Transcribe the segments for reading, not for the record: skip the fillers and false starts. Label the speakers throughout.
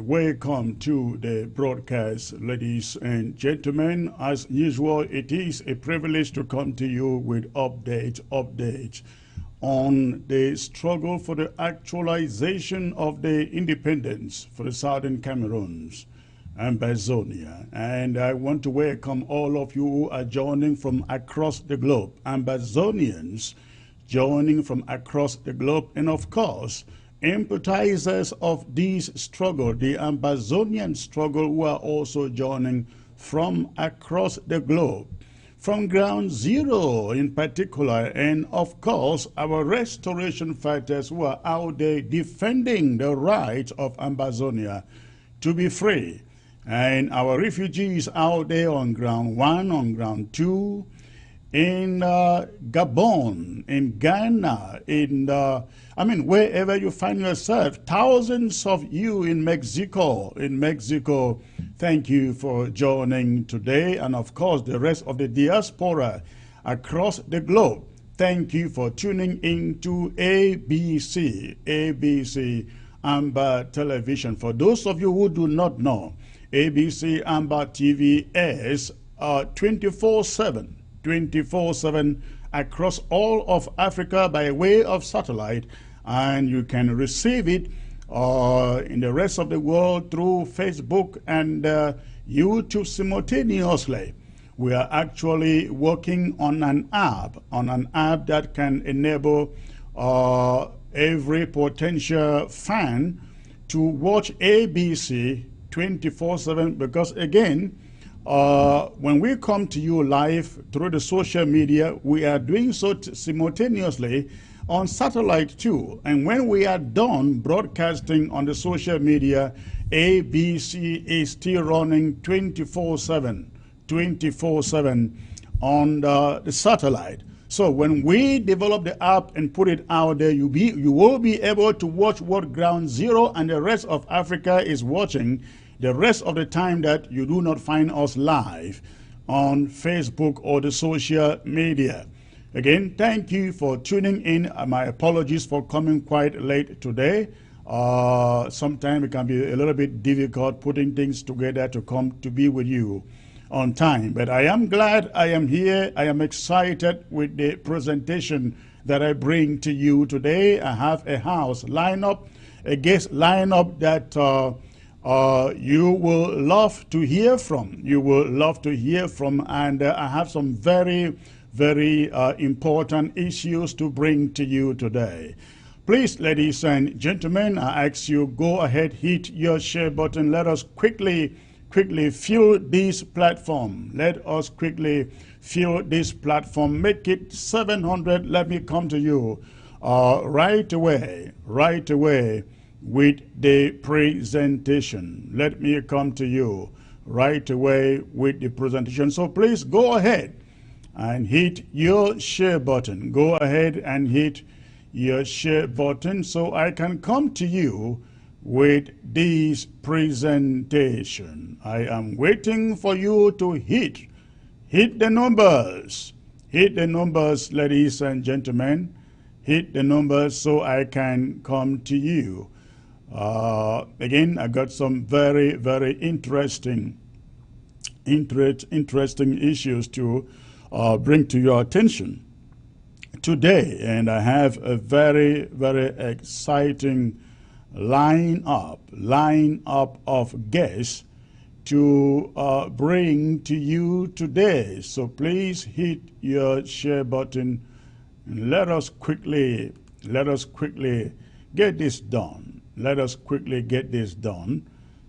Speaker 1: welcome to the broadcast, ladies and gentlemen. As usual, it is a privilege to come to you with updates on the struggle for the actualization of the independence for the Southern Cameroons, AMBAZONIAN. And I want to welcome all of you who are joining from across the globe, AMBAZONIANs joining from across the globe, and of course, empathizers of this struggle, the AMBAZONIAN struggle, who are also joining from across the globe, from ground zero in particular, and of course our restoration fighters who are out there defending the right of AMBAZONIA to be free, and our refugees out there on ground one, on ground two, in Gabon, in Ghana, wherever you find yourself, thousands of you in Mexico, thank you for joining today. And of course, the rest of the diaspora across the globe, thank you for tuning into ABC Amber Television. For those of you who do not know, ABC Amber TV is 24/7 across all of Africa by way of satellite, and you can receive it in the rest of the world through Facebook and YouTube simultaneously. We are actually working on an app that can enable every potential fan to watch ABC 24/7, because again, when we come to you live through the social media, we are doing so simultaneously on satellite too. And when we are done broadcasting on the social media, ABC is still running 24/7 on the satellite. So when we develop the app and put it out there, you will be able to watch what Ground Zero and the rest of Africa is watching the rest of the time that you do not find us live on Facebook or the social media. Again, thank you for tuning in. My apologies for coming quite late today. Sometimes it can be a little bit difficult putting things together to come to be with you on time. But I am glad I am here. I am excited with the presentation that I bring to you today. I have a house lineup, a guest lineup that you will love to hear from. And I have some very, very important issues to bring to you today. Please, ladies and gentlemen, I ask you, go ahead, hit your share button. Let us quickly fill this platform. Make it 700. Let me come to you right away with the presentation. Let me come to you right away with the presentation. So please go ahead and hit your share button. Go ahead and hit your share button so I can come to you with this presentation. I am waiting for you to hit the numbers. Hit the numbers, ladies and gentlemen. Hit the numbers so I can come to you. Again, I got some very, very interesting issues to bring to your attention today, and I have a very, very exciting line up of guests to bring to you today. So please hit your share button and let us quickly get this done. Let us quickly get this done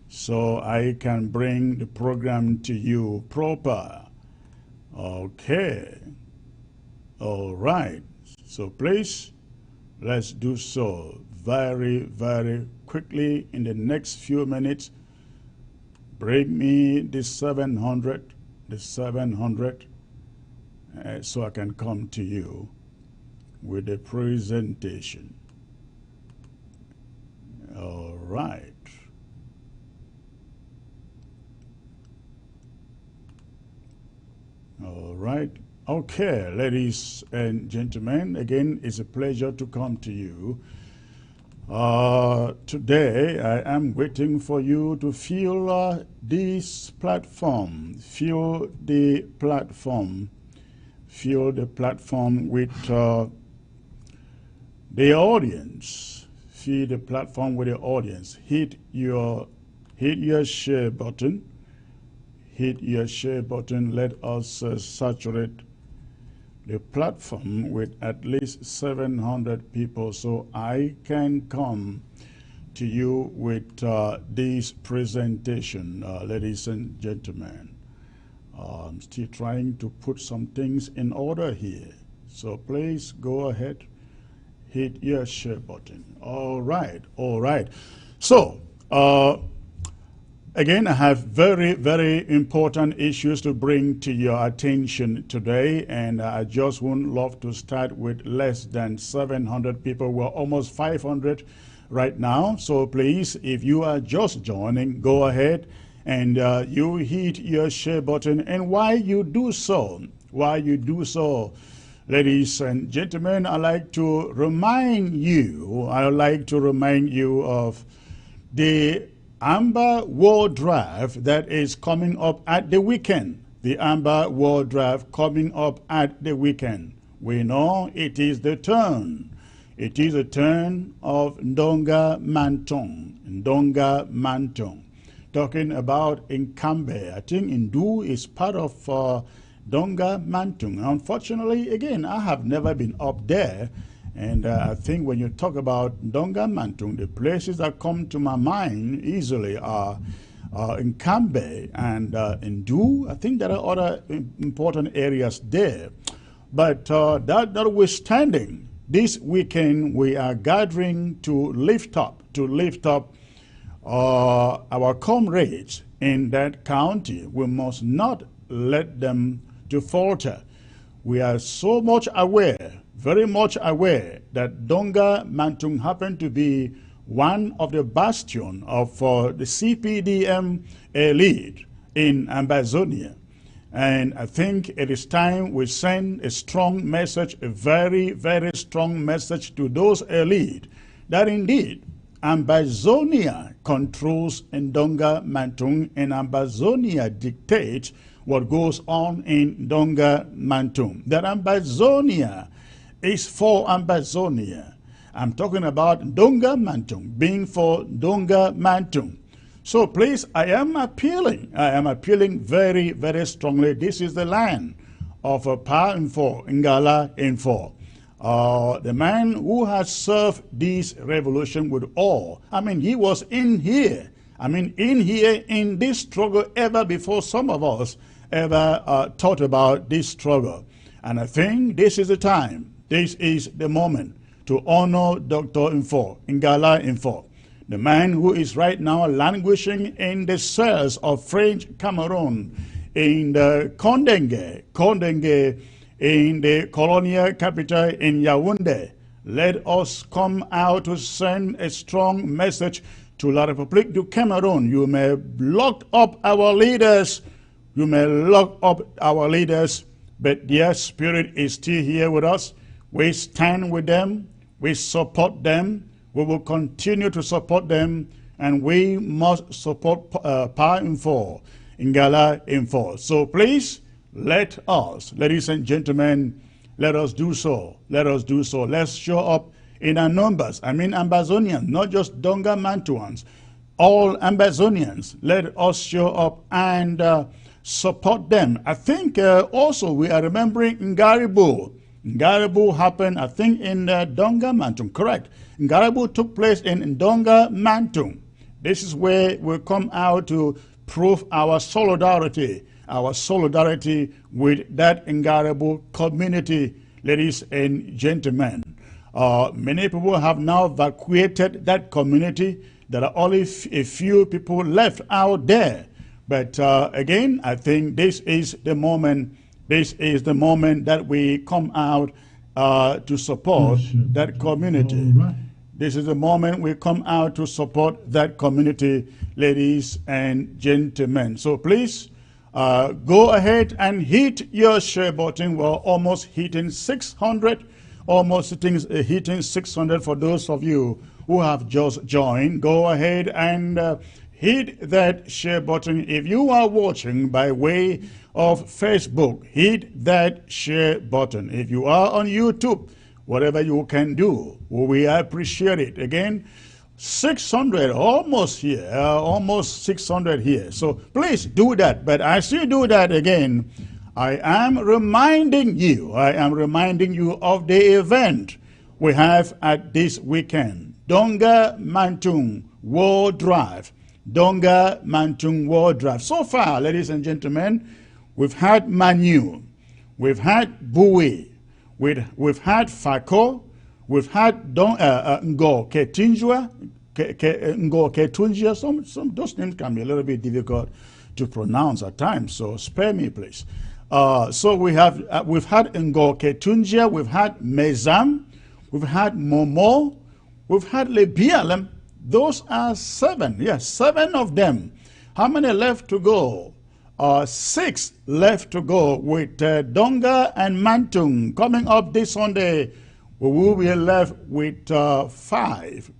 Speaker 1: so I can bring the program to you proper. Okay. All right. So please, let's do so very, very quickly in the next few minutes. Bring me the 700, so I can come to you with the presentation. All right. All right. Okay, ladies and gentlemen, again, it's a pleasure to come to you Today, I am waiting for you to fill this platform. Fill the platform. Fill the platform with the audience. Fill the platform with the audience. Hit your share button. Hit your share button. Let us saturate the platform with at least 700 people so I can come to you with this presentation, ladies and gentlemen. I'm still trying to put some things in order here. So please go ahead, hit your share button. All right, all right. So, again, I have very, very important issues to bring to your attention today, and I just would love to start with less than 700 people. We're almost 500 right now, so please, if you are just joining, go ahead and you hit your share button. And while you do so, ladies and gentlemen, I'd like to remind you of the Amber World Drive that is coming up at the weekend. The Amber World Drive coming up at the weekend. We know it is the turn. It is the turn of Ndonga Mantong. Ndonga Mantong. Talking about Nkambe. I think Ndu is part of Ndonga Mantong. Unfortunately, again, I have never been up there. And I think when you talk about Ndonga Mantong, the places that come to my mind easily are Nkambe and Ndu. I think there are other important areas there. But that notwithstanding, this weekend we are gathering to lift up our comrades in that county. We must not let them to falter. We are so much aware, very much aware, that Ndonga Mantong happened to be one of the bastion of the CPDM elite in Ambazonia. And I think it is time we send a strong message, a very, very strong message to those elite that indeed Ambazonia controls Ndonga Mantong, and Ambazonia dictates what goes on in Ndonga Mantong. That Ambazonia is for Ambazonia. I'm talking about Ndonga Mantong being for Ndonga Mantong. So please, I am appealing very, very strongly. This is the land of Pa Info, Ngala Info. The man who has served this revolution with all. I mean, he was in here. In this struggle ever before some of us ever thought about this struggle. And I think this is the time, this is the moment to honor Dr. Info, Ngala Info, the man who is right now languishing in the cells of French Cameroon, in the Kondenge, in the colonial capital in Yaoundé. Let us come out to send a strong message to La Republique du Cameroon. You may lock up our leaders, but their spirit is still here with us. We stand with them, we support them, we will continue to support them, and we must support Pa Info, Ngala Info. So please, let us, ladies and gentlemen, let us do so. Let's show up in our numbers. Ambazonians, not just Ndonga Mantuans, all Ambazonians. Let us show up and support them. I think also we are remembering Ngaribu. Ngaribu happened, I think, in Ndonga Mantong, correct. Ngaribu took place in Ndonga Mantong. This is where we come out to prove our solidarity with that Ngaribu community, ladies and gentlemen. Many people have now evacuated that community. There are only a few people left out there. But again, I think this is the moment. This is the moment that we come out to support that community. This is the moment we come out to support that community, ladies and gentlemen. So please go ahead and hit your share button. We're almost hitting 600, hitting 600 for those of you who have just joined, go ahead and hit that share button. If you are watching by way of Facebook, hit that share button. If you are on YouTube, whatever you can do, we appreciate it. Again, 600, almost here, almost 600 here. So please do that. But as you do that again, I am reminding you of the event we have at this weekend. Donga Mantung World Drive. Donga Mantung World Drive. So far, ladies and gentlemen, we've had Manu, we've had Bui, we've had Fako, we've had Ngo Ketinjua, Ngo Ketunjia. Some those names can be a little bit difficult to pronounce at times, so spare me, please. So we've had Ngo Ketunjia, we've had Mezam, we've had Momo, we've had Lebialem. Those are 7. Yes, 7 of them. How many left to go? 6 left to go with Donga and Mantung coming up this Sunday. We will be left with 5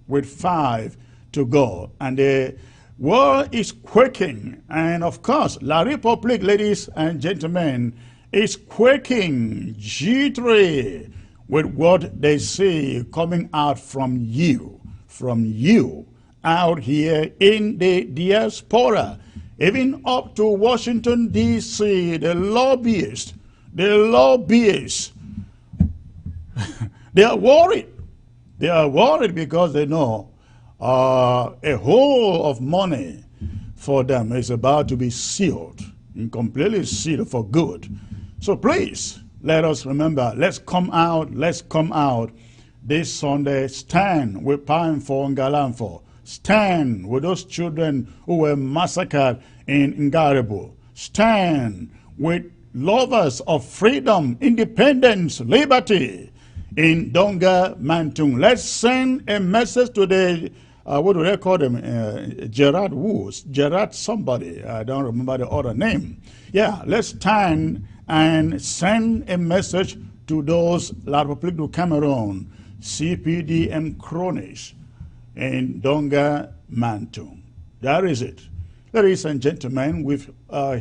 Speaker 1: to go. And the world is quaking. And of course, La Republique, ladies and gentlemen, is quaking, jittery with what they see coming out from you out here in the diaspora, even up to Washington, D.C., the lobbyists, they are worried. They are worried because they know a hole of money for them is about to be sealed, and completely sealed for good. So please, let us remember, let's come out this Sunday, stand with Pine for Ngalamfo. Stand with those children who were massacred in Ngaribu. Stand with lovers of freedom, independence, liberty in Donga Mantung. Let's send a message to the, what do they call them? Gerard Woos, Gerard somebody. I don't remember the other name. Yeah, let's stand and send a message to those La Republique du Cameroon, CPDM cronies in Donga Mantung. That is it. Ladies and gentlemen, we've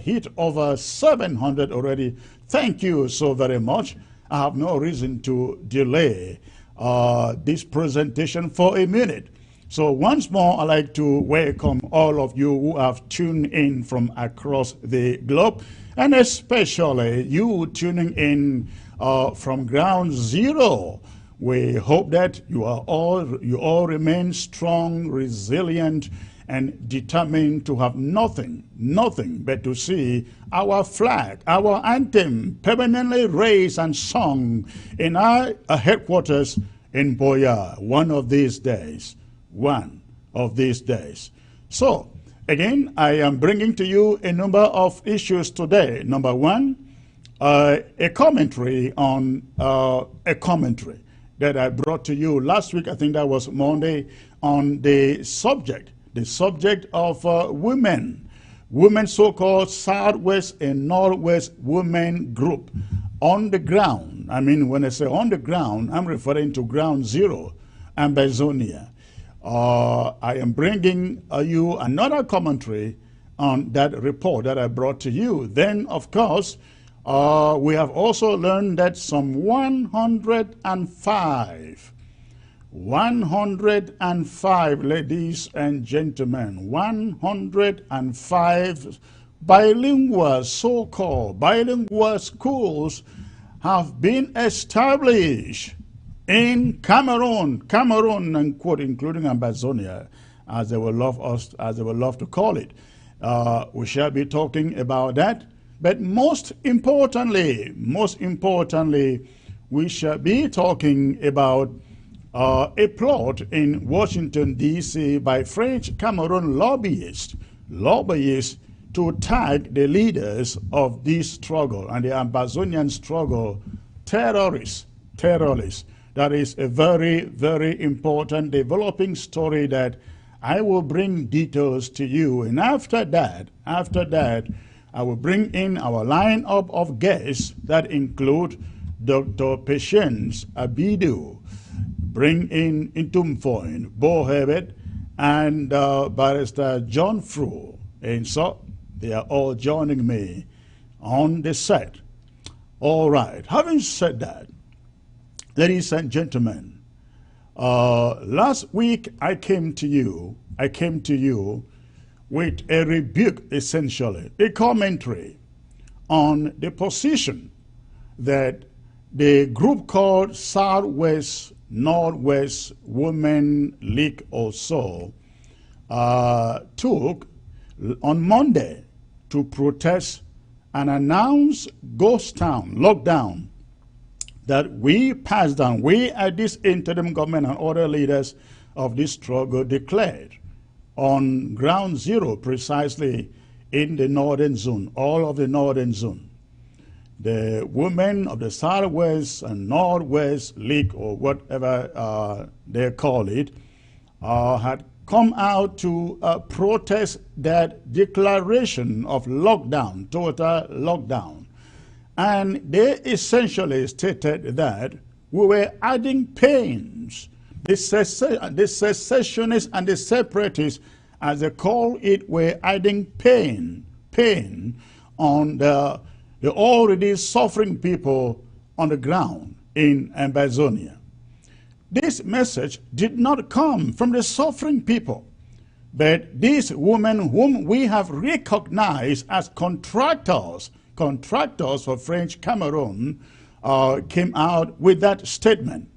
Speaker 1: hit over 700 already. Thank you so very much. I have no reason to delay this presentation for a minute. So once more, I'd like to welcome all of you who have tuned in from across the globe, and especially you tuning in from ground zero. We hope that you all remain strong, resilient, and determined to have nothing but to see our flag, our anthem permanently raised and sung in our headquarters in Boya one of these days. So, again, I am bringing to you a number of issues today. Number one, a commentary on a commentary that I brought to you last week. I think that was Monday, on the subject of women so-called Southwest and Northwest women group on the ground. I mean, when I say on the ground, I'm referring to ground zero, AMBAZONIAN. I am bringing you another commentary on that report that I brought to you. Then, of course, we have also learned that some 105, ladies and gentlemen, 105 bilingual, so-called bilingual schools have been established in Cameroon, and quote, including Ambazonia, as they will love to call it. We shall be talking about that. But most importantly, we shall be talking about a plot in Washington, D.C. by French Cameroon lobbyists to tag the leaders of this struggle and the Ambazonian struggle terrorists. That is a very, very important developing story that I will bring details to you. And after that, I will bring in our lineup of guests that include Dr. Patience Abidu, bring in Intumfoin, Bo Herbert, and Barrister John Frew. And so they are all joining me on the set. All right, having said that, ladies and gentlemen, last week I came to you with a rebuke, essentially, a commentary on the position that the group called Southwest Northwest Women League or so took on Monday to protest and announce ghost town, lockdown, that we passed down, we at this interim government and other leaders of this struggle declared on ground zero, precisely in the northern zone, all of the northern zone. The women of the Southwest and Northwest League, or whatever they call it, had come out to protest that declaration of lockdown, total lockdown. And they essentially stated that we were adding pains. The secessionists and the separatists, as they call it, were adding pain on the already suffering people on the ground in Ambazonia. This message did not come from the suffering people, but these women whom we have recognized as contractors for French Cameroon came out with that statement.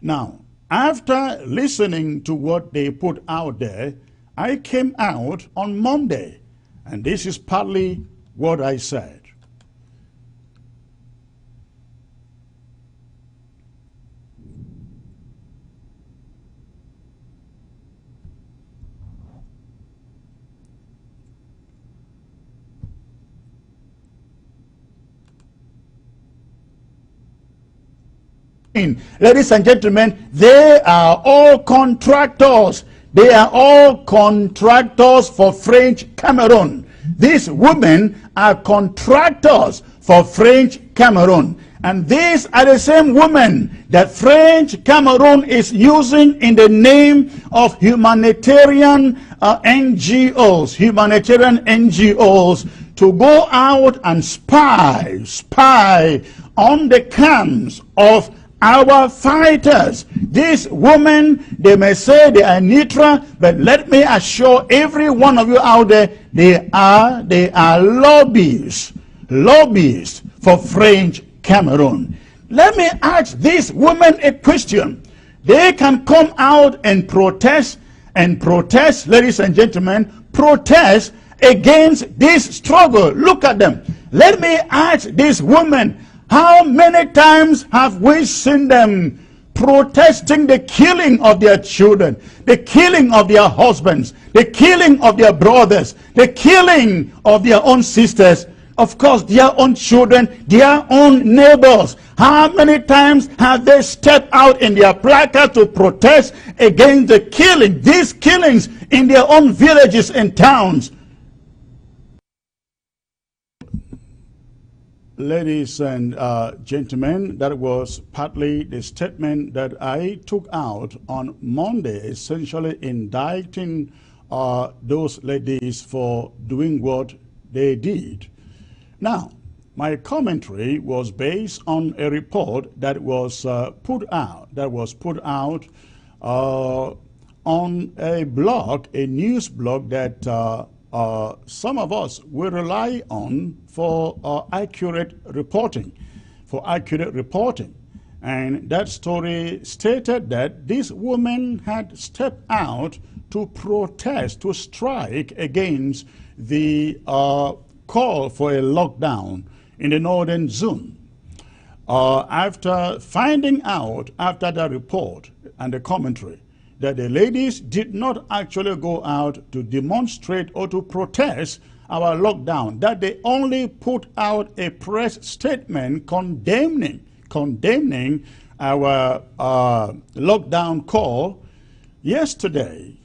Speaker 1: Now, after listening to what they put out there, I came out on Monday, and this is partly what I said. Ladies and gentlemen, they are all contractors. They are all contractors for French Cameroon. These women are contractors for French Cameroon. And these are the same women that French Cameroon is using in the name of humanitarian NGOs to go out and spy on the camps of our fighters. These women, they may say they are neutral, but let me assure every one of you out there, they are lobbyists for French Cameroon. Let me ask these women a question. They can come out and protest, ladies and gentlemen, protest against this struggle. Look at them. Let me ask these women, how many times have we seen them protesting the killing of their children, the killing of their husbands, the killing of their brothers, the killing of their own sisters, of course, their own children, their own neighbors? How many times have they stepped out in their placard to protest against the killing, these killings in their own villages and towns? Ladies and gentlemen, that was partly the statement that I took out on Monday, essentially indicting those ladies for doing what they did. Now, my commentary was based on a report that was put out on a blog, a news blog that some of us will rely on for accurate reporting. And that story stated that this woman had stepped out to protest, to strike against the call for a lockdown in the northern zone. After finding out, after the report and the commentary, that the ladies did not actually go out to demonstrate or to protest our lockdown, that they only put out a press statement condemning our lockdown call. Yesterday,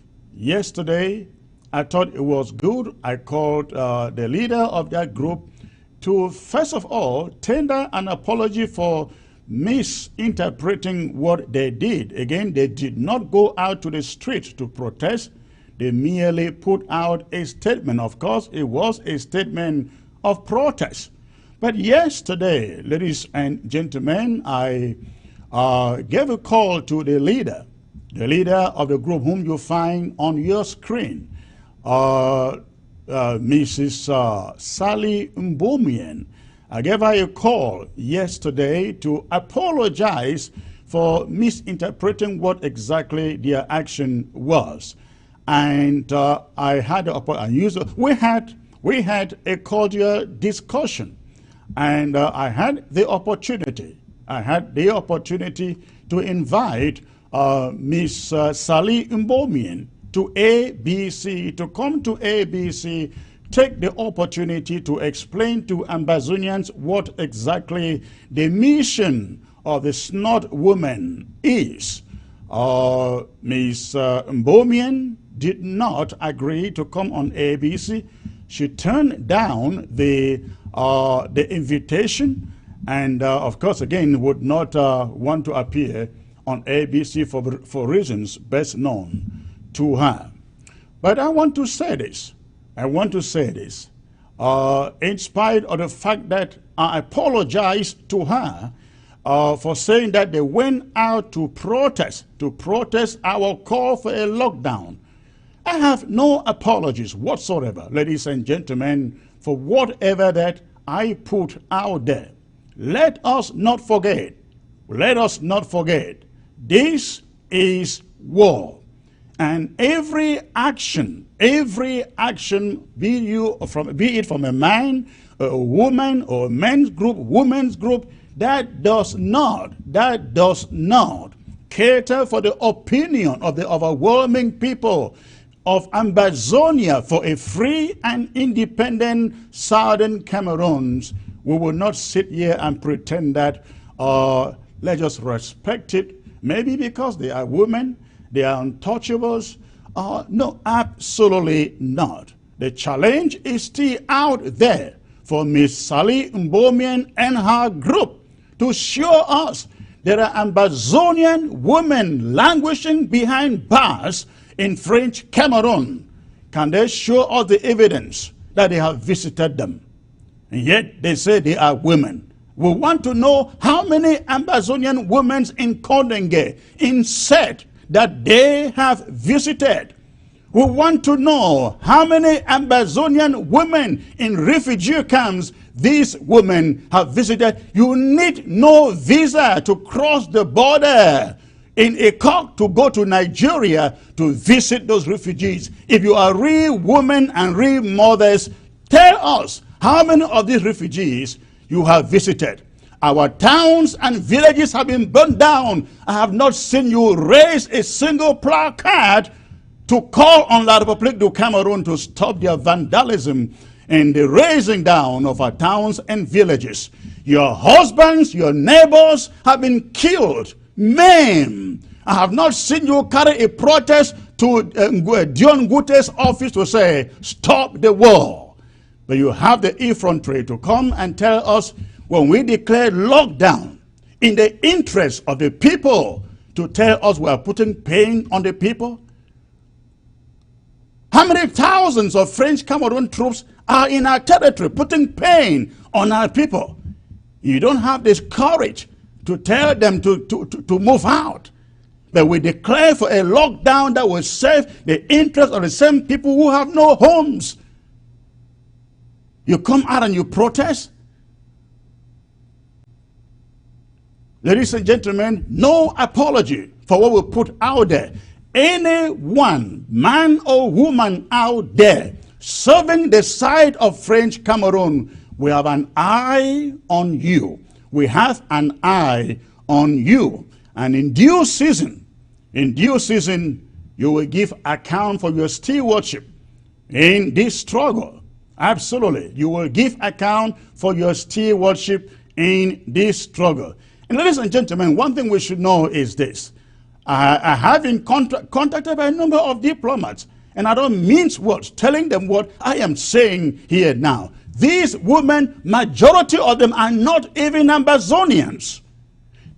Speaker 1: I thought it was good. I called the leader of that group to, first of all, tender an apology for misinterpreting what they did. Again, they did not go out to the street to protest. They merely put out a statement. Of course, it was a statement of protest. But yesterday, ladies and gentlemen, I gave a call to the leader of the group whom you find on your screen, Mrs. Sally Mbomian. I gave her a call yesterday to apologize for misinterpreting what exactly their action was. And I had we had a cordial discussion, and I had the opportunity to invite Miss Sally Mbomian to ABC, to come to ABC, take the opportunity to explain to Ambazonians what exactly the mission of the snot woman is. Miss Mbomian did not agree to come on ABC. She turned down the invitation, and of course, again, would not want to appear on ABC for reasons best known to her. But I want to say this. In spite of the fact that I apologized to her for saying that they went out to protest our call for a lockdown. I have no apologies whatsoever, ladies and gentlemen, for whatever that I put out there. Let us not forget, this is war. And every action, be it from a man, a woman, or a men's group, women's group, that does not cater for the opinion of the overwhelming people of Ambazonia for a free and independent Southern Cameroons, we will not sit here and pretend that let's just respect it, maybe because they are women, they are untouchables. No, absolutely not. The challenge is still out there for Miss Sally Mbomian and her group to show us there are Ambazonian women languishing behind bars in French Cameroon. Can they show us the evidence that they have visited them? And yet they say they are women. We want to know how many Ambazonian women in Kondenge, in Set, that they have visited. We want to know how many Ambazonian women in refugee camps these women have visited. You need no visa to cross the border in a car to go to Nigeria to visit those refugees. If you are real women and real mothers, tell us how many of these refugees you have visited. Our towns and villages have been burned down. I have not seen you raise a single placard to call on La Republique du Cameroon to stop their vandalism and the razing down of our towns and villages. Your husbands, your neighbors have been killed, maimed. I have not seen you carry a protest to Dion Gute's office to say, stop the war. But you have the effrontery to come and tell us when we declare lockdown in the interest of the people, to tell us we are putting pain on the people. How many thousands of French Cameroon troops are in our territory putting pain on our people? You don't have this courage to tell them to move out. But we declare for a lockdown that will serve the interest of the same people who have no homes. You come out and you protest. Ladies and gentlemen, no apology for what we put out there. Anyone, man or woman out there, serving the side of French Cameroon, we have an eye on you. We have an eye on you. And in due season, you will give account for your stewardship in this struggle. Absolutely. You will give account for your stewardship in this struggle. And ladies and gentlemen, one thing we should know is this. I have been contacted by a number of diplomats, and I don't mince words, telling them what I am saying here now. These women, majority of them are not even Ambazonians.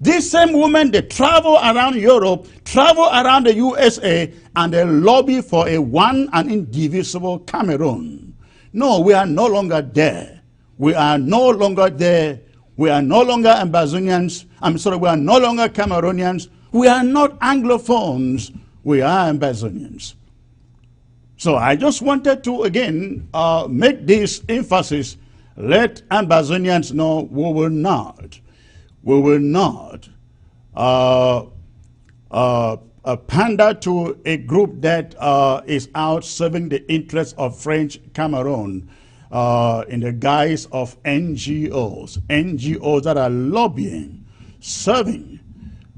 Speaker 1: These same women, they travel around Europe, travel around the USA, and they lobby for an indivisible Cameroon. No, we are no longer there. We are no longer there. We are no longer Ambazonians. I'm sorry, we are no longer Cameroonians. We are not Anglophones. We are Ambazonians. So I just wanted to, again, make this emphasis. Let Ambazonians know we will not pander to a group that is out serving the interests of French Cameroon in the guise of NGOs that are lobbying, serving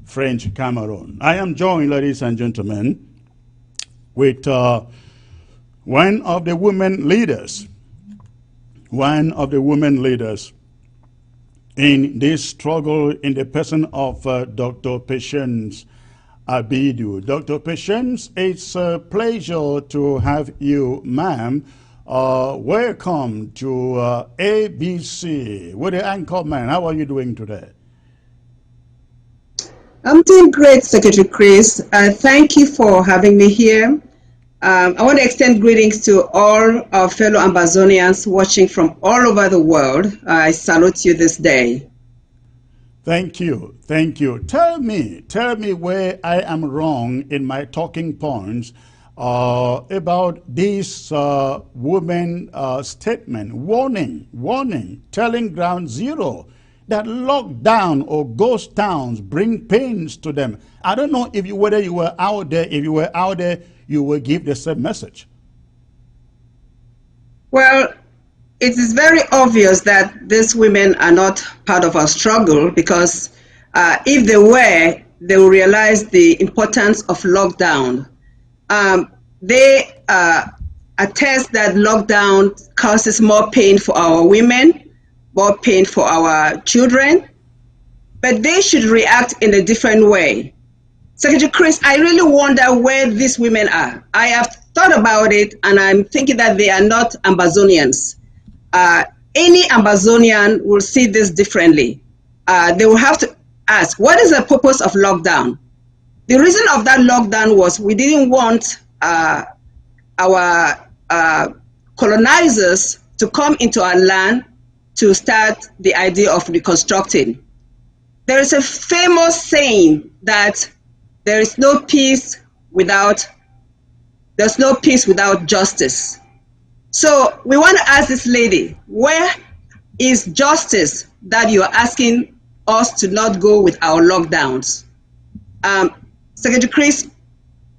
Speaker 1: French Cameroon. I am joined, ladies and gentlemen, with one of the women leaders in this struggle, in the person of Dr. Patience Abidu. Dr. Patience, it's a pleasure to have you, ma'am. Welcome to ABC with the anchor man. How are you doing today?
Speaker 2: I'm doing great, Secretary Chris. Thank you for having me here. I want to extend greetings to all our fellow Ambazonians watching from all over the world. I salute you this day.
Speaker 1: Thank you. Thank you. Tell me where I am wrong in my talking points about this woman statement, warning, telling Ground Zero that lockdown or ghost towns bring pains to them. I don't know if whether you were out there. If you were out there, you will give the same message.
Speaker 2: Well, it is very obvious that these women are not part of our struggle, because if they were, they will realize the importance of lockdown. They attest that lockdown causes more pain for our women, more pain for our children, but they should react in a different way. Secretary Chris, I really wonder where these women are. I have thought about it, and I'm thinking that they are not Ambazonians. Any Ambazonian will see this differently. They will have to ask, what is the purpose of lockdown? The reason of that lockdown was we didn't want our colonizers to come into our land to start the idea of reconstructing. There is a famous saying that there's no peace without justice. So we want to ask this lady, where is justice that you are asking us to not go with our lockdowns? Secretary Chris,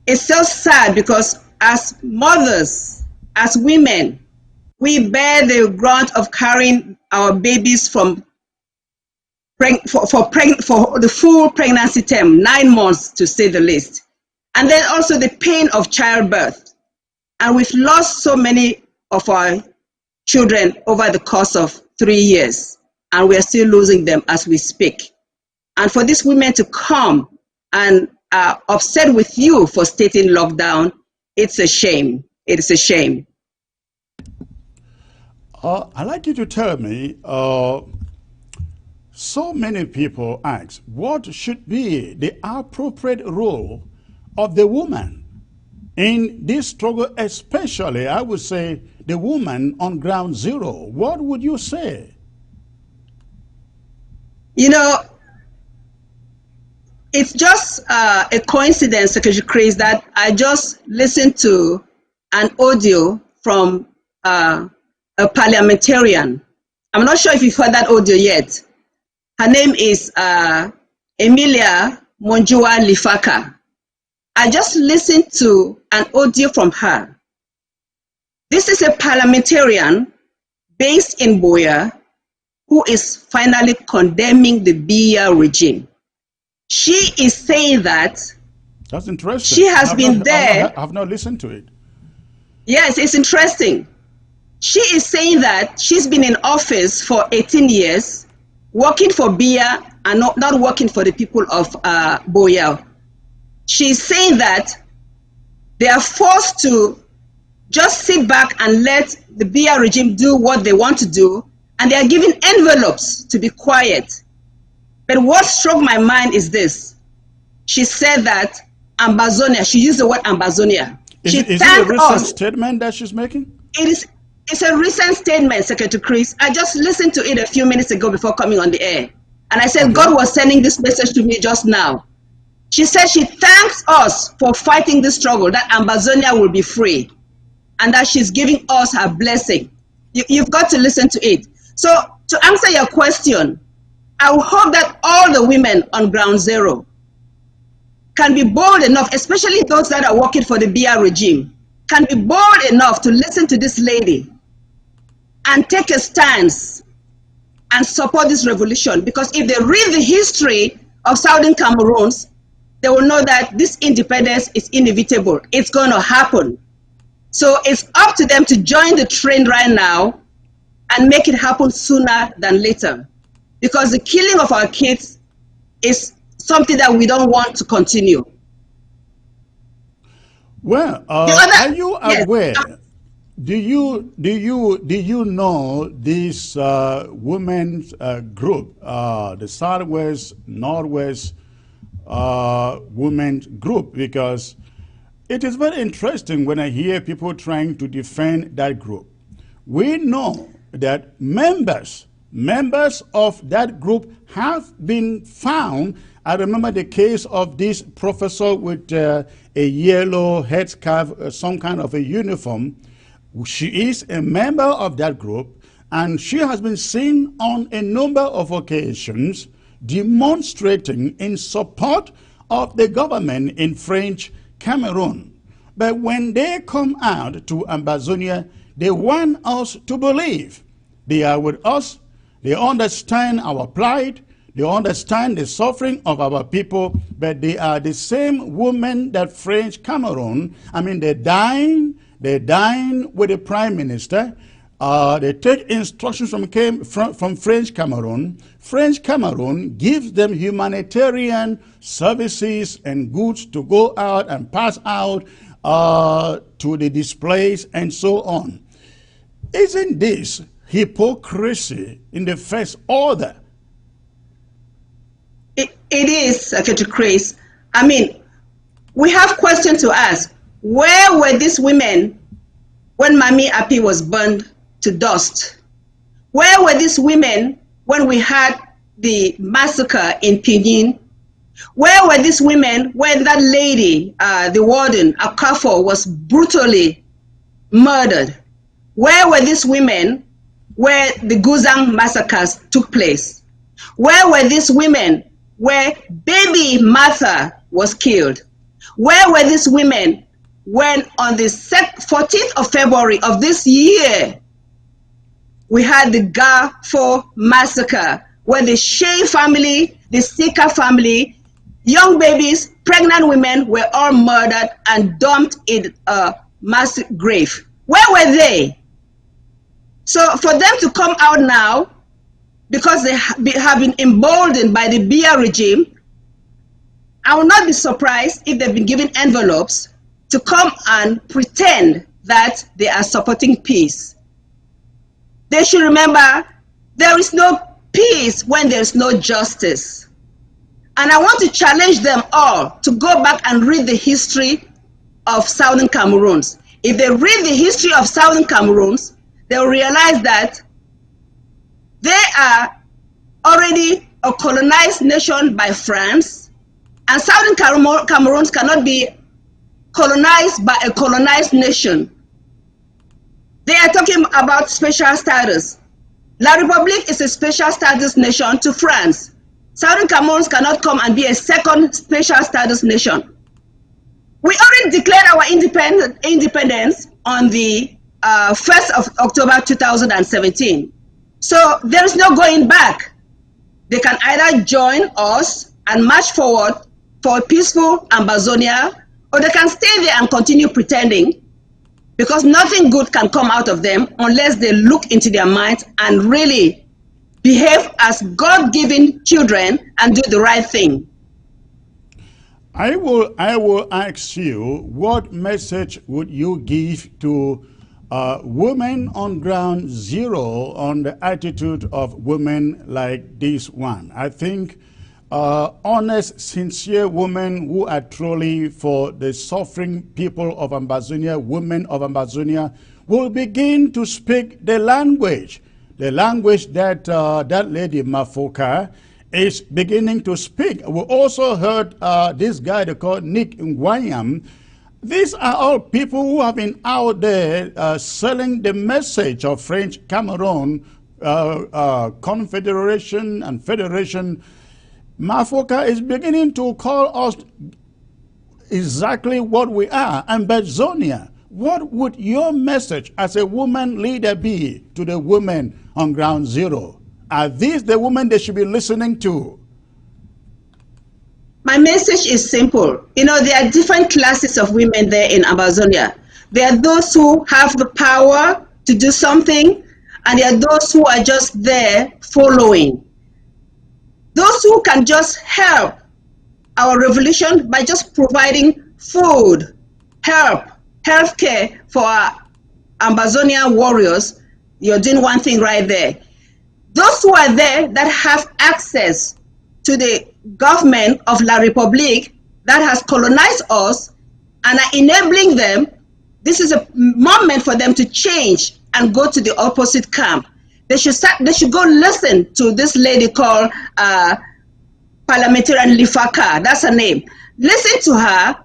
Speaker 2: it's so sad, because as mothers, as women, we bear the brunt of carrying our babies for the full pregnancy term, 9 months to say the least. And then also the pain of childbirth. And we've lost so many of our children over the course of 3 years, and we are still losing them as we speak. And for these women to come and are upset with you for stating lockdown, it's a shame. It is a shame.
Speaker 1: I'd like you to tell me, so many people ask, what should be the appropriate role of the woman in this struggle, especially, I would say, the woman on Ground Zero? What would you say?
Speaker 2: You know, it's just a coincidence, Secretary Chris, that I just listened to an audio from a parliamentarian. I'm not sure if you've heard that audio yet. Her name is Emilia Monjua Lifaka. I just listened to an audio from her. This is a parliamentarian based in Boya who is finally condemning the Biya regime. She is saying that
Speaker 1: that's interesting.
Speaker 2: She has been there.
Speaker 1: I've not listened to it.
Speaker 2: Yes, it's interesting. She is saying that she's been in office for 18 years, working for Biya and not working for the people of Boya. She's saying that they are forced to just sit back and let the Biya regime do what they want to do, and they are given envelopes to be quiet. But what struck my mind is this. She said that Ambazonia, she used the word Ambazonia.
Speaker 1: Is
Speaker 2: She
Speaker 1: it a
Speaker 2: thanked
Speaker 1: recent
Speaker 2: us.
Speaker 1: statement that she's making?
Speaker 2: It's a recent statement, Secretary Chris. I just listened to it a few minutes ago before coming on the air. And I said,
Speaker 1: Okay.
Speaker 2: God was sending this message to me just now. She said she thanks us for fighting this struggle, that Ambazonia will be free, and that she's giving us her blessing. You've got to listen to it. So to answer your question, I hope that all the women on Ground Zero can be bold enough, especially those that are working for the BR regime, can be bold enough to listen to this lady and take a stance and support this revolution. Because if they read the history of Southern Cameroons, they will know that this independence is inevitable. It's going to happen. So it's up to them to join the train right now and make it happen sooner than later. Because the killing of our kids is something that we don't want to continue.
Speaker 1: Well, are you aware? Do you know this women's group, the Southwest Northwest Women's Group? Because it is very interesting when I hear people trying to defend that group. We know that members of that group have been found. I remember the case of this professor with a yellow headscarf, some kind of a uniform. She is a member of that group, and she has been seen on a number of occasions demonstrating in support of the government in French Cameroon. But when they come out to Ambazonia, they want us to believe they are with us. They understand our plight. They understand the suffering of our people, but they are the same women that French Cameroon, I mean, they dine with the prime minister. They take instructions from French Cameroon. French Cameroon gives them humanitarian services and goods to go out and pass out to the displaced and so on. Isn't this hypocrisy in the first order?
Speaker 2: It is, Secretary Chris. I mean, we have questions to ask. Where were these women when Mami Api was burned to dust? Where were these women when we had the massacre in Pinyin? Where were these women when that lady, the warden, Akafo, was brutally murdered? Where were these women where the Guzang massacres took place? Where were these women where baby Martha was killed? Where were these women when on the 14th of February of this year, we had the Garfo massacre, where the Shea family, the Sika family, young babies, pregnant women were all murdered and dumped in a mass grave? Where were they? So for them to come out now, because they have been emboldened by the BR regime, I will not be surprised if they've been given envelopes to come and pretend that they are supporting peace. They should remember there is no peace when there is no justice. And I want to challenge them all to go back and read the history of Southern Cameroons. If they read the history of Southern Cameroons, they'll realize that they are already a colonized nation by France, and Southern Cameroons cannot be colonized by a colonized nation. They are talking about special status. La Republique is a special status nation to France. Southern Cameroons cannot come and be a second special status nation. We already declared our independence on the 1st of October 2017. So there is no going back. They can either join us and march forward for a peaceful Ambazonia, or they can stay there and continue pretending, because nothing good can come out of them unless they look into their minds and really behave as God-given children and do the right thing.
Speaker 1: I will ask you, what message would you give to women on Ground Zero on the attitude of women like this one? I think honest, sincere women who are truly for the suffering people of Ambazonia, women of Ambazonia, will begin to speak the language that that lady Mafoka is beginning to speak. We also heard this guy they call Nick Ngwanyam. These are all people who have been out there selling the message of French Cameroon Confederation and Federation. Mafoka is beginning to call us exactly what we are, Ambazonia. What would your message as a woman leader be to the women on ground zero? Are these the women they should be listening to?
Speaker 2: My message is simple. You know, there are different classes of women there in Amazonia. There are those who have the power to do something, and there are those who are just there following. Those who can just help our revolution by just providing food, healthcare for our Ambazonian warriors, you're doing one thing right there. Those who are there that have access to the government of La Republique that has colonized us and are enabling them, this is a moment for them to change and go to the opposite camp. They should go listen to this lady called Parliamentarian Lifaka, that's her name. Listen to her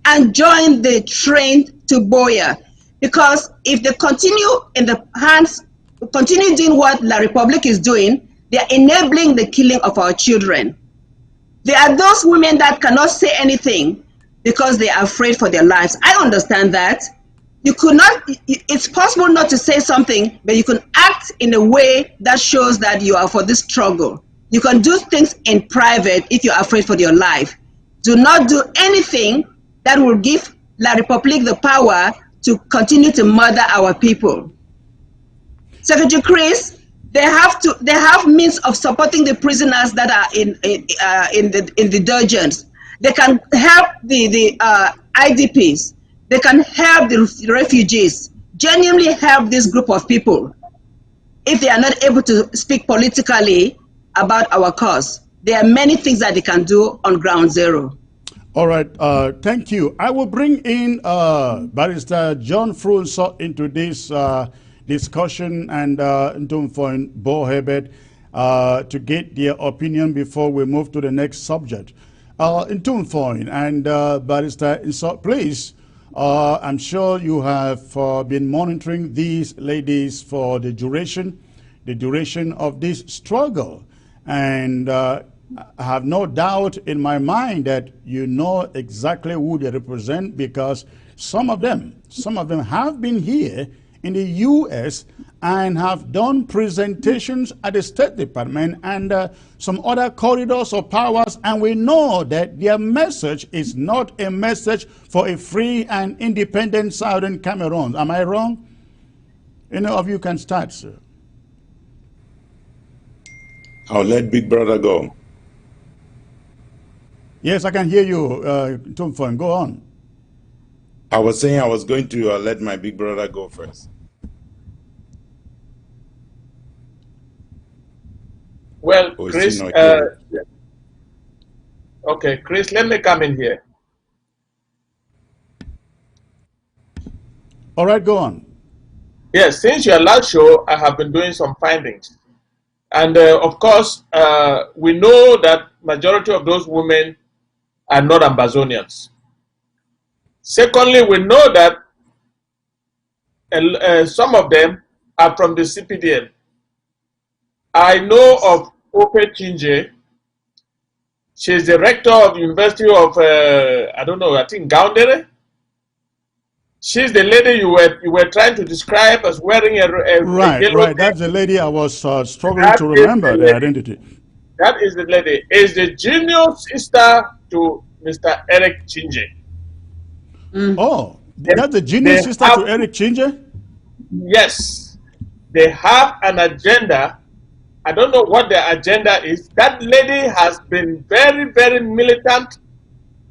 Speaker 2: and join the train to Boya. Because if they continue doing what La Republique is doing, they are enabling the killing of our children. There are those women that cannot say anything because they are afraid for their lives. I understand that. It's possible not to say something, but you can act in a way that shows that you are for this struggle. You can do things in private if you're afraid for your life. Do not do anything that will give La Republique the power to continue to murder our people. Secretary Chris, they have means of supporting the prisoners that are in the dungeons. They can help the IDPs. They can help the refugees. Genuinely help this group of people. If they are not able to speak politically about our cause, there are many things that they can do on ground zero.
Speaker 1: All right, thank you. I will bring in Barrister John Frunso into this discussion and for Bo Herbert to get their opinion before we move to the next subject. In Tumfoin and Barrister Insot, please, I'm sure you have been monitoring these ladies for the duration of this struggle, and I have no doubt in my mind that you know exactly who they represent, because some of them have been here in the U.S. and have done presentations at the State Department and some other corridors of powers, and we know that their message is not a message for a free and independent Southern Cameroon. Am I wrong? Any of you can start, sir.
Speaker 3: I'll let Big Brother go.
Speaker 1: Yes, I can hear you, Tumfoin. Go on.
Speaker 3: I was saying I was going to let my big brother go first.
Speaker 4: Well, Chris, okay, Chris, let me come in here.
Speaker 1: All right, go on.
Speaker 4: Yes, since your last show, I have been doing some findings. And of course, we know that majority of those women are not Ambazonians. Secondly, we know that some of them are from the CPDM. I know of Ope Chinje. She's the rector of the University of, I don't know, I think Gaundere. She's the lady you were trying to describe as wearing a
Speaker 1: right,
Speaker 4: yellow.
Speaker 1: Right, that's the lady I was struggling to remember the identity.
Speaker 4: That is the lady. Is the junior sister to Mr. Eric Chinje.
Speaker 1: Oh, that's the junior sister to Eric Chinje?
Speaker 4: Yes. They have an agenda. I don't know what their agenda is. That lady has been very, very militant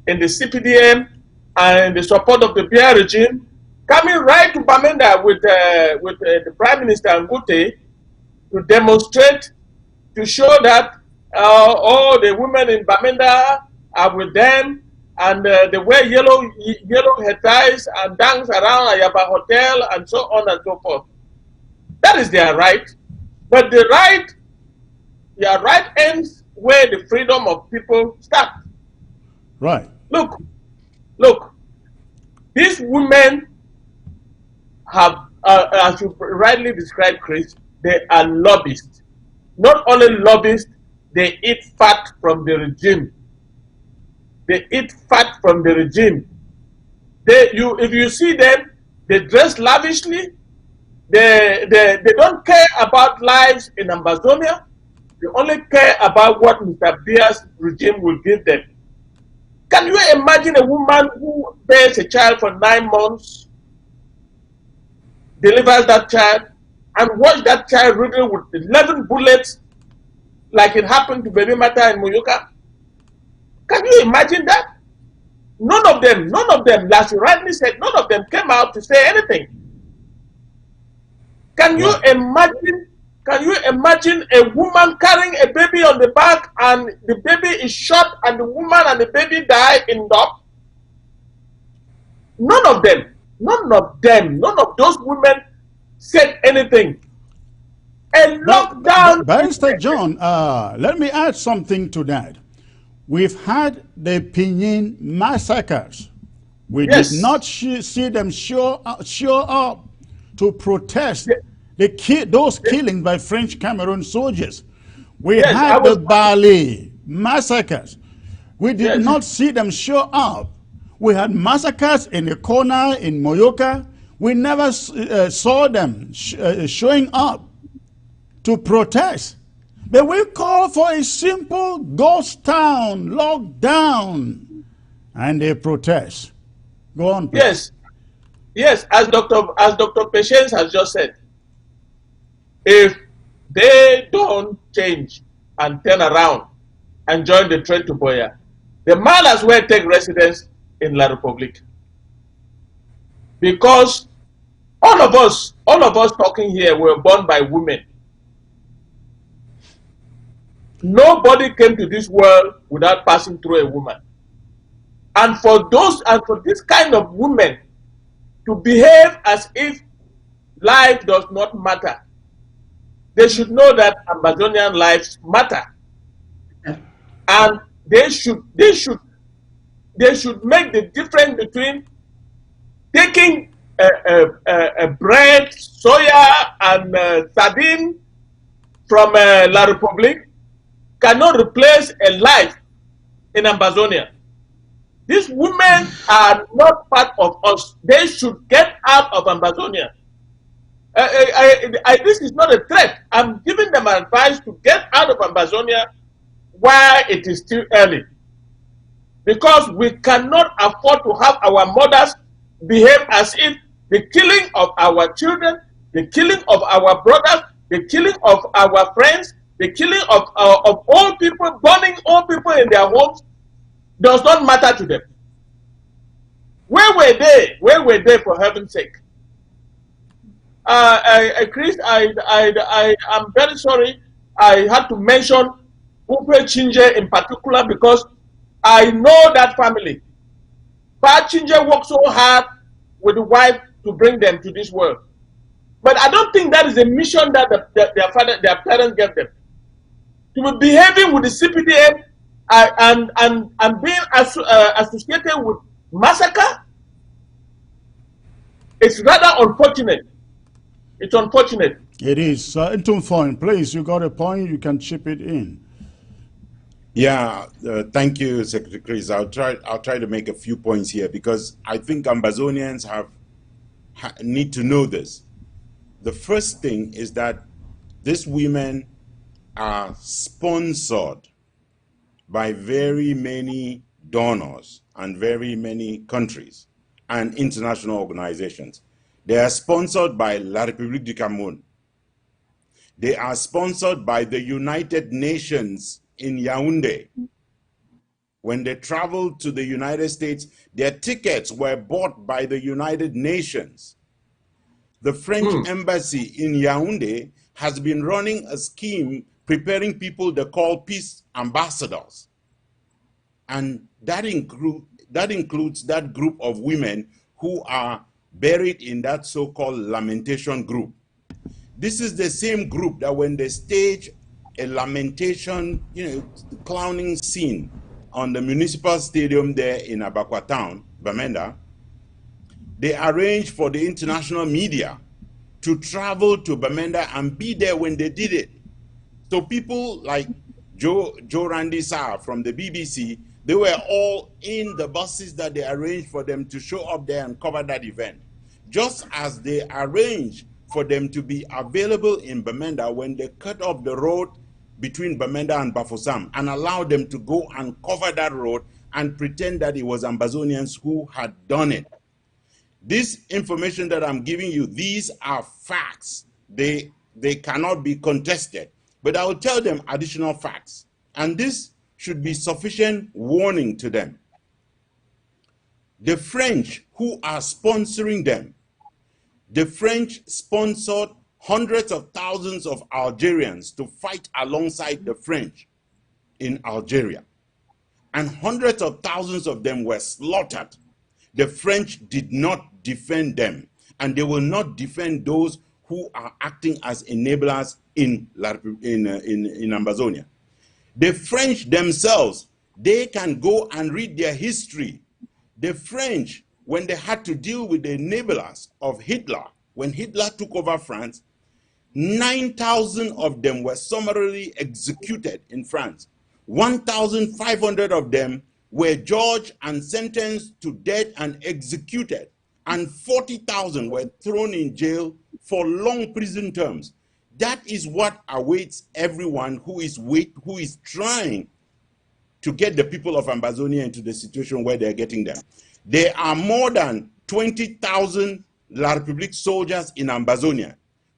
Speaker 4: in the CPDM and in the support of the Biya regime, coming right to Bamenda with the Prime Minister Ngute to demonstrate, to show that oh, the women in Bamenda are with them, and they wear yellow hair ties and dance around Ayaba Hotel and so on and so forth. That is their right. But their right ends where the freedom of people starts.
Speaker 1: Right.
Speaker 4: Look, these women have, as you rightly described, Chris, they are lobbyists. Not only lobbyists, they eat fat from the regime. They eat fat from the regime. If you see them, they dress lavishly. They don't care about lives in Ambazonia. They only care about what Mr. Bia's regime will give them. Can you imagine a woman who bears a child for 9 months, delivers that child, and watch that child riddled with 11 bullets like it happened to Baby Mata and Muyuka? Can you imagine that? None of them, as you rightly said, none of them came out to say anything. Can you imagine? Can you imagine a woman carrying a baby on the back and the baby is shot and the woman and the baby die in dock? None of those women said anything. A lockdown.
Speaker 1: Barrister John, let me add something to that. We've had the Pinyin massacres. We did not see them show up to protest those killings by French Cameroon soldiers. We had the Bali massacres. We did not see them show up. We had massacres in the corner in Moyoka. We never saw them showing up to protest. But we call for a simple ghost town lockdown, and they protest. Go on, please.
Speaker 4: Yes, as Dr. Patience has just said, if they don't change and turn around and join the train to Boya, they might as well take residence in La Republique. Because all of us talking here were born by women. Nobody came to this world without passing through a woman. And for this kind of women to behave as if life does not matter, they should know that Ambazonian lives matter. And they should make the difference between taking bread, soya, and sardine from La Republique cannot replace a life in Ambazonia. These women are not part of us. They should get out of Ambazonia. This is not a threat. I'm giving them advice to get out of Ambazonia while it is still early. Because we cannot afford to have our mothers behave as if the killing of our children, the killing of our brothers, the killing of our friends, the killing of old people, burning old people in their homes, does not matter to them. Where were they? Where were they, for heaven's sake? Chris, I'm very sorry I had to mention Upe Chinje in particular because I know that family. But Chinje worked so hard with the wife to bring them to this world. But I don't think that is a mission that their parents gave them. To be behaving with the CPDM and being associated with massacre, it's rather unfortunate. It's unfortunate.
Speaker 1: It is. Intumfoin, please, you got a point, you can chip it in.
Speaker 3: Yeah, thank you, Secretary Chris. I'll try to make a few points here because I think Ambazonians need to know this. The first thing is that these women are sponsored by very many donors and very many countries and international organizations. They are sponsored by La République du Cameroun. They are sponsored by the United Nations in Yaoundé. When they traveled to the United States, their tickets were bought by the United Nations. The French embassy in Yaoundé has been running a scheme preparing people they call peace ambassadors. And that includes that group of women who are buried in that so-called lamentation group. This is the same group that when they stage a lamentation, clowning scene on the municipal stadium there in Abakwa town, Bamenda, they arranged for the international media to travel to Bamenda and be there when they did it. So people like Joe Randy Sarr from the BBC, they were all in the buses that they arranged for them to show up there and cover that event. Just as they arranged for them to be available in Bamenda when they cut off the road between Bamenda and Bafoussam and allowed them to go and cover that road and pretend that it was Ambazonians who had done it. This information that I'm giving you, these are facts. They cannot be contested. But I will tell them additional facts. And this should be sufficient warning to them. The French who are sponsoring them, the French sponsored hundreds of thousands of Algerians to fight alongside the French in Algeria. And hundreds of thousands of them were slaughtered. The French did not defend them, and they will not defend those who are acting as enablers in Ambazonia. The French themselves, they can go and read their history. The French, when they had to deal with the enablers of Hitler, when Hitler took over France, 9,000 of them were summarily executed in France. 1,500 of them were judged and sentenced to death and executed, and 40,000 were thrown in jail for long prison terms. That is what awaits everyone who is trying to get the people of Ambazonia into the situation where they're getting them. There are more than 20,000 La Republique soldiers in Ambazonia,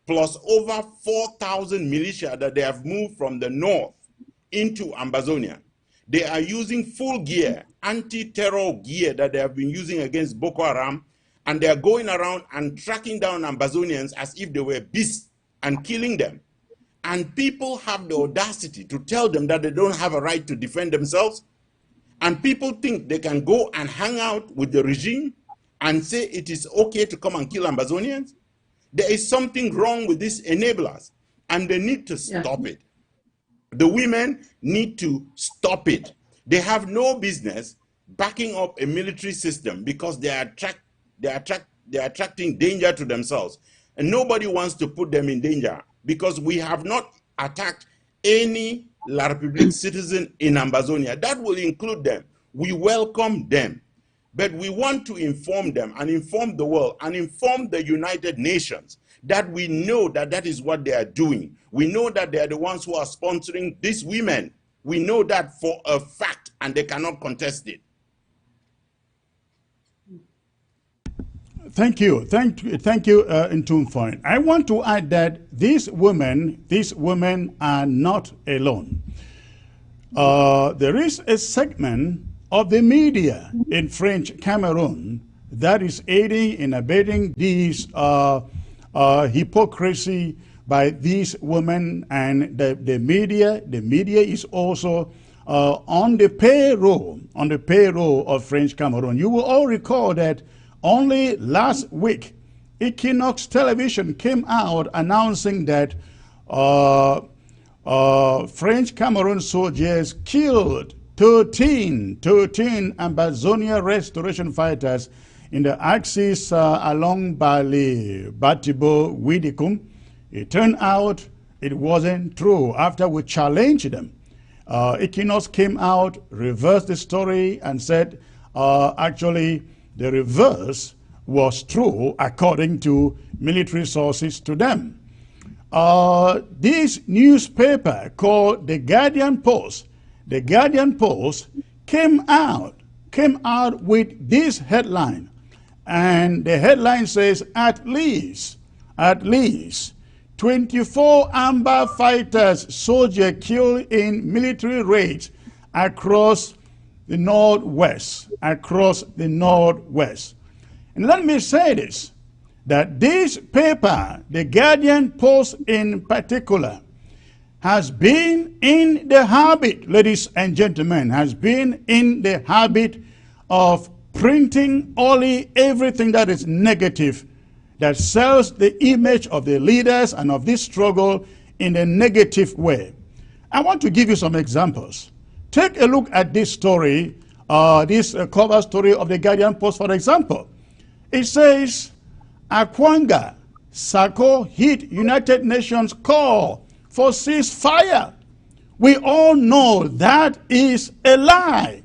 Speaker 3: plus over 4,000 militia that they have moved from the north into Ambazonia. They are using full gear, anti-terror gear that they have been using against Boko Haram, and they are going around and tracking down Ambazonians as if they were beasts and killing them. And people have the audacity to tell them that they don't have a right to defend themselves. And people think they can go and hang out with the regime and say it is okay to come and kill Ambazonians. There is something wrong with these enablers, and they need to stop it. The women need to stop it. They have no business backing up a military system because they are attracting danger to themselves. And nobody wants to put them in danger because we have not attacked any La Republique citizen in Ambazonia. That will include them. We welcome them. But we want to inform them and inform the world and inform the United Nations that we know that that is what they are doing. We know that they are the ones who are sponsoring these women. We know that for a fact, and they cannot contest it.
Speaker 1: Thank you, Ntumfine. I want to add that these women are not alone. There is a segment of the media in French Cameroon that is aiding and abetting these hypocrisy by these women, and the media is also on the payroll of French Cameroon. You will all recall that only last week, Equinox Television came out announcing that French Cameroon soldiers killed 13 Ambazonia restoration fighters in the axis along Bali, Batibo, Widikum. It turned out it wasn't true. After we challenged them, Equinox came out, reversed the story, and said, actually, the reverse was true according to military sources to them. This newspaper called The Guardian Post came out with this headline, and the headline says, at least 24 Amba fighters, soldiers killed in military raids across the Northwest. And let me say this, that this paper, the Guardian Post in particular, has been in the habit, ladies and gentlemen, has been in the habit of printing only everything that is negative, that sells the image of the leaders and of this struggle in a negative way. I want to give you some examples. Take a look at this story, this cover story of the Guardian Post, for example. It says, Akwanga, Sako hit United Nations call for ceasefire. We all know that is a lie.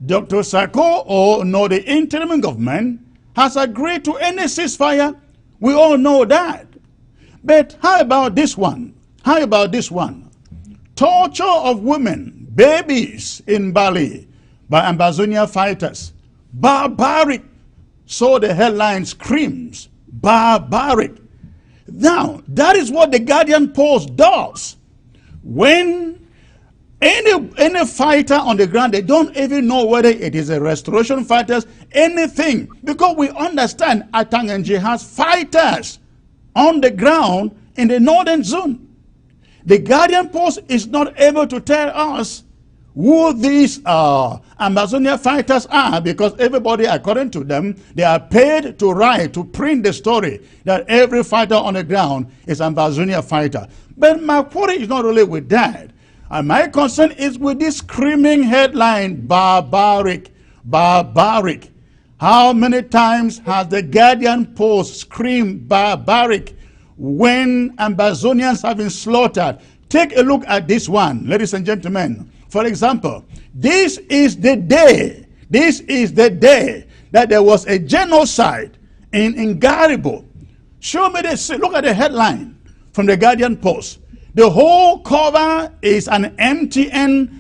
Speaker 1: Dr. Sako, or no, the interim government, has agreed to any ceasefire. We all know that. But how about this one? How about this one? Torture of women, babies in Bali by Ambazonian fighters. Barbaric. So the headline screams, barbaric. Now, that is what the Guardian Post does. When any fighter on the ground, they don't even know whether it is a restoration fighters, anything. Because we understand Atanganji has fighters on the ground in the northern zone. The Guardian Post is not able to tell us who these Ambazonia fighters are, because everybody, according to them, they are paid to write, to print the story that every fighter on the ground is Ambazonia fighter. But my worry is not really with that. And my concern is with this screaming headline, barbaric, barbaric. How many times has the Guardian Post screamed barbaric when Ambazonians have been slaughtered? Take a look at this one, ladies and gentlemen. For example, this is the day that there was a genocide in Garibo. Show me this, look at the headline from the Guardian Post. The whole cover is an MTN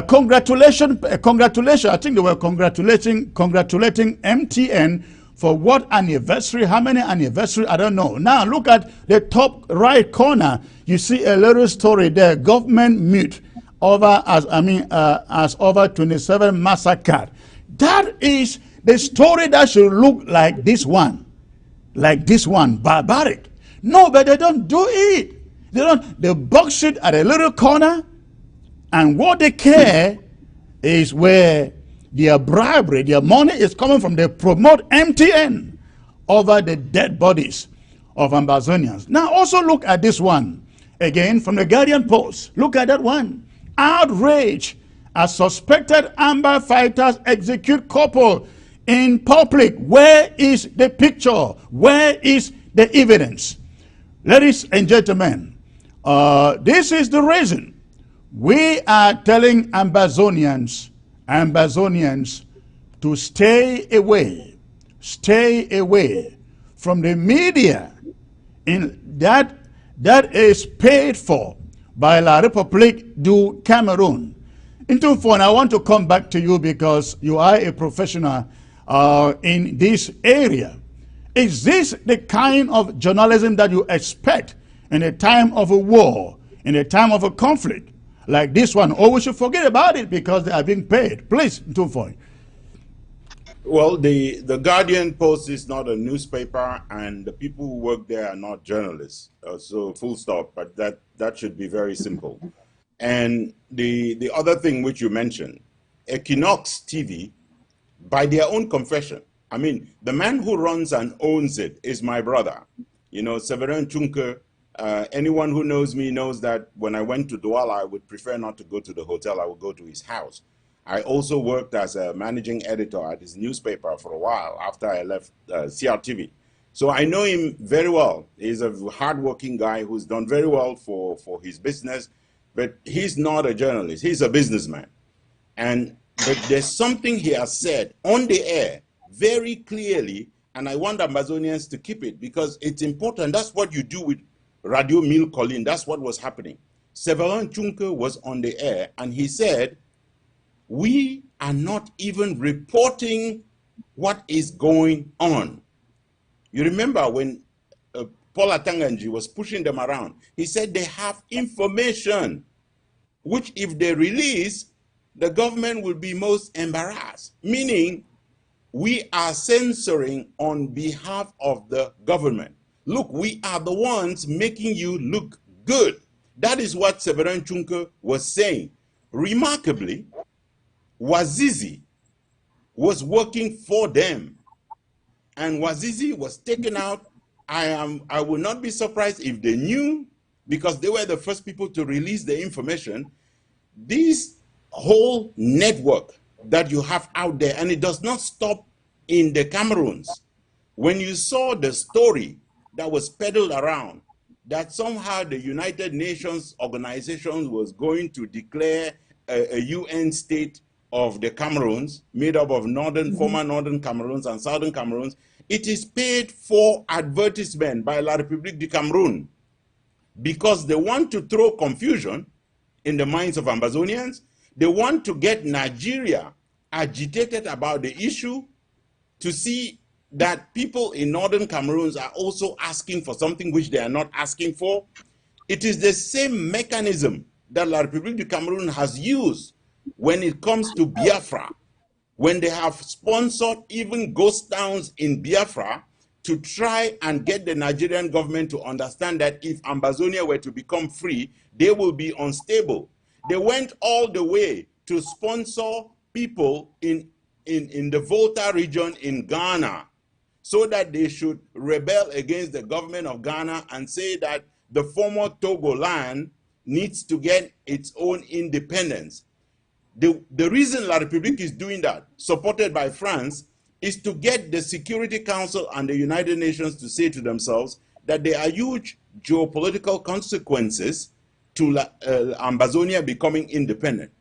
Speaker 1: congratulation. I think they were congratulating MTN for what anniversary, how many anniversary, I don't know. Now look at the top right corner. You see a little story there, government mute over as over 27 massacred. That is the story that should look like this one, barbaric. No, but they don't do it. They box it at a little corner, and what they care is where their bribery, their money is coming from. They promote MTN over the dead bodies of Ambazonians. Now also look at this one, again from the Guardian Post. Look at that one. Outrage as suspected Amba fighters execute couple in public. Where is the picture? Where is the evidence? Ladies and gentlemen, this is the reason we are telling Ambazonians to stay away from the media in that is paid for by La Republique du Cameroon. Into phone, I want to come back to you because you are a professional in this area. Is this the kind of journalism that you expect in a time of a war, in a time of a conflict like this one? Or we should forget about it because they are being paid? Please, into phone.
Speaker 3: Well, the Guardian Post is not a newspaper, and the people who work there are not journalists. So full stop. But that should be very simple. And the other thing which you mentioned, Equinox TV, by their own confession, I mean, the man who runs and owns it is my brother. You know, Severin Chunke. Anyone who knows me knows that when I went to Douala, I would prefer not to go to the hotel. I would go to his house. I also worked as a managing editor at his newspaper for a while after I left CRTV. So I know him very well. He's a hardworking guy who's done very well for his business, but he's not a journalist. He's a businessman. But there's something he has said on the air very clearly, and I want Ambazonians to keep it because it's important. That's what you do with Radio Mille Collines. That's what was happening. Severin Chunke was on the air, and he said, we are not even reporting what is going on. You remember when Paul Atanganji was pushing them around, he said they have information, which if they release, the government will be most embarrassed, meaning we are censoring on behalf of the government. Look, we are the ones making you look Good. That is what Severin Chunke was saying. Remarkably, Wazizi was working for them, and Wazizi was taken out. I will not be surprised if they knew, because they were the first people to release the information. This whole network that you have out there, and it does not stop in the Cameroons. When you saw the story that was peddled around, that somehow the United Nations organization was going to declare a UN state of the Cameroons, made up of former northern Cameroons and southern Cameroons, it is paid for advertisement by La République du Cameroun, because they want to throw confusion in the minds of Ambazonians. They want to get Nigeria agitated about the issue, to see that people in northern Cameroons are also asking for something which they are not asking for. It is the same mechanism that La République du Cameroun has used when it comes to Biafra, when they have sponsored even ghost towns in Biafra to try and get the Nigerian government to understand that if Ambazonia were to become free, they will be unstable. They went all the way to sponsor people in the Volta region in Ghana, so that they should rebel against the government of Ghana and say that the former Togo land needs to get its own independence. The reason La République is doing that, supported by France, is to get the Security Council and the United Nations to say to themselves that there are huge geopolitical consequences to Ambazonia becoming independent.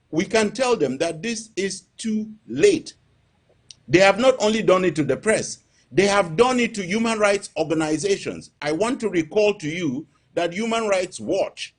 Speaker 3: We can tell them that this is too late. They have not only done it to the press, they have done it to human rights organizations. I want to recall to you that Human Rights Watch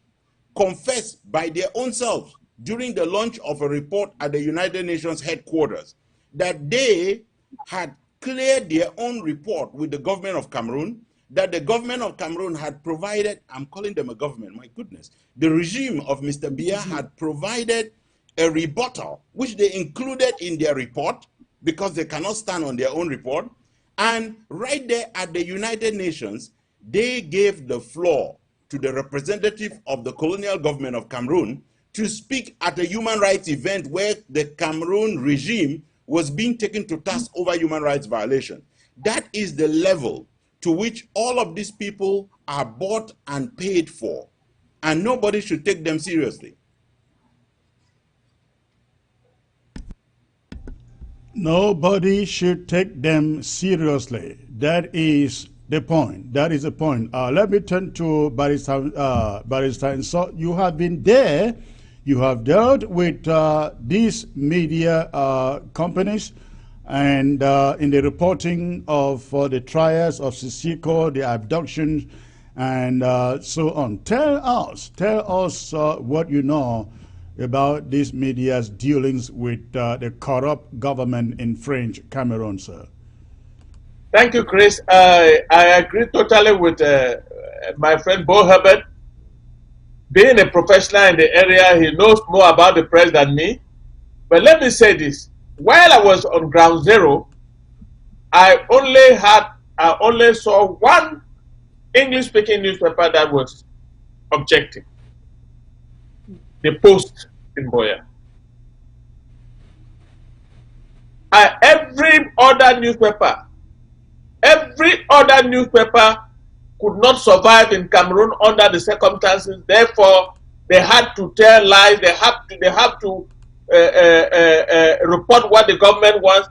Speaker 3: confessed by their own selves during the launch of a report at the United Nations headquarters that they had cleared their own report with the government of Cameroon, that the government of Cameroon had provided, I'm calling them a government, my goodness, the regime of Mr. Biya had provided a rebuttal, which they included in their report, because they cannot stand on their own report. And right there at the United Nations, they gave the floor to the representative of the colonial government of Cameroon to speak at a human rights event where the Cameroon regime was being taken to task over human rights violation. That is the level to which all of these people are bought and paid for, and nobody should take them seriously.
Speaker 1: Nobody should take them seriously. That is the point. That is the point. Let me turn to Barrister. So you have been there. You have dealt with these media companies, and in the reporting of the trials of Sisiko, the abductions, and so on. Tell us what you know about this media's dealings with the corrupt government in French Cameroon, sir.
Speaker 4: Thank you, Chris. I agree totally with my friend Bo Herbert. Being a professional in the area, he knows more about the press than me. But let me say this. While I was on ground zero, I only saw one English-speaking newspaper that was objective. The Post in Boya. Every other newspaper could not survive in Cameroon under the circumstances. Therefore, they had to tell lies. They have to report what the government wants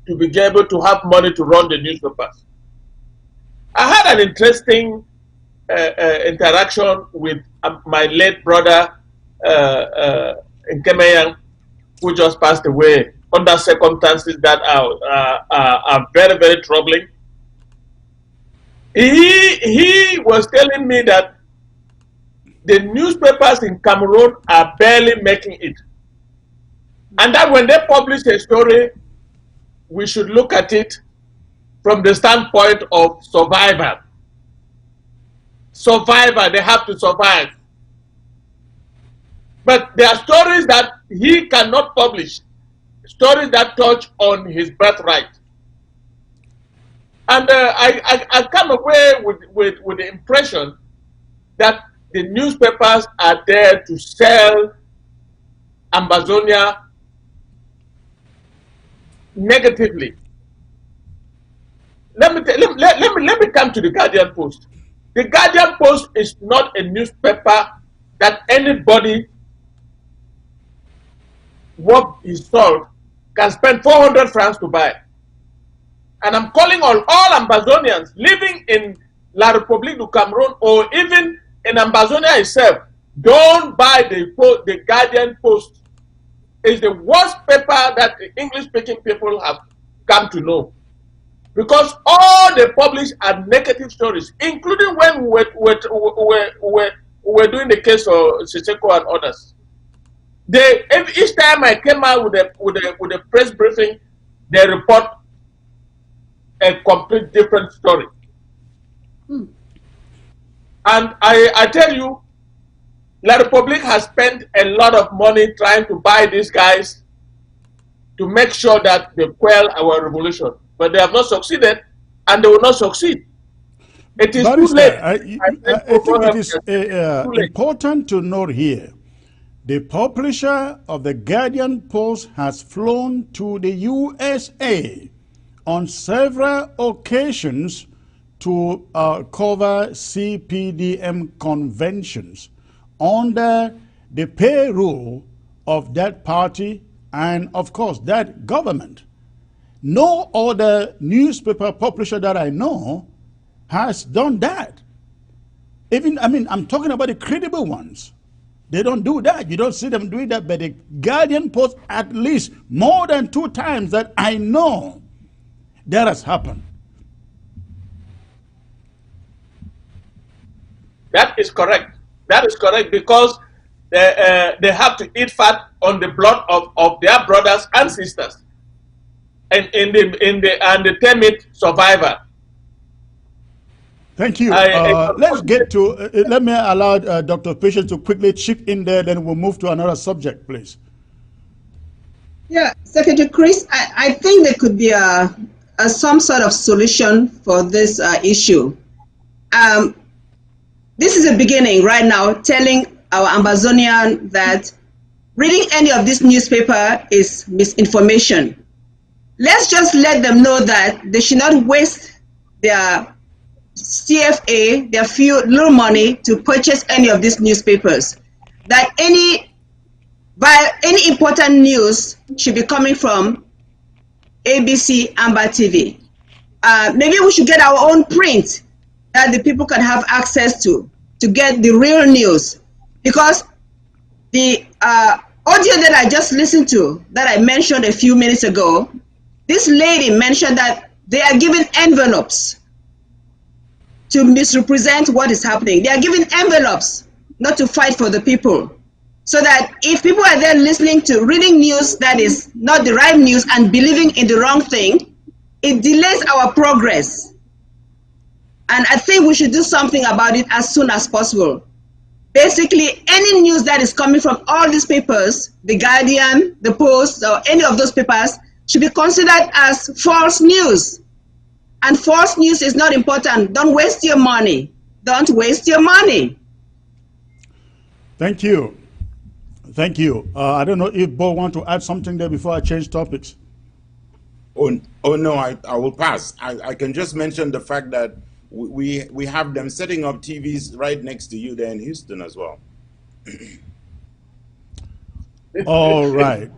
Speaker 4: to be able to have money to run the newspapers. I had an interesting interaction with my late brother Nkemeyan, who just passed away under circumstances that are very, very troubling. He was telling me that the newspapers in Cameroon are barely making it, and that when they publish a story, we should look at it from the standpoint of survival. They have to survive. But there are stories that he cannot publish, stories that touch on his birthright. And I come away with the impression that the newspapers are there to sell Ambazonia negatively. Let me come to the Guardian Post. The Guardian Post is not a newspaper that anybody worth his salt can spend 400 francs to buy. And I'm calling on all Ambazonians living in La République du Cameroon or even in Ambazonia itself, don't buy the Guardian Post. It's the worst paper that the English-speaking people have come to know. Because all they publish are negative stories, including when we were doing the case of Secheko and others. Each time I came out with a press briefing, they report a complete different story. And I tell you, La République has spent a lot of money trying to buy these guys to make sure that they quell our revolution. But they have not succeeded, and they will not succeed. It is too late.
Speaker 1: I think it is important to note here, the publisher of the Guardian Post has flown to the USA on several occasions to cover CPDM conventions under the payroll of that party and, of course, that government. No other newspaper publisher that I know has done that. Even, I'm talking about the credible ones. They don't do that. You don't see them doing that. But the Guardian Post, at least more than 2 times that I know, that has happened.
Speaker 4: That is correct. That is correct, because they have to eat fat on the blood of their brothers and sisters, and the term it survivor.
Speaker 1: Thank you. Let's get to. Let me allow Dr. Patience to quickly chip in there. Then we'll move to another subject, please.
Speaker 2: Yeah, Secretary Chris, I think there could be some sort of solution for this issue. This is a beginning right now, telling our Ambazonian that reading any of this newspaper is misinformation. Let's just let them know that they should not waste their CFA, their few little money to purchase any of these newspapers. That any important news should be coming from ABC, Amba TV. Maybe we should get our own print that the people can have access to get the real news. Because the audio that I just listened to, that I mentioned a few minutes ago, this lady mentioned that they are given envelopes to misrepresent what is happening. They are given envelopes not to fight for the people. So that if people are there listening to, reading news that is not the right news and believing in the wrong thing, it delays our progress. And I think we should do something about it as soon as possible. Basically, any news that is coming from all these papers, the Guardian, the Post, or any of those papers, should be considered as false news. And false news is not important. Don't waste your money. Don't waste your money.
Speaker 1: Thank you. Thank you. I don't know if Bo want to add something there before I change topics.
Speaker 3: Oh no, I will pass. I can just mention the fact that we have them setting up TVs right next to you there in Houston as well.
Speaker 1: All right.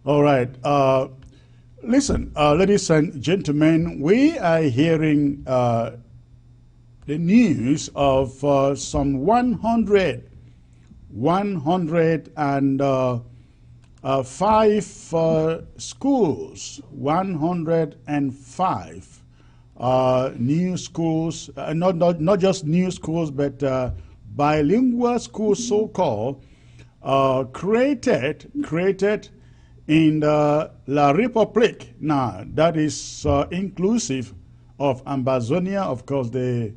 Speaker 1: All right. Listen, ladies and gentlemen, we are hearing the news of some 105 schools, 105 new schools, not just new schools, but bilingual schools, so-called, created in La République. Now, that is inclusive of Ambazonia. Of course, they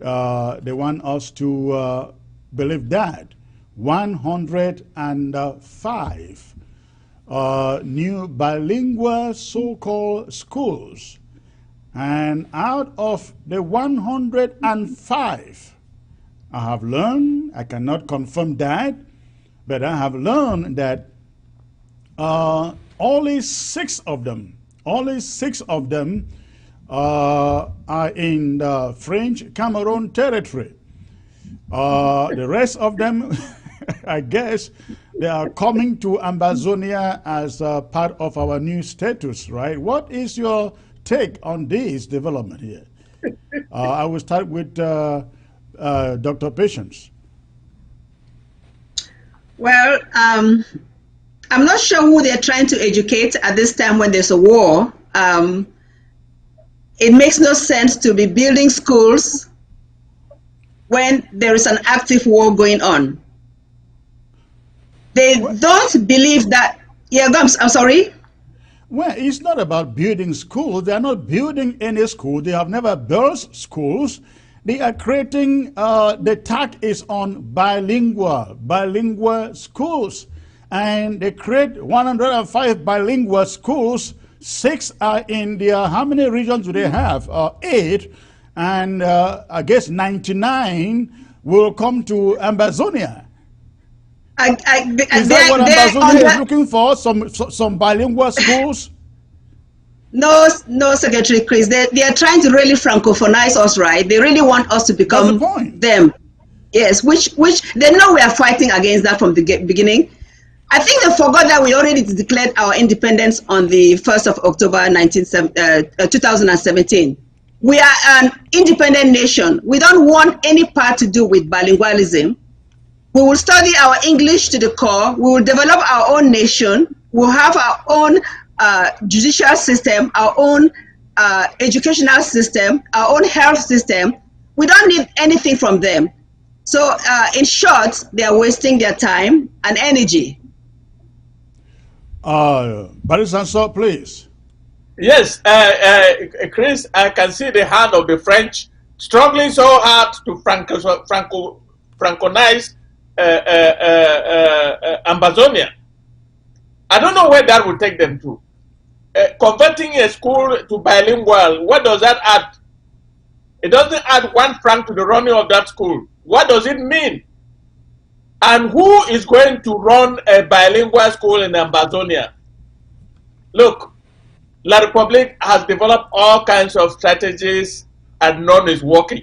Speaker 1: want us to believe that. 105 new bilingual so-called schools. And out of the 105, I have learned, I cannot confirm that, but I have learned that only six of them are in the French Cameroon territory. The rest of them, I guess, they are coming to Ambazonia as part of our new status, right? What is your take on this development here? I will start with Dr. Patience.
Speaker 2: Well, I'm not sure who they're trying to educate at this time when there's a war. It makes no sense to be building schools when there is an active war going on. They don't believe that. Yeah, Gums, I'm sorry.
Speaker 1: Well, it's not about building schools. They are not building any school. They have never built schools. They are creating, the attack is on bilingual schools. And they create 105 bilingual schools. 6 are in their, how many regions do they have? 8. And I guess 99 will come to Ambazonia. Is that what Ambazonia is looking for? Some bilingual schools?
Speaker 2: No, Secretary Chris. They are trying to really francophonize us, right? They really want us to become them. Yes, which they know we are fighting against that from the beginning. I think they forgot that we already declared our independence on the 1st of October 2017. We are an independent nation. We don't want any part to do with bilingualism. We will study our English to the core. We will develop our own nation. We'll have our own judicial system, our own educational system, our own health system. We don't need anything from them. So in short, they are wasting their time and energy.
Speaker 1: Barisanso, please.
Speaker 4: Yes, Chris, I can see the hand of the French struggling so hard to franconize Ambazonia. I don't know where that will take them to. Converting a school to bilingual, what does that add? It doesn't add 1 franc to the running of that school. What does it mean? And who is going to run a bilingual school in Ambazonia? Look, La Republique has developed all kinds of strategies and none is working.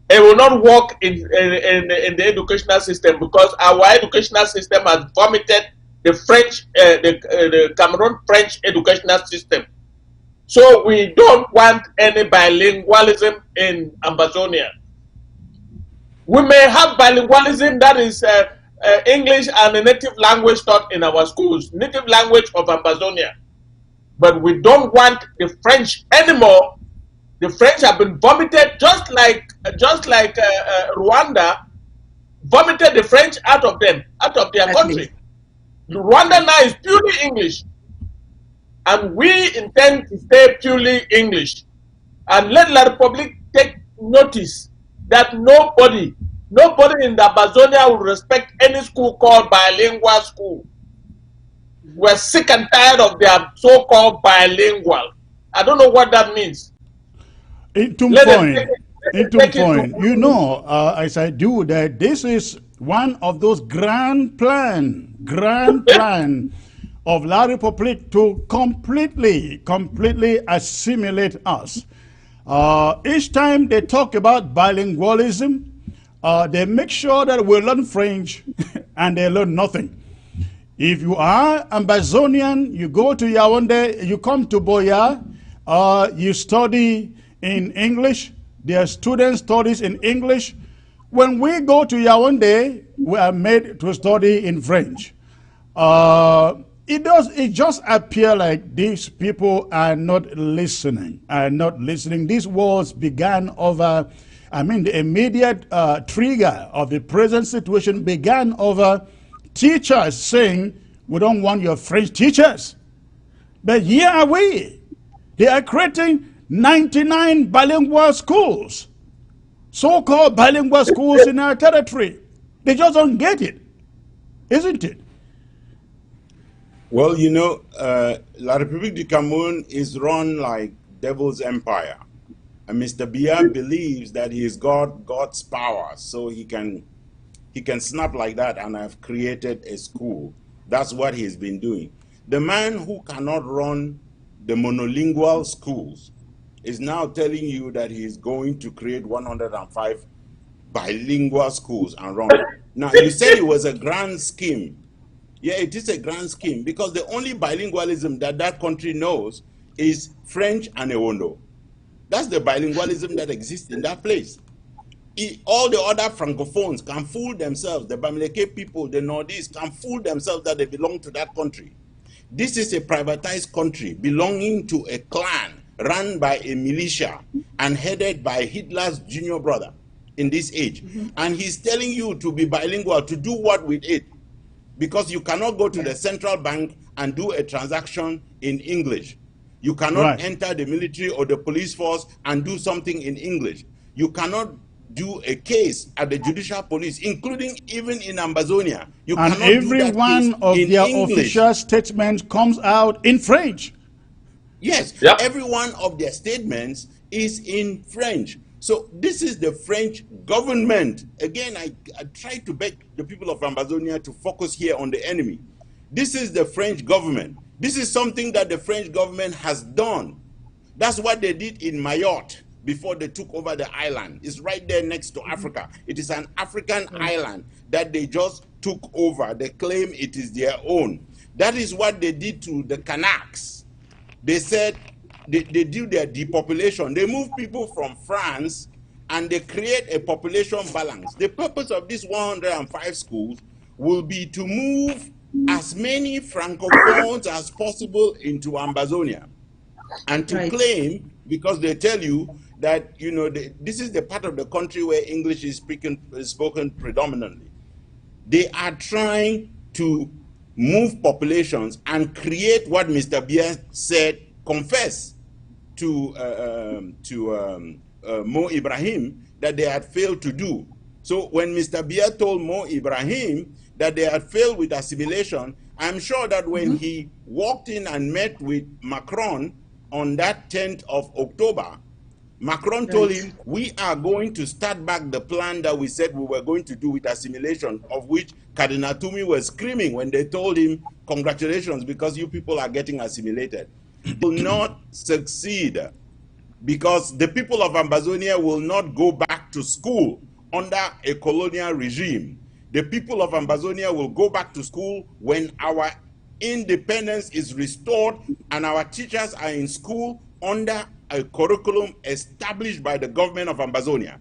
Speaker 4: It will not work in the educational system because our educational system has vomited the French, the Cameroon French educational system. So we don't want any bilingualism in Ambazonia. We may have bilingualism, that is English and a native language taught in our schools, native language of Ambazonia. But we don't want the French anymore. The French have been vomited just like Rwanda vomited the French out of them, out of their country. Rwanda now is purely English. And we intend to stay purely English. And let La Republique take notice that nobody in the Amazonia will respect any school called bilingual school. We're sick and tired of their so-called bilingual. I don't know what that means.
Speaker 1: Into point, you know, as I do that, this is one of those grand plan of La Republique to completely assimilate us. Each time they talk about bilingualism, they make sure that we learn French and they learn nothing. If you are Ambazonian, you go to Yaoundé, you come to Boya, you study in English, their students studies in English. When we go to Yaoundé, we are made to study in French. It just appear like these people are not listening, These wars began over, the immediate trigger of the present situation began over teachers saying, we don't want your French teachers. But here are we. They are creating 99 bilingual schools, so-called bilingual schools in our territory. They just don't get it, isn't it?
Speaker 3: Well, you know, La République du Cameroun is run like devil's empire. And Mr. Biya believes that he's got God's power, so he can snap like that and have created a school. That's what he's been doing. The man who cannot run the monolingual schools is now telling you that he's going to create 105 bilingual schools and run it. Now, you said it was a grand scheme. Yeah, it is a grand scheme because the only bilingualism that that country knows is French and Ewondo. That's the bilingualism that exists in that place. All the other francophones can fool themselves. The Bamileke people, the Northeast, can fool themselves that they belong to that country. This is a privatized country belonging to a clan run by a militia and headed by Hitler's junior brother in this age. And he's telling you to be bilingual, to do what with it? Because you cannot go to the central bank and do a transaction in English. You cannot enter the military or the police force and do something in English. You cannot do a case at the judicial police, including even in Ambazonia. You
Speaker 1: and
Speaker 3: cannot
Speaker 1: every
Speaker 3: do that
Speaker 1: one
Speaker 3: case
Speaker 1: of
Speaker 3: in
Speaker 1: their
Speaker 3: English.
Speaker 1: official statements comes out in French.
Speaker 3: Yes, every one of their statements is in French. So this is the French government. Again, I try to beg the people of Ambazonia to focus here on the enemy. This is the French government. This is something that the French government has done. That's what they did in Mayotte before they took over the island. It's right there next to Africa. It is an African island that they just took over. They claim it is their own. That is what they did to the Kanaks. They said they do their depopulation. They move people from France and they create a population balance. The purpose of these 105 schools will be to move as many francophones as possible into Ambazonia and to claim, because they tell you that, you know, this is the part of the country where English is spoken predominantly. They are trying to move populations and create what Mr. Biya said, confess to Mo Ibrahim that they had failed to do. So when Mr. Biya told Mo Ibrahim that they had failed with assimilation, I'm sure that when he walked in and met with Macron on that 10th of October, Macron told him, we are going to start back the plan that we said we were going to do with assimilation, of which Cardinal Tumi was screaming when they told him, congratulations, because you people are getting assimilated. Will not succeed because the people of Ambazonia will not go back to school under a colonial regime. The people of Ambazonia will go back to school when our independence is restored and our teachers are in school under a curriculum established by the government of Ambazonia.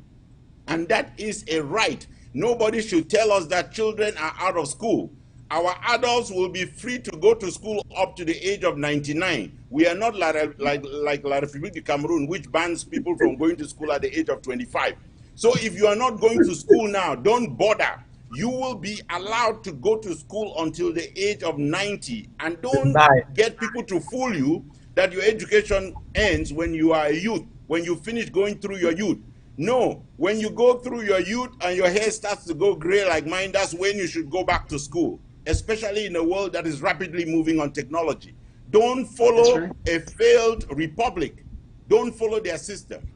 Speaker 3: And that is a right. Nobody should tell us that children are out of school. Our adults will be free to go to school up to the age of 99. We are not like La Republique du Cameroon, which bans people from going to school at the age of 25. So if you are not going to school now, don't bother. You will be allowed to go to school until the age of 90. And don't get people to fool you that your education ends when you are a youth, when you finish going through your youth. No, when you go through your youth and your hair starts to go gray like mine, that's when you should go back to school, especially in a world that is rapidly moving on technology. Don't follow a failed republic. Don't follow their system.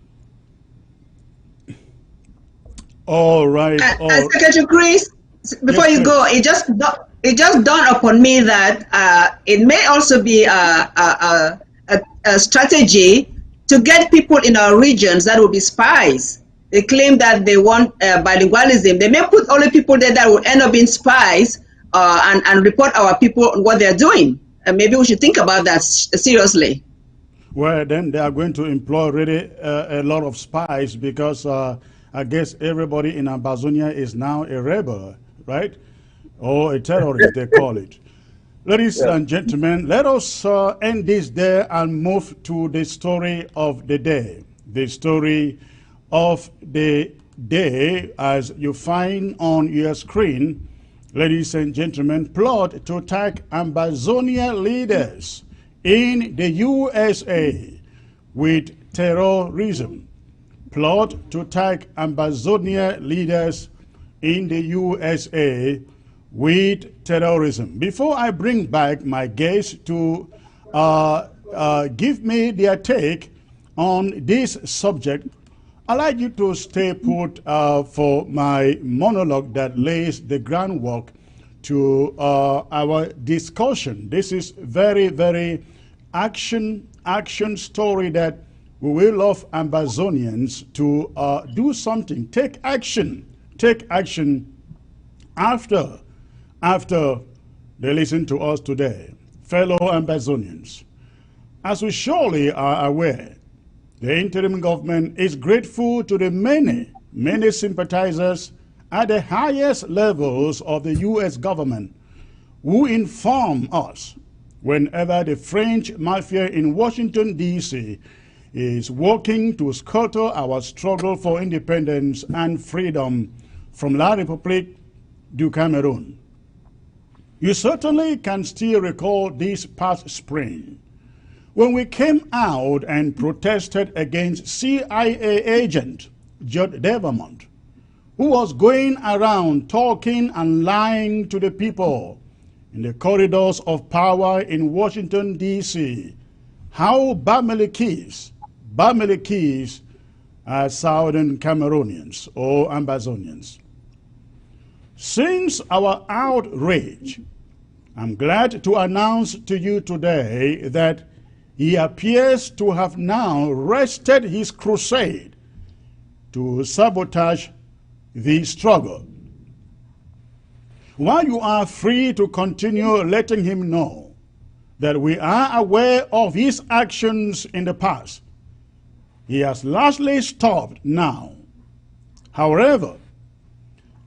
Speaker 1: All right.
Speaker 2: Secretary Chris, before you go, it just dawned upon me that it may also be a strategy to get people in our regions that will be spies. They claim that they want bilingualism. They may put only people there that will end up being spies and report our people what they're doing. And maybe we should think about that seriously.
Speaker 1: Well, then they are going to employ really a lot of spies because I guess everybody in Ambazonia is now a rebel, right? Or a terrorist, they call it. Ladies and gentlemen, let us end this there and move to the story of the day. The story of the day, as you find on your screen, ladies and gentlemen, plot to attack Ambazonia leaders in the USA with terrorism. Plot to attack Ambazonia leaders in the USA with terrorism. Before I bring back my guests to give me their take, on this subject, I'd like you to stay put for my monologue that lays the groundwork to our discussion. This is very, very action story that we will love Ambazonians to do something, take action after they listen to us today. Fellow Ambazonians, as we surely are aware, the interim government is grateful to the many sympathizers at the highest levels of the U.S. government who inform us whenever the French mafia in Washington, D.C. is working to scuttle our struggle for independence and freedom from La République du Cameroon. You certainly can still recall this past spring when we came out and protested against CIA agent Judd Devermont, who was going around talking and lying to the people in the corridors of power in Washington, D.C., how Bamilekis are Southern Cameroonians or Ambazonians. Since our outrage, I'm glad to announce to you today that he appears to have now rested his crusade to sabotage the struggle. While you are free to continue letting him know that we are aware of his actions in the past, he has largely stopped now. However,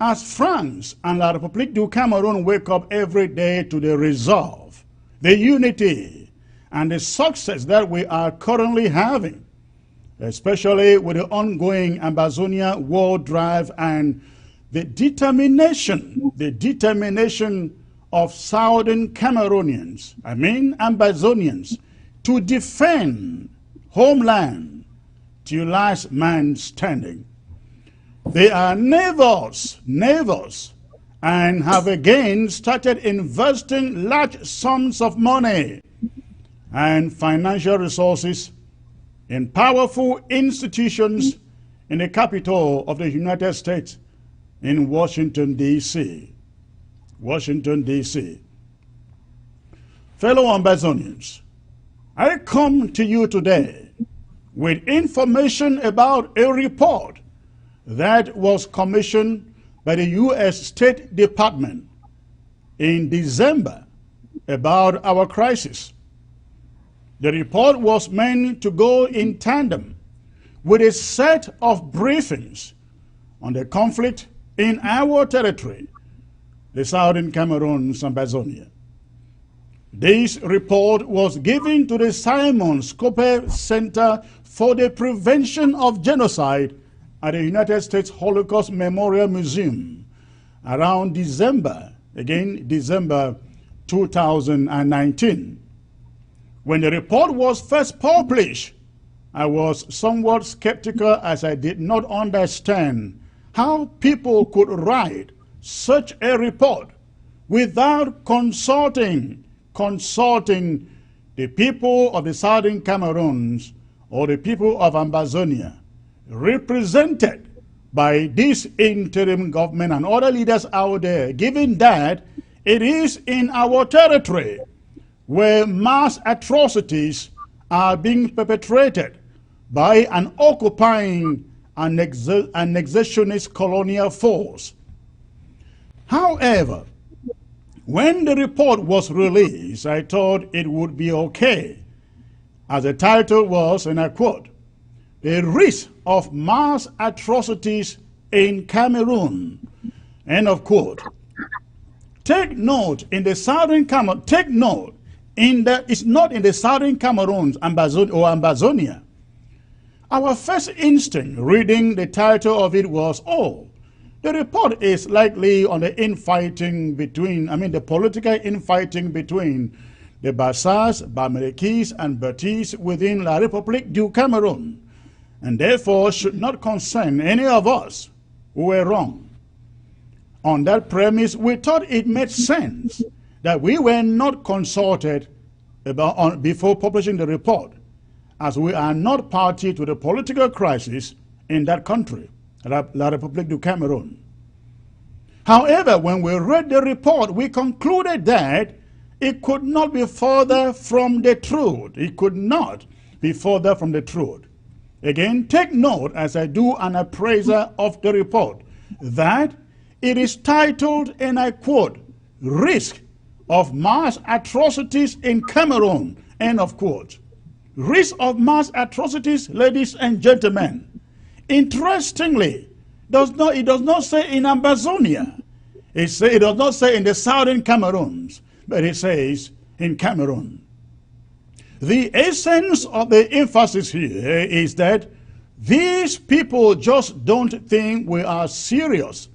Speaker 1: as France and La République du Cameroon wake up every day to the resolve, the unity, and the success that we are currently having, especially with the ongoing Ambazonia war drive and the determination of Southern Cameroonians, Ambazonians, to defend homeland to last man standing. They are neighbors, and have again started investing large sums of money and financial resources in powerful institutions in the capital of the United States, in Washington, D.C. Fellow Ambazonians, I come to you today with information about a report that was commissioned by the U.S. State Department in December about our crisis. The report was meant to go in tandem with a set of briefings on the conflict in our territory, the Southern Cameroon, Ambazonia. This report was given to the Simon Scope Center for the Prevention of Genocide at the United States Holocaust Memorial Museum around December 2019. When the report was first published, I was somewhat skeptical as I did not understand how people could write such a report without consulting the people of the Southern Cameroons or the people of Ambazonia, represented by this interim government and other leaders out there, given that it is in our territory where mass atrocities are being perpetrated by an occupying and annexationist colonial force. However, when the report was released, I thought it would be okay, as the title was, and I quote, "The risk of mass atrocities in Cameroon," end of quote. Take note, in the Southern Cameroon, it's not in the Southern Cameroons or Ambazonia. Our first instinct reading the title of it was, oh, the report is likely on the infighting between, the political infighting between the Bassas, Bamilekis, and Bertis within La République du Cameroon, and therefore should not concern any of us who were wrong. On that premise, we thought it made sense that we were not consulted before publishing the report, as we are not party to the political crisis in that country, La République du Cameroon. However, when we read the report, we concluded that it could not be further from the truth. It could not be further from the truth. Again, take note as I do an appraisal of the report that it is titled, and I quote, "Risk of Mass Atrocities in Cameroon," end of quote. Risk of mass atrocities, ladies and gentlemen. Interestingly, it does not say in Ambazonia. It does not say in the southern Cameroons, but it says in Cameroon. The essence of the emphasis here is that these people just don't think we are serious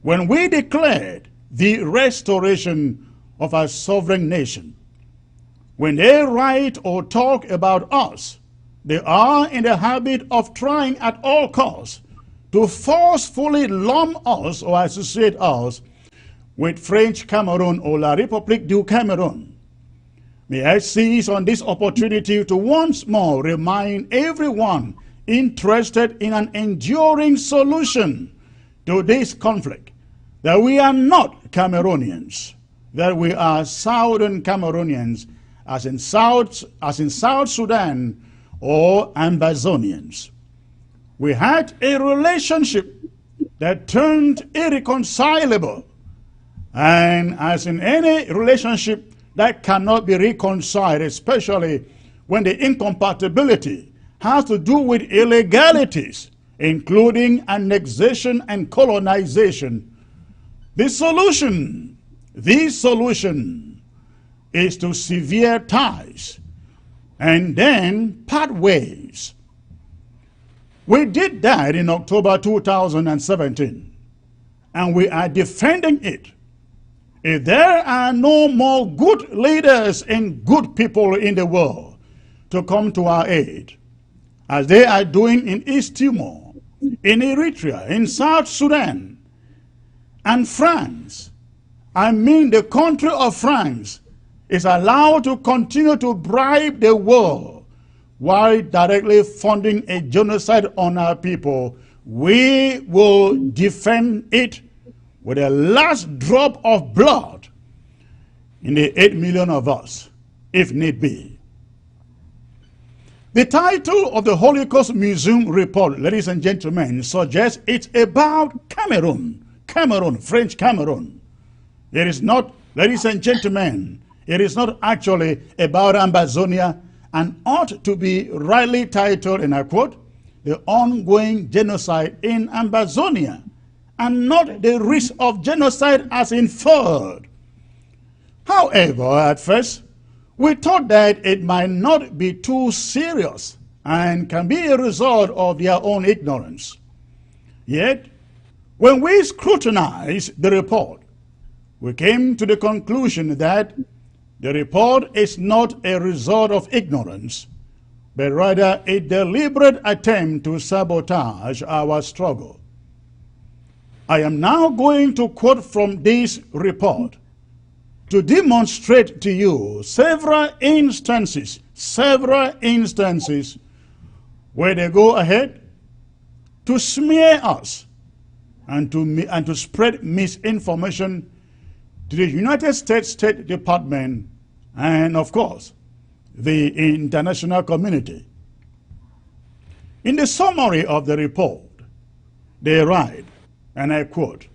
Speaker 1: when we declared the restoration of our sovereign nation. When they write or talk about us, they are in the habit of trying at all costs to forcefully lump us or associate us with French Cameroon or La République du Cameroon. May I seize on this opportunity to once more remind everyone interested in an enduring solution to this conflict that we are not Cameroonians, that we are Southern Cameroonians, as in South Sudan, or Ambazonians. We had a relationship that turned irreconcilable, and as in any relationship that cannot be reconciled, especially when the incompatibility has to do with illegalities, including annexation and colonization, the solution is to sever ties and then part ways. We did that in October 2017, and we are defending it. If there are no more good leaders and good people in the world to come to our aid, as they are doing in East Timor, in Eritrea, in South Sudan, and France, I mean the country of France, is allowed to continue to bribe the world while directly funding a genocide on our people, we will defend it with the last drop of blood in the 8 million of us, if need be. The title of the Holocaust Museum report, ladies and gentlemen, suggests it's about Cameroon, French Cameroon. It is not, ladies and gentlemen, it is not actually about Ambazonia and ought to be rightly titled, and I quote, "The ongoing genocide in Ambazonia," and not the risk of genocide as inferred. However, at first, we thought that it might not be too serious and can be a result of their own ignorance. Yet, when we scrutinized the report, we came to the conclusion that the report is not a result of ignorance, but rather a deliberate attempt to sabotage our struggle. I am now going to quote from this report to demonstrate to you several instances where they go ahead to smear us and to spread misinformation to the United States State Department and, of course, the international community. In the summary of the report, they write, and I quote,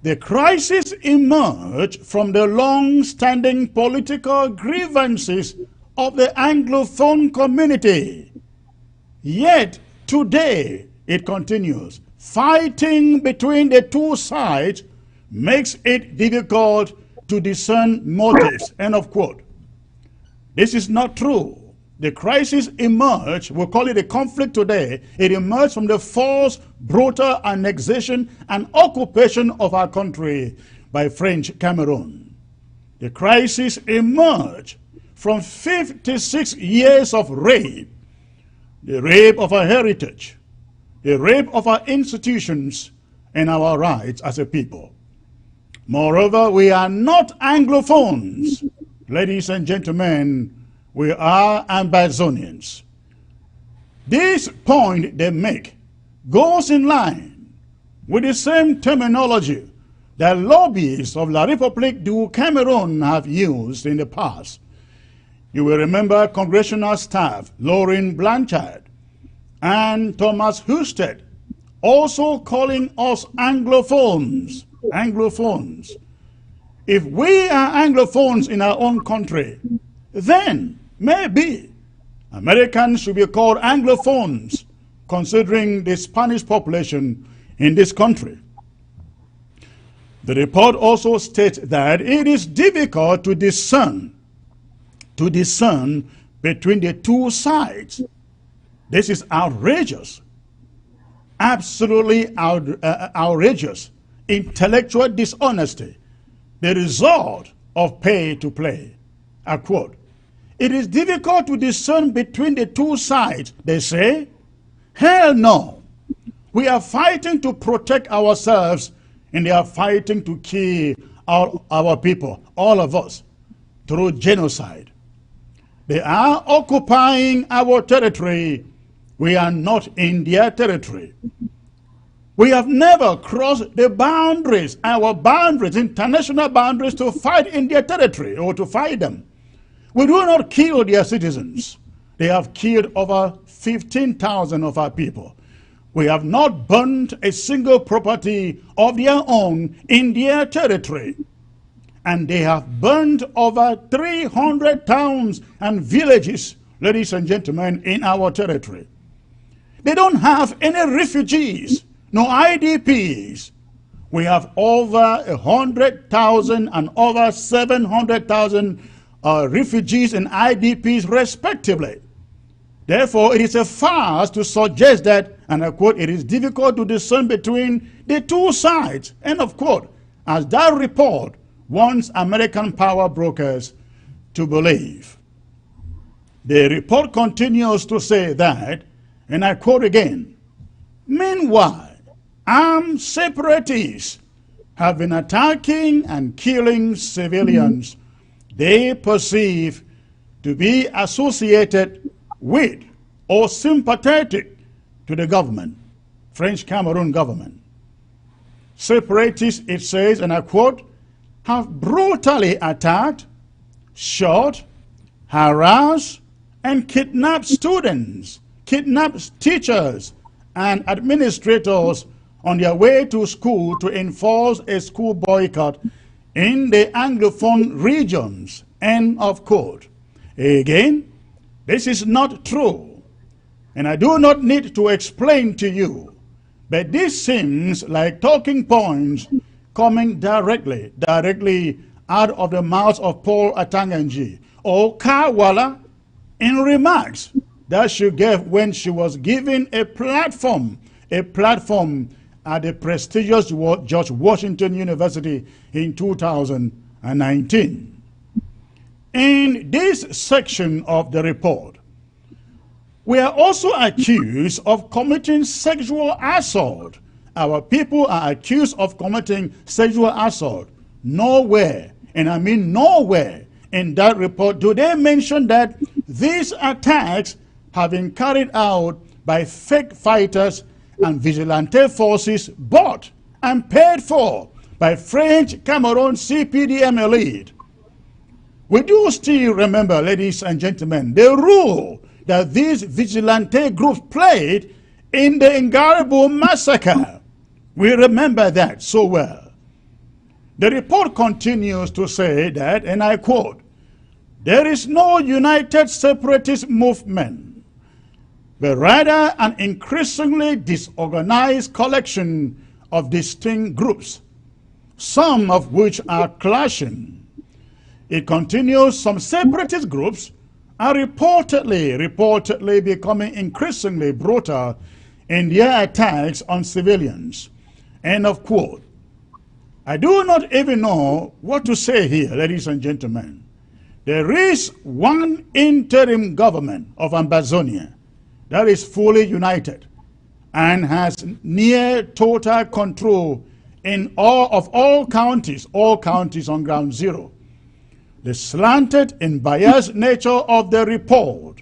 Speaker 1: "The crisis emerged from the long-standing political grievances of the Anglophone community. Yet today," it continues, "fighting between the two sides makes it difficult to discern motives," end of quote. This is not true. The crisis emerged, we'll call it a conflict today, it emerged from the forced, brutal annexation and occupation of our country by French Cameroon. The crisis emerged from 56 years of rape, the rape of our heritage, the rape of our institutions and our rights as a people. Moreover, we are not Anglophones. Ladies and gentlemen, we are Ambazonians. This point they make goes in line with the same terminology that lobbyists of La République du Cameroon have used in the past. You will remember congressional staff Lauren Blanchard and Thomas Husted also calling us Anglophones. Anglophones. If we are Anglophones in our own country, then maybe Americans should be called Anglophones, considering the Spanish population in this country. The report also states that it is difficult to discern between the two sides. This is outrageous, absolutely outrageous, intellectual dishonesty, the result of pay to play. I quote, "It is difficult to discern between the two sides," they say. Hell no. We are fighting to protect ourselves, and they are fighting to kill our people, all of us, through genocide. They are occupying our territory. We are not in their territory. We have never crossed the boundaries, our boundaries, international boundaries, to fight in their territory or to fight them. We do not kill their citizens. They have killed over 15,000 of our people. We have not burnt a single property of their own in their territory. And they have burned over 300 towns and villages, ladies and gentlemen, in our territory. They don't have any refugees, no IDPs. We have over 100,000 and over 700,000 refugees and IDPs respectively. Therefore, it is a farce to suggest that, and I quote, "it is difficult to discern between the two sides," end of quote, as that report wants American power brokers to believe. The report continues to say that, and I quote again, "Meanwhile, armed separatists have been attacking and killing civilians they perceive to be associated with or sympathetic to the government, French Cameroon government. Separatists," it says, and I quote, "have brutally attacked, shot, harassed, and kidnapped students, kidnapped teachers and administrators on their way to school to enforce a school boycott in the Anglophone regions," end of quote. Again, this is not true, and I do not need to explain to you, but this seems like talking points coming directly out of the mouth of Paul Atanganji or Kawala in remarks that she gave when she was given a platform at the prestigious George Washington University in 2019. In this section of the report, we are also accused of committing sexual assault. Our people are accused of committing sexual assault. Nowhere, and I mean nowhere, in that report do they mention that these attacks have been carried out by fake fighters and vigilante forces bought and paid for by French Cameroon CPDM elite. We do still remember, ladies and gentlemen, the role that these vigilante groups played in the Ngarabo massacre. We remember that so well. The report continues to say that, and I quote, "There is no united separatist movement, but rather an increasingly disorganized collection of distinct groups, some of which are clashing." It continues, "Some separatist groups are reportedly becoming increasingly brutal in their attacks on civilians." End of quote. I do not even know what to say here, ladies and gentlemen. There is one interim government of Ambazonia that is fully united and has near total control in all counties on ground zero. The slanted and biased nature of the report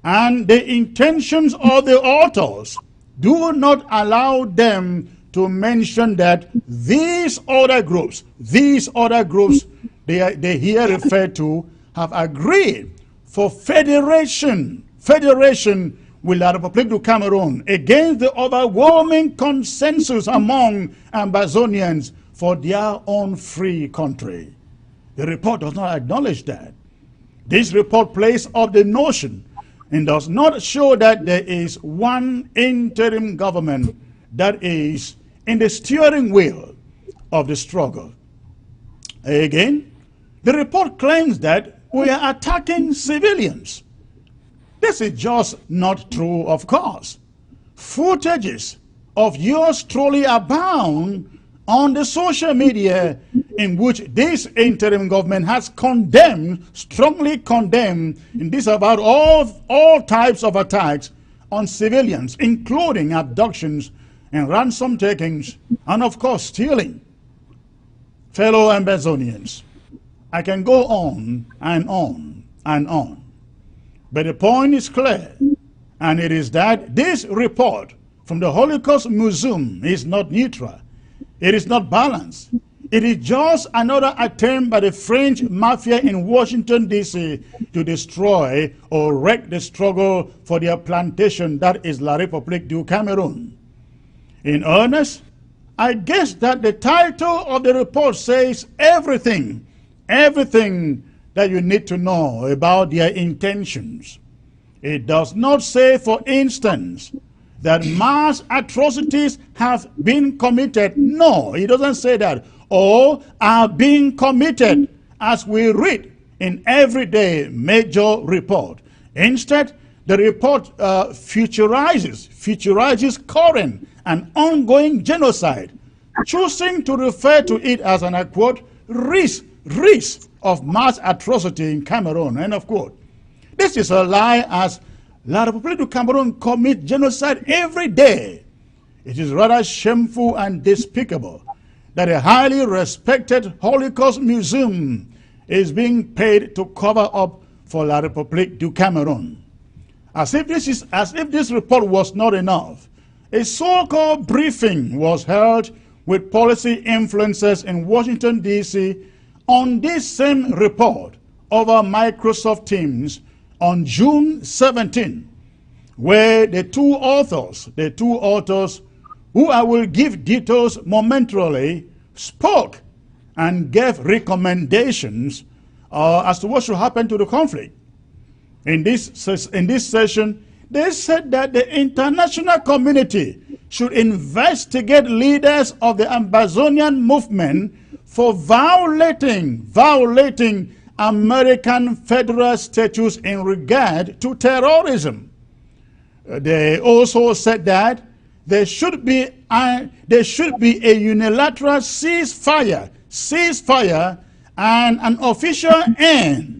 Speaker 1: And the intentions of the authors do not allow them to mention that these other groups they here refer to have agreed for federation with the Republique du Cameroon against the overwhelming consensus among Ambazonians for their own free country. The report does not acknowledge that. This report plays up the notion and does not show that there is one interim government that is in the steering wheel of the struggle. Again, the report claims that we are attacking civilians. This is just not true, of course. Footages of yours truly abound on the social media in which this interim government has strongly condemned, and this about all types of attacks on civilians, including abductions and ransom takings, and of course stealing. Fellow Ambazonians, I can go on and on and on, but the point is clear, and it is that this report from the Holocaust Museum is not neutral. It is not balanced. It is just another attempt by the French mafia in Washington, D.C. to destroy or wreck the struggle for their plantation, that is La République du Cameroun. In earnest, I guess that the title of the report says everything that you need to know about their intentions. It does not say, for instance, that mass atrocities have been committed. No, it doesn't say that. Or are being committed, as we read in everyday major report. Instead, the report futurizes current and ongoing genocide, choosing to refer to it as an, I quote, risk of mass atrocity in Cameroon, end of quote. This is a lie, as La République du Cameroun commits genocide every day. It is rather shameful and despicable that a highly respected Holocaust museum is being paid to cover up for La République du Cameroun. As if this report was not enough, a so-called briefing was held with policy influencers in Washington, D.C. on this same report over Microsoft Teams on June 17, where the two authors, who I will give details momentarily, spoke and gave recommendations as to what should happen to the conflict. In this session, they said that the international community should investigate leaders of the Ambazonian movement for violating American federal statutes in regard to terrorism. They also said that there should be a unilateral ceasefire and an official end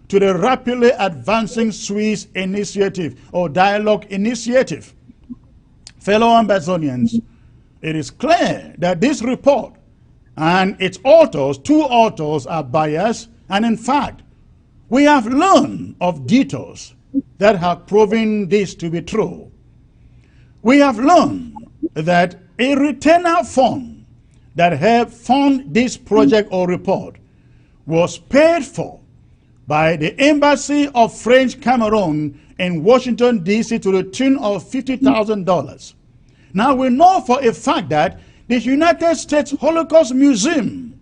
Speaker 1: to the rapidly advancing Swiss initiative or dialogue initiative. Fellow Ambazonians, it is clear that this report and its two authors are biased, and in fact, we have learned of details that have proven this to be true. We have learned that a retainer fund that helped fund this project or report was paid for by the Embassy of French Cameroon in Washington, D.C. to the tune of $50,000. Now we know for a fact that the United States Holocaust Museum,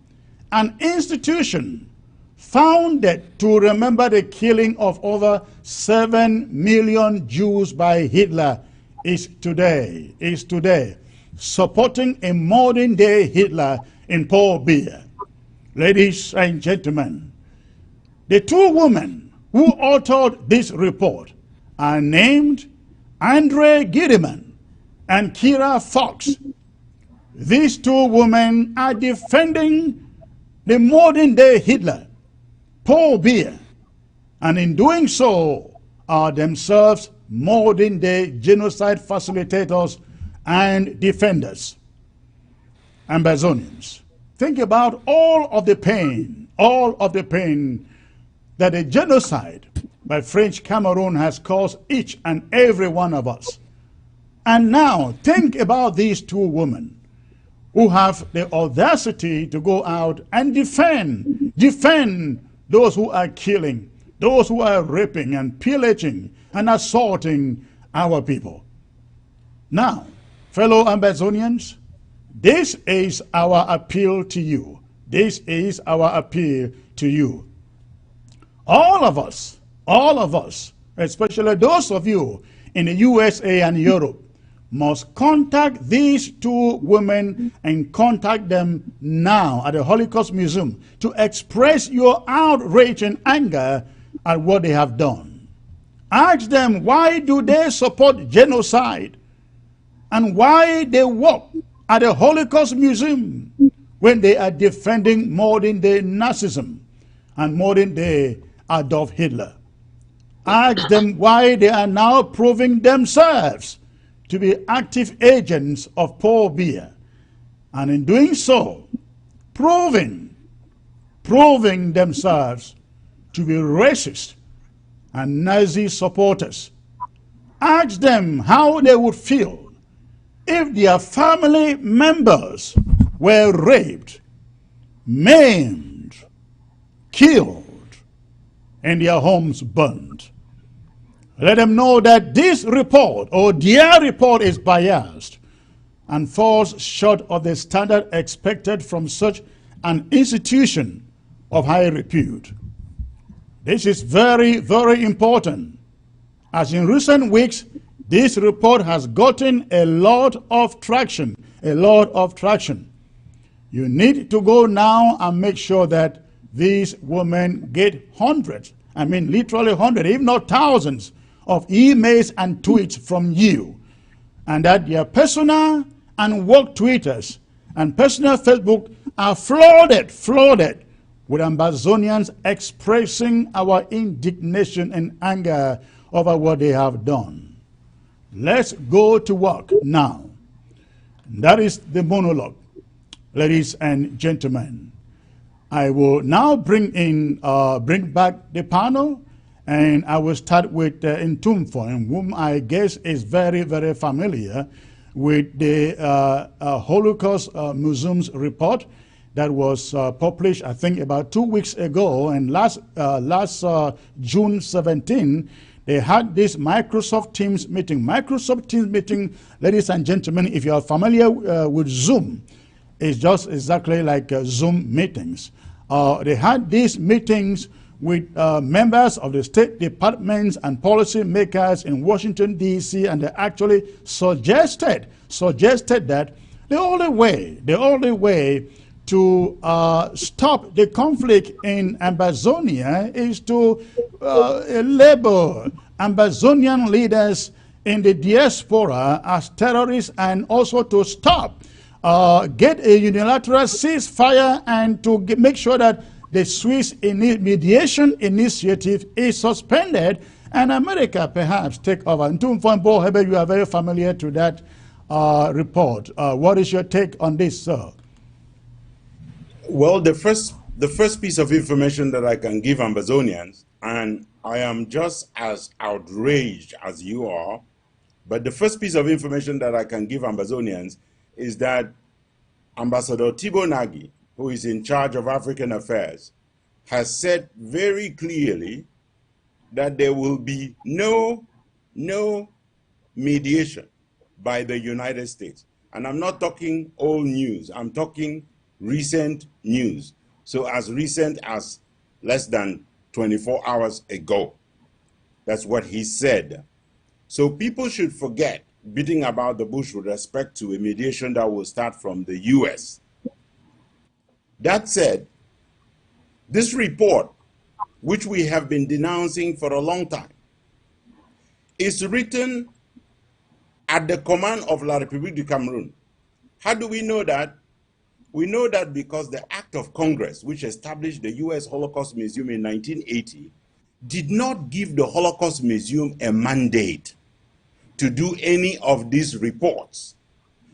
Speaker 1: an institution founded to remember the killing of over 7 million Jews by Hitler, is today supporting a modern day Hitler in Paul Biya. Ladies and gentlemen, the two women who authored this report are named Andre Gideman and Kira Fox. These two women are defending the modern day Hitler, Paul Biya, and in doing so are themselves modern day genocide facilitators and defenders. Ambazonians, think about all of the pain that the genocide by French Cameroon has caused each and every one of us. And now think about these two women who have the audacity to go out and defend those who are killing, those who are raping and pillaging and assaulting our people. Now, fellow Ambazonians, this is our appeal to you. This is our appeal to you. All of us, especially those of you in the USA and Europe, must contact these two women and contact them now at the Holocaust Museum to express your outrage and anger at what they have done. Ask them, why do they support genocide? And why they work at the Holocaust Museum when they are defending modern day Nazism and modern day Adolf Hitler. Ask them why they are now proving themselves to be active agents of Paul Biya, and in doing so, proving themselves to be racist and Nazi supporters. Ask them how they would feel if their family members were raped, maimed, killed, and their homes burned. Let them know that this report, or their report, is biased and falls short of the standard expected from such an institution of high repute. This is very, very important, as in recent weeks, this report has gotten a lot of traction, You need to go now and make sure that these women get hundreds, literally hundreds, if not thousands, of emails and tweets from you, and that their personal and work Twitters and personal Facebook are flooded with Ambazonians expressing our indignation and anger over what they have done. Let's go to work now. That is the monologue, ladies and gentlemen. I will now bring back the panel, and I will start with Ntumfo, whom I guess is very, very familiar with the Holocaust Museum's report that was published, I think, about 2 weeks ago. And last June 17, they had this Microsoft Teams meeting. Microsoft Teams meeting, ladies and gentlemen, if you are familiar with Zoom, it's just exactly like Zoom meetings. They had these meetings with members of the State Departments and policy makers in Washington, D.C., and they actually suggested that the only way to stop the conflict in Ambazonia is to label Ambazonian leaders in the diaspora as terrorists, and also to stop, get a unilateral ceasefire, and to make sure that the Swiss mediation initiative is suspended, and America perhaps take over. Ntumfo Hebe, you are very familiar to that report. What is your take on this, sir?
Speaker 3: Well, the first piece of information that I can give Ambazonians, and I am just as outraged as you are, but the first piece of information that I can give Ambazonians is that Ambassador Thibaut Nagy, who is in charge of African affairs, has said very clearly that there will be no mediation by the United States. And I'm not talking old news, I'm talking recent news. So as recent as less than 24 hours ago. That's what he said. So people should forget beating about the bush with respect to a mediation that will start from the US. That said, this report, which we have been denouncing for a long time, is written at the command of La République du Cameroun. How do we know that? We know that because the Act of Congress, which established the US Holocaust Museum in 1980, did not give the Holocaust Museum a mandate to do any of these reports.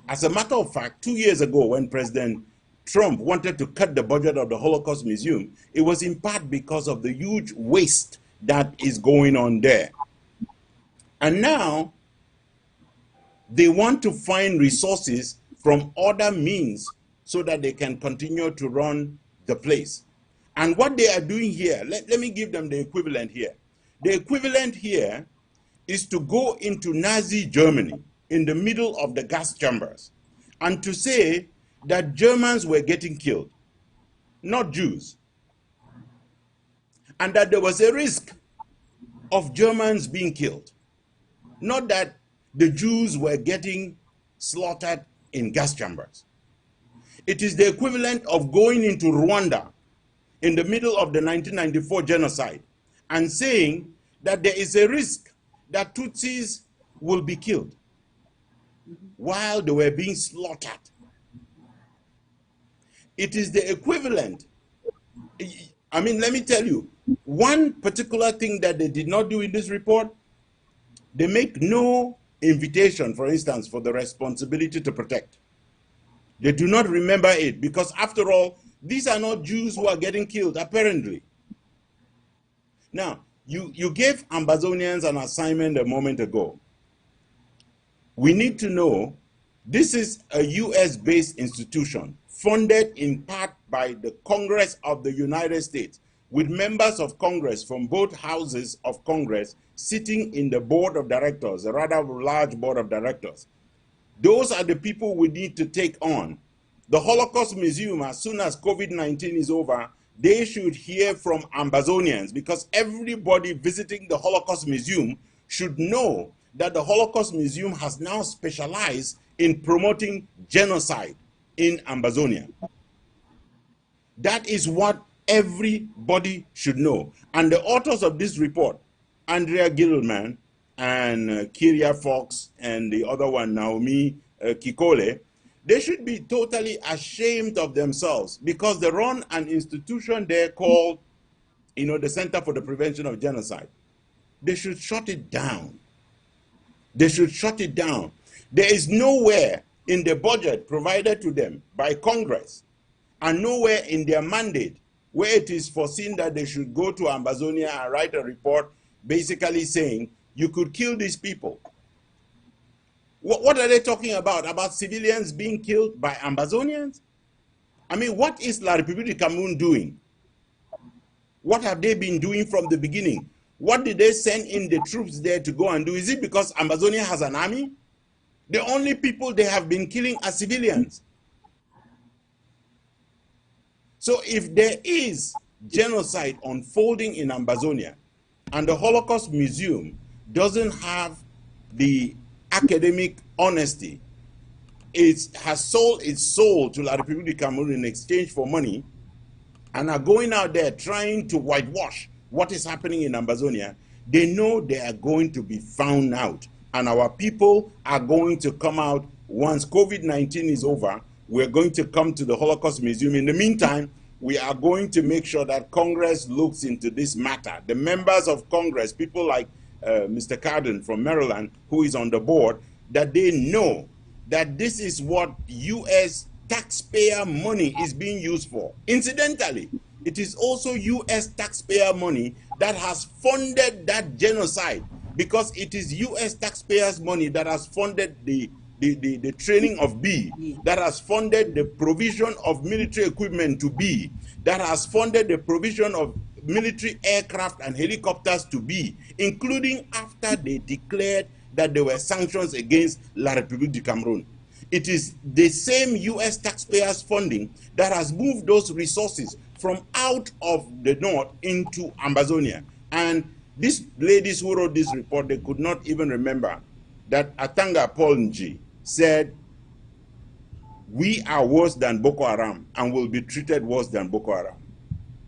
Speaker 3: As a matter of fact, 2 years ago, when President Trump wanted to cut the budget of the Holocaust Museum, it was in part because of the huge waste that is going on there. And now they want to find resources from other means so that they can continue to run the place. And what they are doing here, let me give them the equivalent here. The equivalent here is to go into Nazi Germany in the middle of the gas chambers and to say that Germans were getting killed, not Jews, and that there was a risk of Germans being killed, not that the Jews were getting slaughtered in gas chambers. It is the equivalent of going into Rwanda in the middle of the 1994 genocide and saying that there is a risk that Tutsis will be killed while they were being slaughtered. It is the equivalent. I mean, let me tell you, one particular thing that they did not do in this report, they make no invitation, for instance, for the responsibility to protect. They do not remember it because, after all, these are not Jews who are getting killed, apparently. Now, you gave Ambazonians an assignment a moment ago. We need to know this is a US-based institution funded in part by the Congress of the United States, with members of Congress from both houses of Congress sitting in the board of directors, a rather large board of directors. Those are the people we need to take on. The Holocaust Museum, as soon as COVID-19 is over, they should hear from Ambazonians, because everybody visiting the Holocaust Museum should know that the Holocaust Museum has now specialized in promoting genocide in Ambazonia. That is what everybody should know. And the authors of this report, Andrea Gilman and Kyria Fox and the other one, Naomi Kikole, they should be totally ashamed of themselves because they run an institution there called, the Center for the Prevention of Genocide. They should shut it down. They should shut it down. There is nowhere in the budget provided to them by Congress and nowhere in their mandate where it is foreseen that they should go to Ambazonia and write a report basically saying, you could kill these people. What are they talking about? About civilians being killed by Ambazonians? I mean, what is La République Cameroun doing? What have they been doing from the beginning? What did they send in the troops there to go and do? Is it because Ambazonia has an army? The only people they have been killing are civilians. So if there is genocide unfolding in Ambazonia and the Holocaust Museum doesn't have the academic honesty, it has sold its soul to La République Cameroun in exchange for money, and are going out there trying to whitewash what is happening in Ambazonia, they know they are going to be found out. And our people are going to come out once COVID-19 is over. We're going to come to the Holocaust Museum. In the meantime, we are going to make sure that Congress looks into this matter. The members of Congress, people like Mr. Cardin from Maryland, who is on the board, that they know that this is what U.S. taxpayer money is being used for. Incidentally, it is also U.S. taxpayer money that has funded that genocide, because it is U.S. taxpayers' money that has funded the training of B, that has funded the provision of military equipment to B, that has funded the provision of military aircraft and helicopters to B, including after they declared that there were sanctions against La République du Cameroun. It is the same U.S. taxpayers' funding that has moved those resources from out of the north into Ambazonia. And these ladies who wrote this report, they could not even remember that Atanga Paul Nji said, we are worse than Boko Haram and will be treated worse than Boko Haram.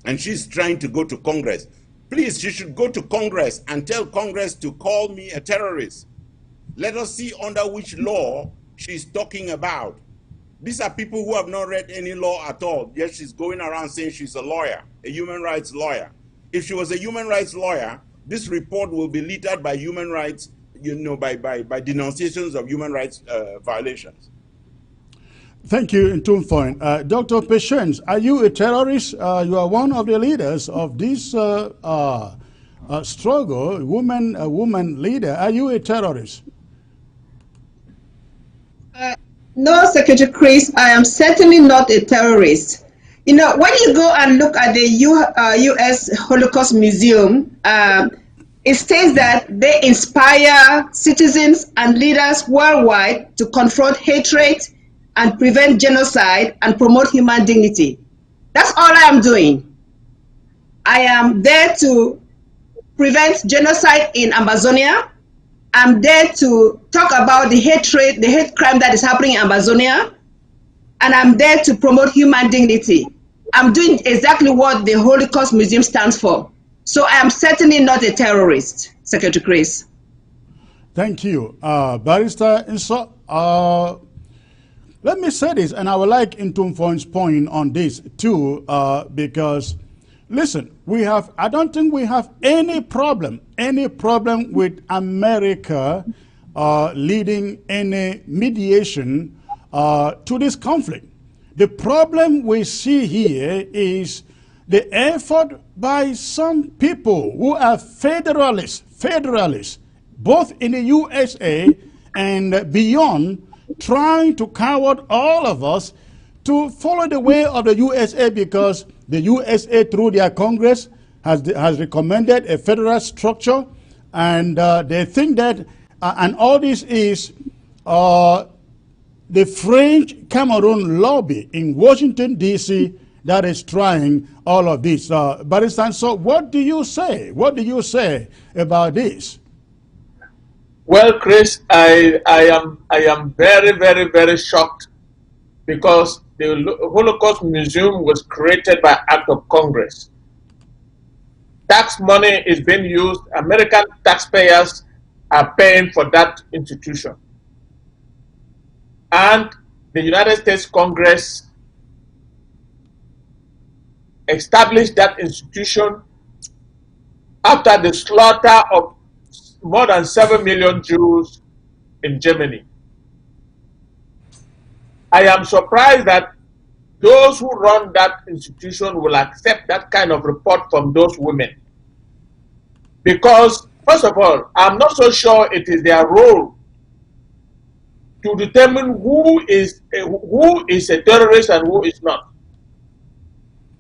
Speaker 3: And she's trying to go to Congress. Please, she should go to Congress and tell Congress to call me a terrorist. Let us see under which law she's talking about. These are people who have not read any law at all, yet she's going around saying she's a lawyer, a human rights lawyer. If she was a human rights lawyer, this report will be littered by human rights, by denunciations of human rights violations.
Speaker 1: Thank you, Ntumfoin. Dr. Patience, are you a terrorist? You are one of the leaders of this struggle, a woman leader, are you a terrorist?
Speaker 2: No, Secretary Chris, I am certainly not a terrorist. You know, when you go and look at the U.S. Holocaust Museum, it states that they inspire citizens and leaders worldwide to confront hatred and prevent genocide and promote human dignity. That's all I am doing. I am there to prevent genocide in Ambazonia. I'm there to talk about the hate crime that is happening in Amazonia, and I'm there to promote human dignity. I'm doing exactly what the Holocaust Museum stands for. So I am certainly not a terrorist, Secretary Chris.
Speaker 1: Thank you. Barrister Inso, let me say this, and I would like Ntumfon's point on this too, because listen, I don't think we have any problem with America leading any mediation to this conflict. The problem we see here is the effort by some people who are federalists, both in the USA and beyond, trying to coward all of us to follow the way of the USA, because the USA, through their Congress, has recommended a federal structure, and they think that, and all this is the French-Cameroon lobby in Washington, D.C., that is trying all of this. Barrister, so what do you say? What do you say about this?
Speaker 4: Well, Chris, I am very, very, very shocked, because the Holocaust Museum was created by act of Congress. Tax money is being used. American taxpayers are paying for that institution. And the United States Congress established that institution after the slaughter of more than 7 million Jews in Germany. I am surprised that those who run that institution will accept that kind of report from those women. Because, first of all, I'm not so sure it is their role to determine who is a terrorist and who is not.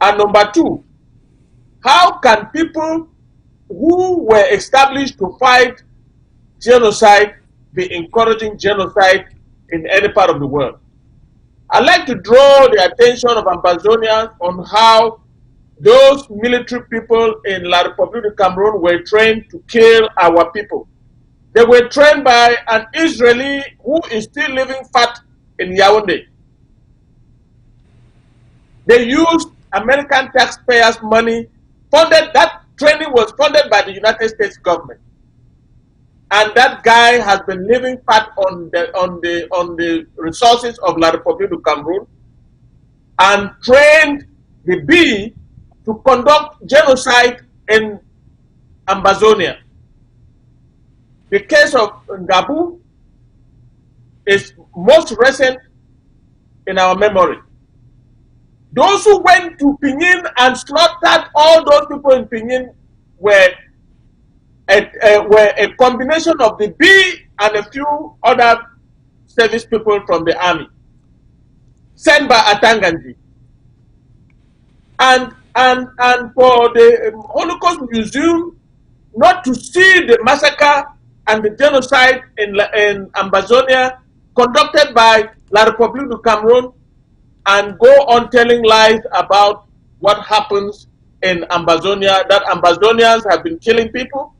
Speaker 4: And number two, how can people who were established to fight genocide be encouraging genocide in any part of the world? I'd like to draw the attention of Ambazonians on how those military people in La Republique du Cameroon were trained to kill our people. They were trained by an Israeli who is still living fat in Yaoundé. They used American taxpayers' money. That training was funded by the United States government. And that guy has been living fat on the resources of La Republique du Cameroon, and trained the B to conduct genocide in Ambazonia. The case of Ngabu is most recent in our memory. Those who went to Pinyin and slaughtered all those people in Pinyin were a combination of the B and a few other service people from the army, sent by Atanganji. And for the Holocaust Museum not to see the massacre and the genocide in Ambazonia conducted by La Republique du Cameroon, and go on telling lies about what happens in Ambazonia, that Ambazonians have been killing people.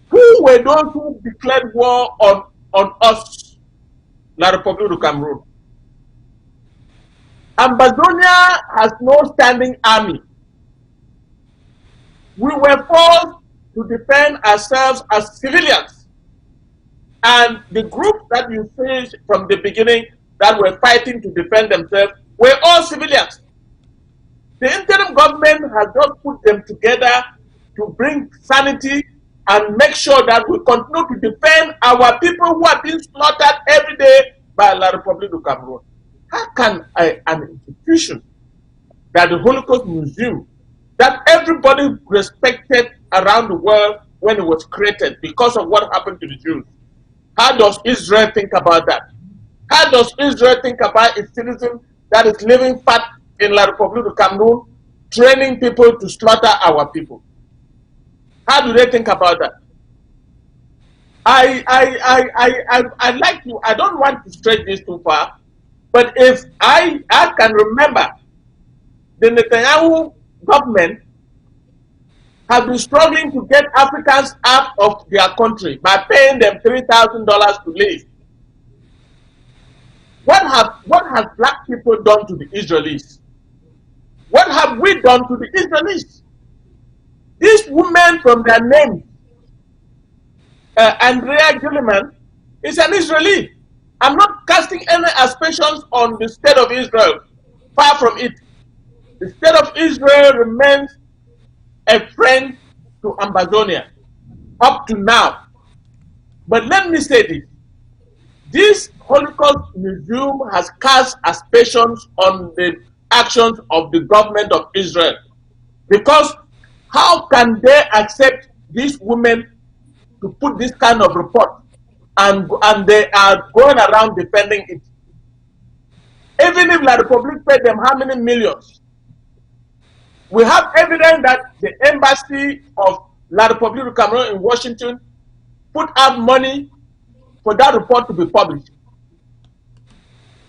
Speaker 4: Who were those who declared war on us, La Republique du Cameroon? Ambazonia has no standing army. We were forced to defend ourselves as civilians. And the groups that you see from the beginning that were fighting to defend themselves were all civilians. The interim government has just put them together to bring sanity and make sure that we continue to defend our people who are being slaughtered every day by La Republique du Cameroon. How can an institution that the Holocaust Museum, that everybody respected around the world when it was created because of what happened to the Jews. How does Israel think about that? How does Israel think about its citizen that is living fat in La Republique du Cameroon, training people to slaughter our people? How do they think about that? I like you. I don't want to stretch this too far, but if I can remember, the Netanyahu government have been struggling to get Africans out of their country by paying them $3,000 to leave. What have black people done to the Israelis? What have we done to the Israelis? These women from their name, Andrea Gilliman, is an Israeli. I'm not casting any aspersions on the state of Israel. Far from it. The state of Israel remains a friend to Ambazonia up to now. But let me say this. This Holocaust Museum has cast aspersions on the actions of the government of Israel. Because how can they accept these women to put this kind of report and they are going around defending it? Even if La Republique paid them how many millions? We have evidence that the embassy of La Republique du Cameroon in Washington put out money for that report to be published.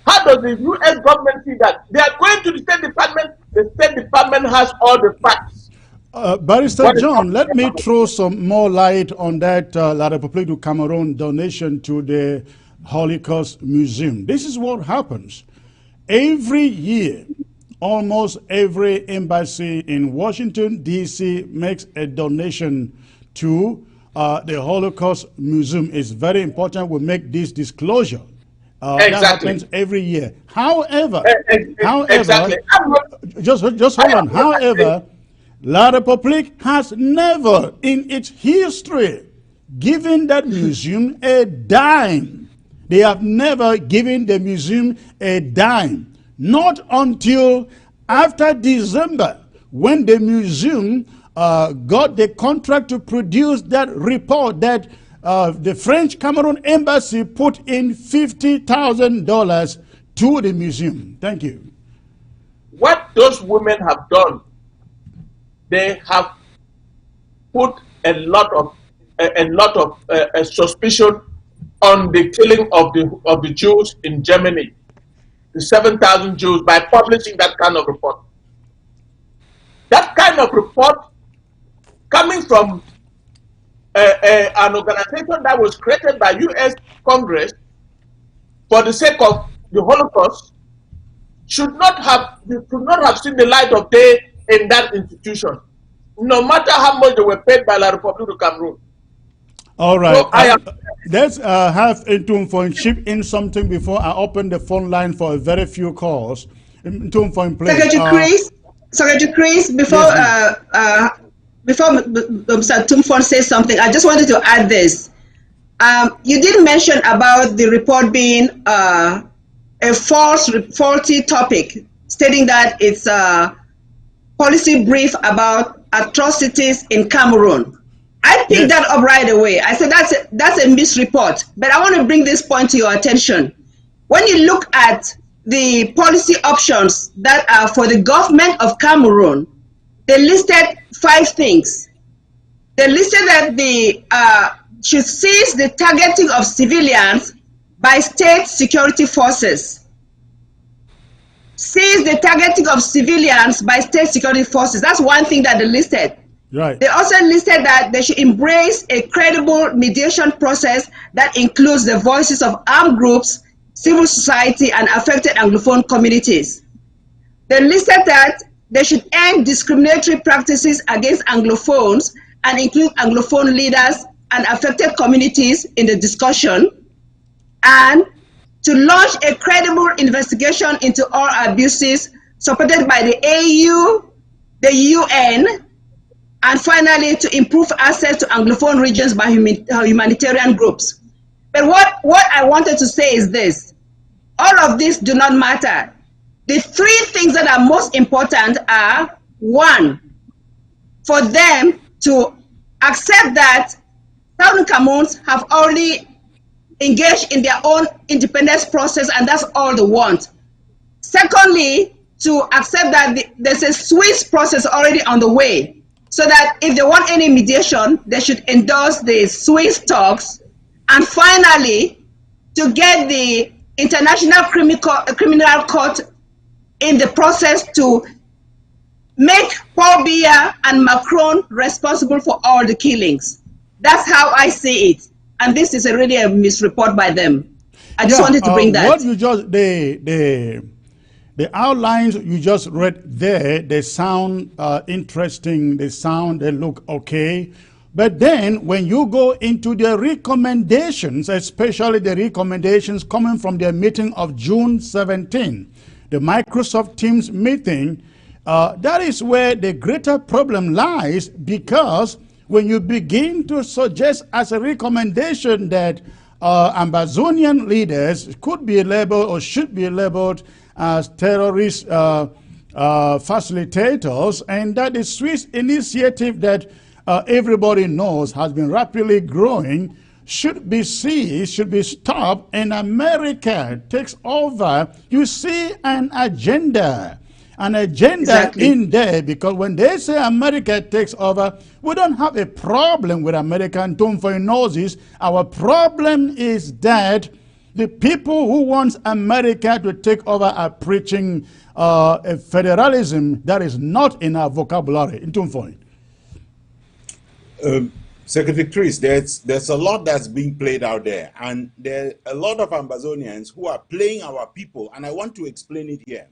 Speaker 4: How does the U.S. government see that? They are going to the State Department. The State Department has all the facts.
Speaker 1: Barrister John, let me throw some more light on that La Republique du Cameroon donation to the Holocaust Museum. This is what happens. Every year, almost every embassy in Washington, D.C. makes a donation to the Holocaust Museum. It's very important we make this disclosure.
Speaker 4: Exactly.
Speaker 1: That happens every year. However,
Speaker 4: exactly.
Speaker 1: just hold on. However, La Republique has never in its history given that museum a dime. They have never given the museum a dime. Not until after December, when the museum got the contract to produce that report that the French Cameroon embassy put in $50,000 to the museum. Thank you.
Speaker 4: What those women have done, they have put a lot of suspicion on the killing of the Jews in Germany, the 7,000 Jews, by publishing that kind of report. That kind of report coming from an organization that was created by U.S. Congress for the sake of the Holocaust should not have seen the light of day in that institution, no matter how much they were paid by La Republique du Cameroon.
Speaker 1: All right. So let's have Ntumfo chip in something before I open the phone line for a very few calls. Ntumfo, please.
Speaker 2: Secretary Chris, before Mr. Ntumfo says something, I just wanted to add this. You did mention about the report being a faulty topic, stating that it's a policy brief about atrocities in Cameroon. I picked that up right away. I said that's a misreport. But I want to bring this point to your attention. When you look at the policy options that are for the government of Cameroon, they listed 5 things. They listed that they should cease the targeting of civilians by state security forces. Cease the targeting of civilians by state security forces. That's one thing that they listed.
Speaker 1: Right.
Speaker 2: They also listed that they should embrace a credible mediation process that includes the voices of armed groups, civil society, and affected Anglophone communities. They listed that they should end discriminatory practices against Anglophones and include Anglophone leaders and affected communities in the discussion, and to launch a credible investigation into all abuses supported by the AU, the UN, and finally to improve access to Anglophone regions by humanitarian groups. But what I wanted to say is this: all of this do not matter. The 3 things that are most important are, 1, for them to accept that Southern Cameroons have already engaged in their own independence process, and that's all they want. Secondly, to accept that there's a Swiss process already on the way, so that if they want any mediation, they should endorse the Swiss talks. And finally, to get the International Criminal Court in the process to make Paul Biya and Macron responsible for all the killings. That's how I see it. And this is really a misreport by them. I just wanted to bring that.
Speaker 1: What you just, the outlines you just read there, they sound interesting, they look okay. But then when you go into the recommendations, especially the recommendations coming from their meeting of June 17, the Microsoft Teams meeting, that is where the greater problem lies, because when you begin to suggest as a recommendation that Ambazonian leaders could be labeled or should be labeled as terrorist facilitators, and that the Swiss initiative that everybody knows has been rapidly growing should be seized, should be stopped, and America takes over, you see an agenda exactly in there, because when they say America takes over, we don't have a problem with America, and Tumfoy knows this. Our problem is that the people who want America to take over are preaching a federalism that is not in our vocabulary. In Tumfoy.
Speaker 3: Secretary Chris, there's a lot that's being played out there, and there are a lot of Ambazonians who are playing our people, and I want to explain it here.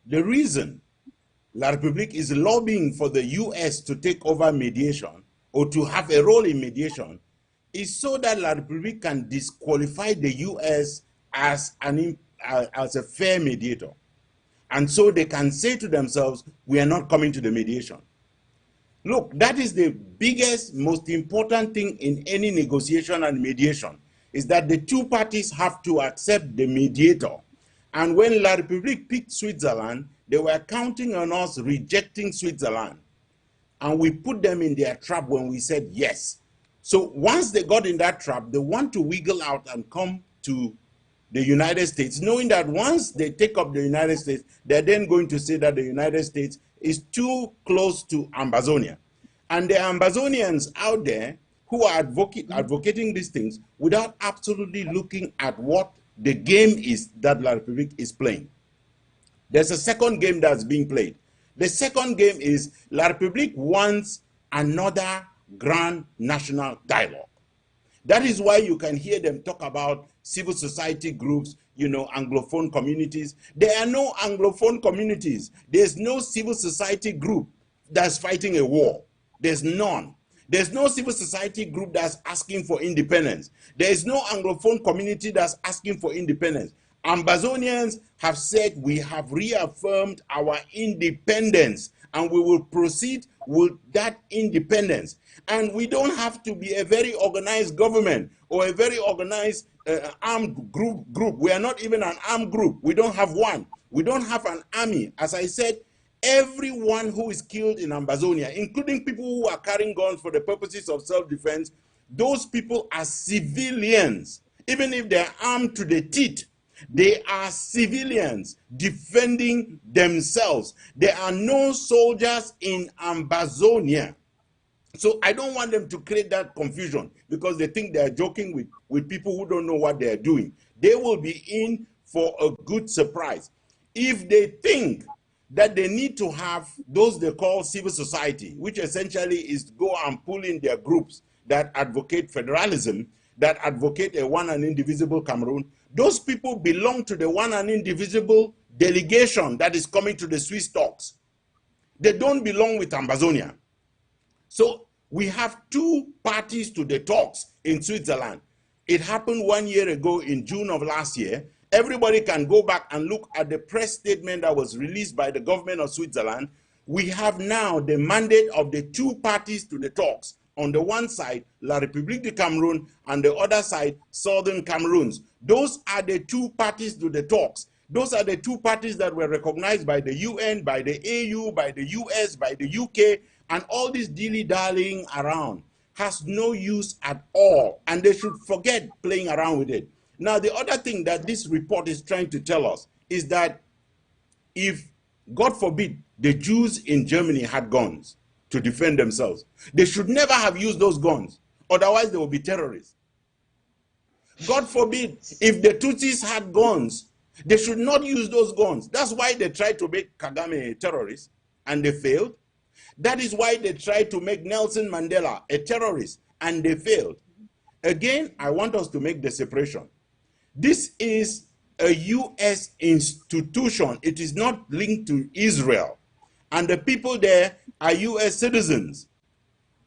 Speaker 3: The reason La Republique is lobbying for the US to take over mediation or to have a role in mediation is so that La Republique can disqualify the US as a fair mediator. And so they can say to themselves, we are not coming to the mediation. Look, that is the biggest, most important thing in any negotiation and mediation, is that the two parties have to accept the mediator. And when La Republique picked Switzerland, they were counting on us rejecting Switzerland. And we put them in their trap when we said yes. So once they got in that trap, they want to wiggle out and come to the United States, knowing that once they take up the United States, they're then going to say that the United States is too close to Ambazonia. And the Ambazonians out there who are advocating these things without absolutely looking at what the game is that La Republique is playing. There's a second game that's being played. The second game is La Republique wants another grand national dialogue. That is why you can hear them talk about civil society groups, you know, Anglophone communities. There are no Anglophone communities. There's no civil society group that's fighting a war. There's none. There's no civil society group that's asking for independence. There is no Anglophone community that's asking for independence. Ambazonians have said we have reaffirmed our independence and we will proceed with that independence. And we don't have to be a very organized government or a very organized armed group. We are not even an armed group. We don't have one. We don't have an army. As I said, everyone who is killed in Ambazonia, including people who are carrying guns for the purposes of self-defense, those people are civilians. Even if they're armed to the teeth, they are civilians defending themselves. There are no soldiers in Ambazonia. So I don't want them to create that confusion because they think they're joking with people who don't know what they're doing. They will be in for a good surprise. If they think that they need to have those they call civil society, which essentially is to go and pull in their groups that advocate federalism, that advocate a one and indivisible Cameroon, those people belong to the one and indivisible delegation that is coming to the Swiss talks. They don't belong with Ambazonia. So we have two parties to the talks in Switzerland. It happened 1 year ago in June of last year. Everybody can go back and look at the press statement that was released by the government of Switzerland. We have now the mandate of the two parties to the talks. On the one side, La République du Cameroun, and the other side, Southern Cameroons. Those are the two parties to the talks. Those are the two parties that were recognized by the UN, by the AU, by the US, by the UK, And all this dilly-dallying around has no use at all, and they should forget playing around with it. Now, the other thing that this report is trying to tell us is that if, God forbid, the Jews in Germany had guns to defend themselves, they should never have used those guns. Otherwise, they will be terrorists. God forbid, if the Tutsis had guns, they should not use those guns. That's why they tried to make Kagame a terrorist, and they failed. That is why they tried to make Nelson Mandela a terrorist, and they failed. Again, I want us to make the separation. This is a U.S. institution. It is not linked to Israel. And the people there are U.S. citizens.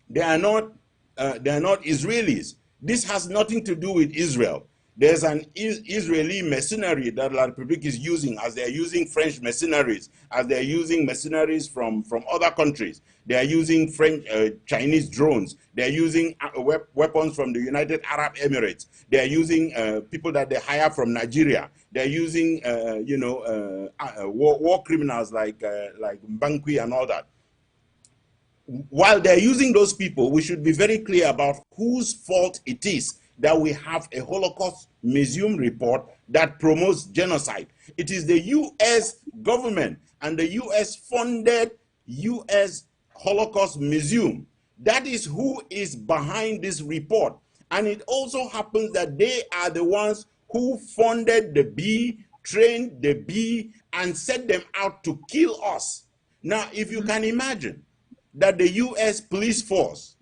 Speaker 3: They are not Israelis. This has nothing to do with Israel. There's an Israeli mercenary that La Republique is using, as they're using French mercenaries, as they're using mercenaries from other countries. They are using Chinese drones. They're using weapons from the United Arab Emirates. They're using people that they hire from Nigeria. They're using, war criminals like Mbankwi and all that. While they're using those people, we should be very clear about whose fault it is that we have a Holocaust Museum report that promotes genocide. It is the U.S. government and the U.S.-funded U.S. Holocaust Museum. That is who is behind this report. And it also happens that they are the ones who funded the B, trained the B, and set them out to kill us. Now, if you can imagine that the U.S. police force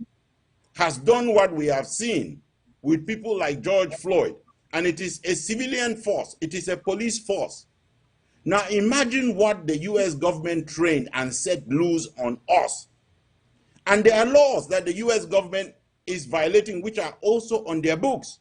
Speaker 3: has done what we have seen with people like George Floyd, and it is a civilian force, it is a police force. Now imagine what the U.S. government trained and set loose on us. And there are laws that the U.S. government is violating, which are also on their books.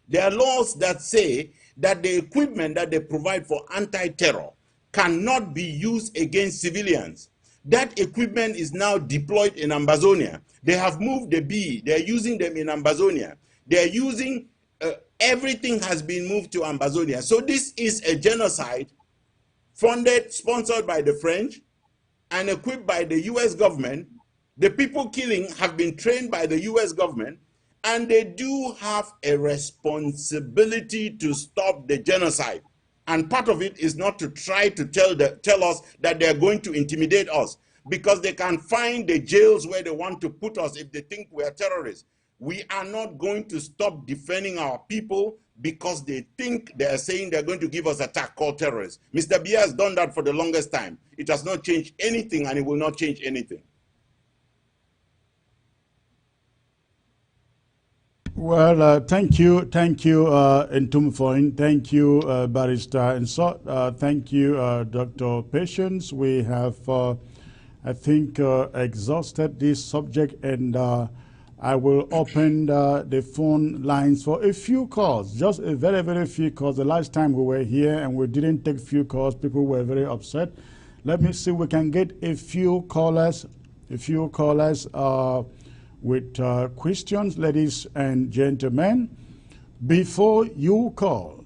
Speaker 3: There are laws that say that the equipment that they provide for anti-terror cannot be used against civilians. That equipment is now deployed in Ambazonia. They have moved the B. They're using them in Ambazonia. They're using, everything has been moved to Ambazonia. So this is a genocide funded, sponsored by the French and equipped by the US government. The people killing have been trained by the US government, and they do have a responsibility to stop the genocide. And part of it is not to try to tell us that they're going to intimidate us, because they can find the jails where they want to put us if they think we are terrorists. We are not going to stop defending our people because they think they are saying they're going to give us an attack called terrorists. Mr. Biya has done that for the longest time. It has not changed anything, and it will not change anything.
Speaker 1: Well, thank you, Ntumfoin. Thank you, Barrister Nsot. Thank you, Dr. Patience. We have, I think, exhausted this subject, and I will open the phone lines for a few calls, just a very, very few calls. The last time we were here and we didn't take few calls, people were very upset. Let me see if we can get a few callers, with questions, ladies and gentlemen. Before you call,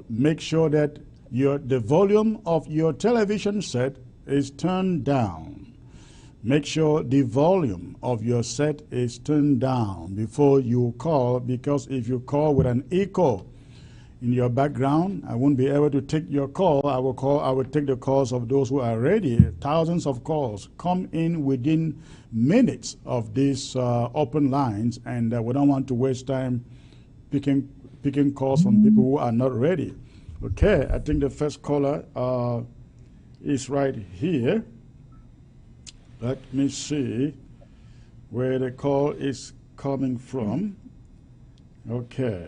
Speaker 1: make sure that the volume of your television set is turned down. Make sure the volume of your set is turned down before you call, because if you call with an echo in your background, I won't be able to take your call. I will take the calls of those who are ready. Thousands of calls come in within minutes of these open lines, and we don't want to waste time picking calls from people who are not ready. Okay, I think the first caller is right here. Let me see where the call is coming from. Okay.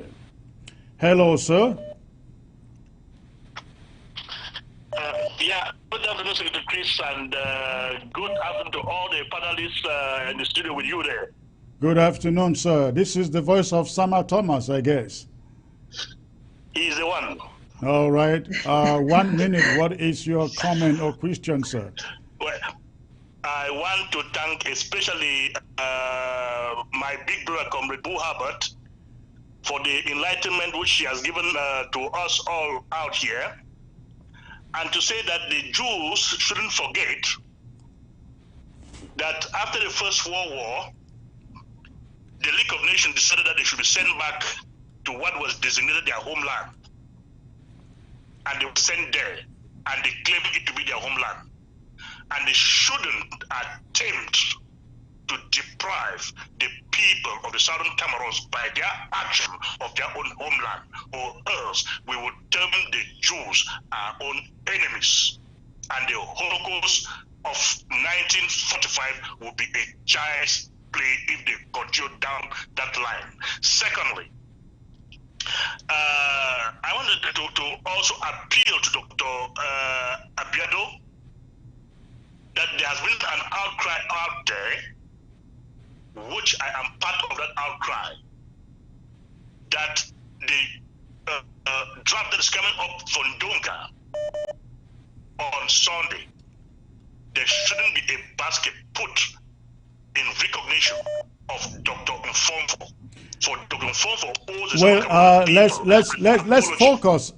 Speaker 1: Hello, sir.
Speaker 5: Yeah, good afternoon, Secretary Chris, and good afternoon to all the panelists in the studio with you there.
Speaker 1: Good afternoon, sir. This is the voice of Sama Thomas, I guess.
Speaker 5: He's the one.
Speaker 1: All right. 1 minute. What is your comment or question, sir?
Speaker 5: Well, I want to thank especially my big brother, Comrade Boo Herbert, for the enlightenment which she has given to us all out here, and to say that the Jews shouldn't forget that after the First World War, the League of Nations decided that they should be sent back to what was designated their homeland. And they were sent there, and they claimed it to be their homeland. And they shouldn't attempt to deprive the people of the Southern Cameroons by their action of their own homeland, or else we would term the Jews our own enemies. And the Holocaust of 1945 would be a child's play if they continue down that line. Secondly, I wanted to also appeal to Dr. Abiado that there has been an outcry out there, which I am part of that outcry, that the draft that is coming up for Ndonga on Sunday, there shouldn't be a basket put in recognition of Dr. Mfomfo. For Dr. Mfomfo owes his
Speaker 1: let's focus,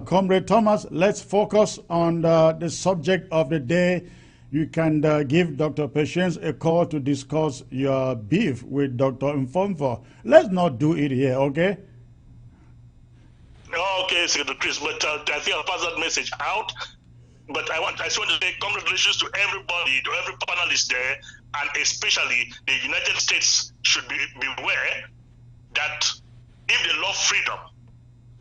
Speaker 1: Comrade Thomas. Let's focus on the subject of the day. You can give Dr. Patience a call to discuss your beef with Dr. Mfomfo. Let's not do it here, okay?
Speaker 5: Okay, Secretary Chris, but I think I'll pass that message out. But I just want to say congratulations to everybody, to every panelist there, and especially the United States should be aware that if they love freedom,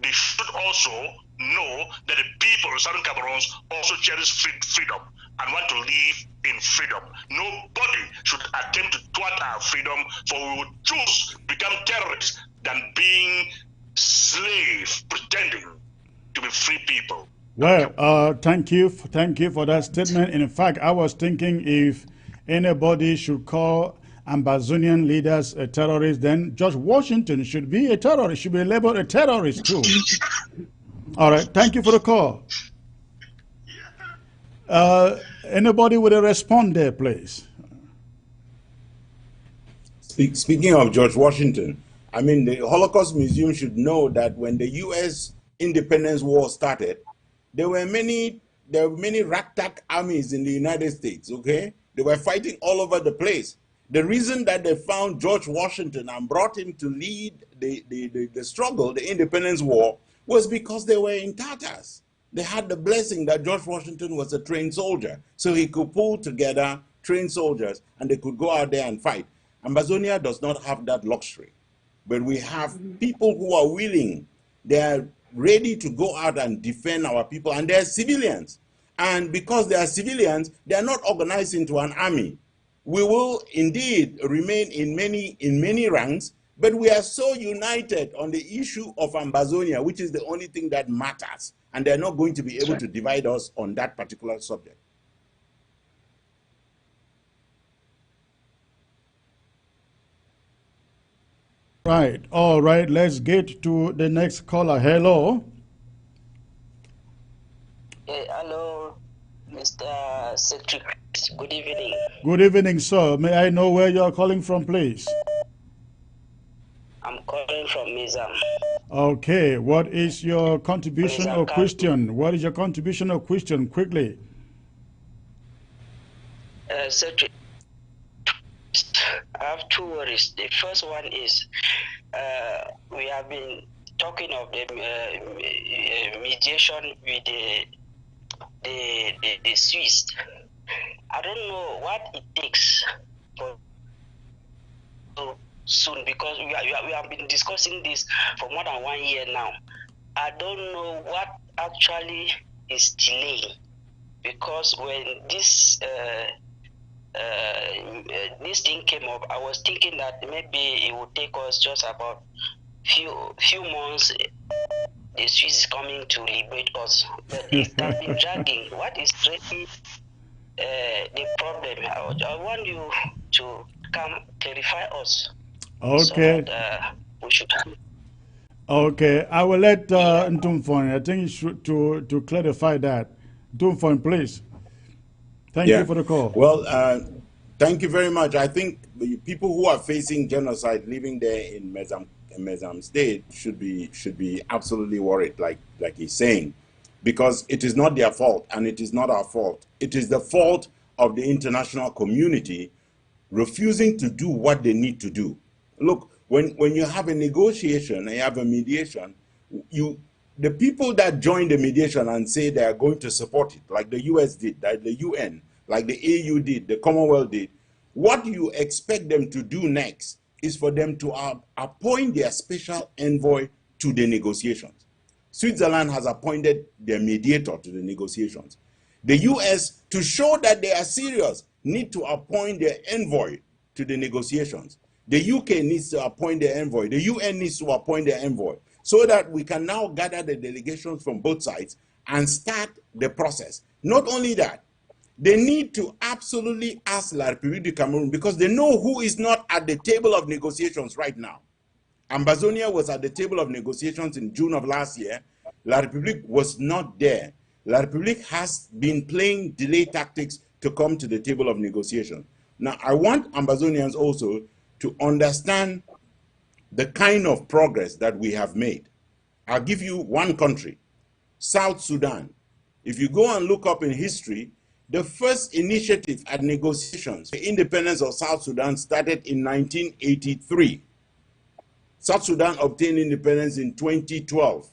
Speaker 5: they should also know that the people of Southern Cameroons also cherish freedom and want to live in freedom. Nobody should attempt to thwart our freedom, for we would choose to become terrorists than being slaves pretending to be free people.
Speaker 1: Well, thank you for that statement. In fact, I was thinking if anybody should call Ambazonian leaders a terrorist, then George Washington should be a terrorist, should be labeled a terrorist too. All right, thank you for the call. Anybody with a response there, please?
Speaker 3: Speaking of George Washington, I mean, the Holocaust Museum should know that when the U.S. Independence War started, there were many ragtag armies in the United States, okay? They were fighting all over the place. The reason that they found George Washington and brought him to lead the struggle, the Independence War, was because they were in tatters. They had the blessing that George Washington was a trained soldier, so he could pull together trained soldiers and they could go out there and fight. Ambazonia does not have that luxury, but we have people who are willing, they are ready to go out and defend our people, and they're civilians. And because they are civilians, they are not organized into an army. We will indeed remain in many ranks, but we are so united on the issue of Ambazonia, which is the only thing that matters. And they're not going to be able to divide us on that particular subject.
Speaker 1: Right. All right. Let's get to the next caller. Hello.
Speaker 6: Hey, hello, Mr. Secretary. Good evening.
Speaker 1: Good evening, sir. May I know where you are calling from, please?
Speaker 6: I'm calling from Mizam.
Speaker 1: Okay. What is your contribution or question? What is your contribution or question? Quickly.
Speaker 6: Secretary, I have two worries. The first one is we have been talking of the mediation with the Swiss. I don't know what it takes for soon, because we have been discussing this for more than 1 year now. I don't know what actually is delaying, because when this thing came up, I was thinking that maybe it would take us just about few months. The Swiss is coming to liberate us, but it has been dragging. What is really the problem? I want you to come clarify us.
Speaker 1: Okay.
Speaker 6: So that, we should.
Speaker 1: Okay, I will let Ntumfon. I think you should to clarify that. Ntumfon, please. Thank you for the call.
Speaker 3: Well, thank you very much. I think the people who are facing genocide living there in Mezam State should be absolutely worried, like he's saying, because it is not their fault and it is not our fault. It is the fault of the international community refusing to do what they need to do. Look, when you have a negotiation and you have a mediation, the people that join the mediation and say they are going to support it, like the US did, like the UN, like the AU did, the Commonwealth did, what you expect them to do next is for them to appoint their special envoy to the negotiations. Switzerland has appointed their mediator to the negotiations. The US, to show that they are serious, need to appoint their envoy to the negotiations. The UK needs to appoint their envoy. The UN needs to appoint their envoy, so that we can now gather the delegations from both sides and start the process. Not only that, they need to absolutely ask La République du Cameroon, because they know who is not at the table of negotiations right now. Ambazonia was at the table of negotiations in June of last year. La République was not there. La République has been playing delay tactics to come to the table of negotiation. Now, I want Ambazonians also to understand the kind of progress that we have made. I'll give you one country, South Sudan. If you go and look up in history, the first initiative at negotiations, the independence of South Sudan, started in 1983. South Sudan obtained independence in 2012.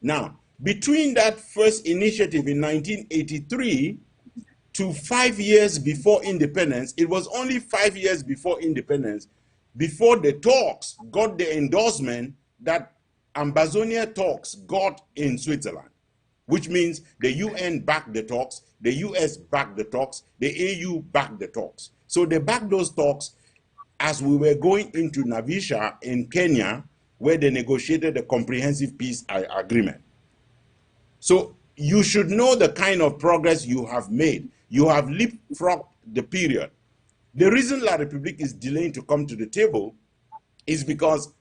Speaker 3: Now, between that first initiative in 1983 to 5 years before independence, it was only 5 years before independence, before the talks got the endorsement that Ambazonia talks got in Switzerland, which means the UN backed the talks, the US backed the talks, the AU backed the talks. So they backed those talks as we were going into Navisha in Kenya, where they negotiated a comprehensive peace agreement. So you should know the kind of progress you have made. You have leapfrogged the period. The reason La République is delaying to come to the table is because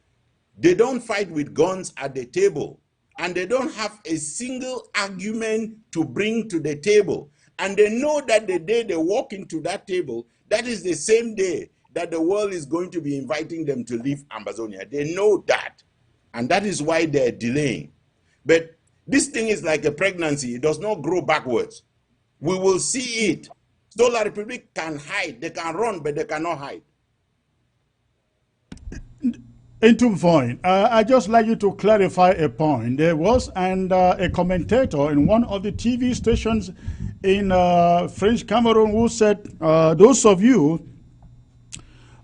Speaker 3: they don't fight with guns at the table, and they don't have a single argument to bring to the table. And they know that the day they walk into that table, that is the same day that the world is going to be inviting them to leave Ambazonia. They know that, and that is why they're delaying. But this thing is like a pregnancy. It does not grow backwards. We will see it. So La République can hide. They can run, but they cannot hide.
Speaker 1: Into point, I just like you to clarify a point. There was a commentator in one of the TV stations in French Cameroon who said, those of you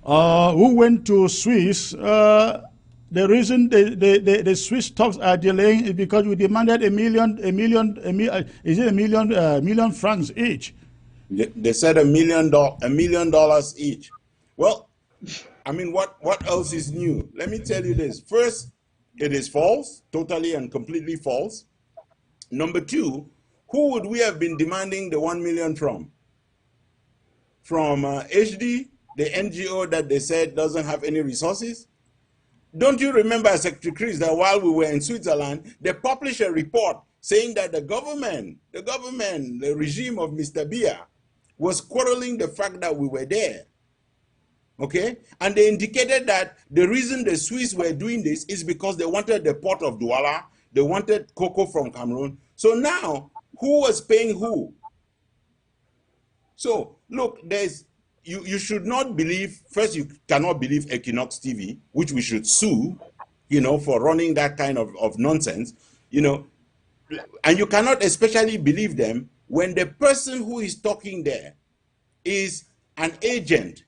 Speaker 1: who went to Swiss, the reason the Swiss talks are delaying is because we demanded a million francs each.
Speaker 3: They said $1 million each. Well, I mean, what else is new? Let me tell you this. First, it is false, totally and completely false. Number two, who would we have been demanding the 1 million from? From HD, the NGO that they said doesn't have any resources? Don't you remember, Secretary Chris, that while we were in Switzerland, they published a report saying that the regime of Mr. Biya was quarreling the fact that we were there. Okay? And they indicated that the reason the Swiss were doing this is because they wanted the port of Douala, they wanted cocoa from Cameroon. So now, who was paying who? So, look, you should not believe, first you cannot believe Equinox TV, which we should sue, for running that kind of nonsense, and you cannot especially believe them when the person who is talking there is an agent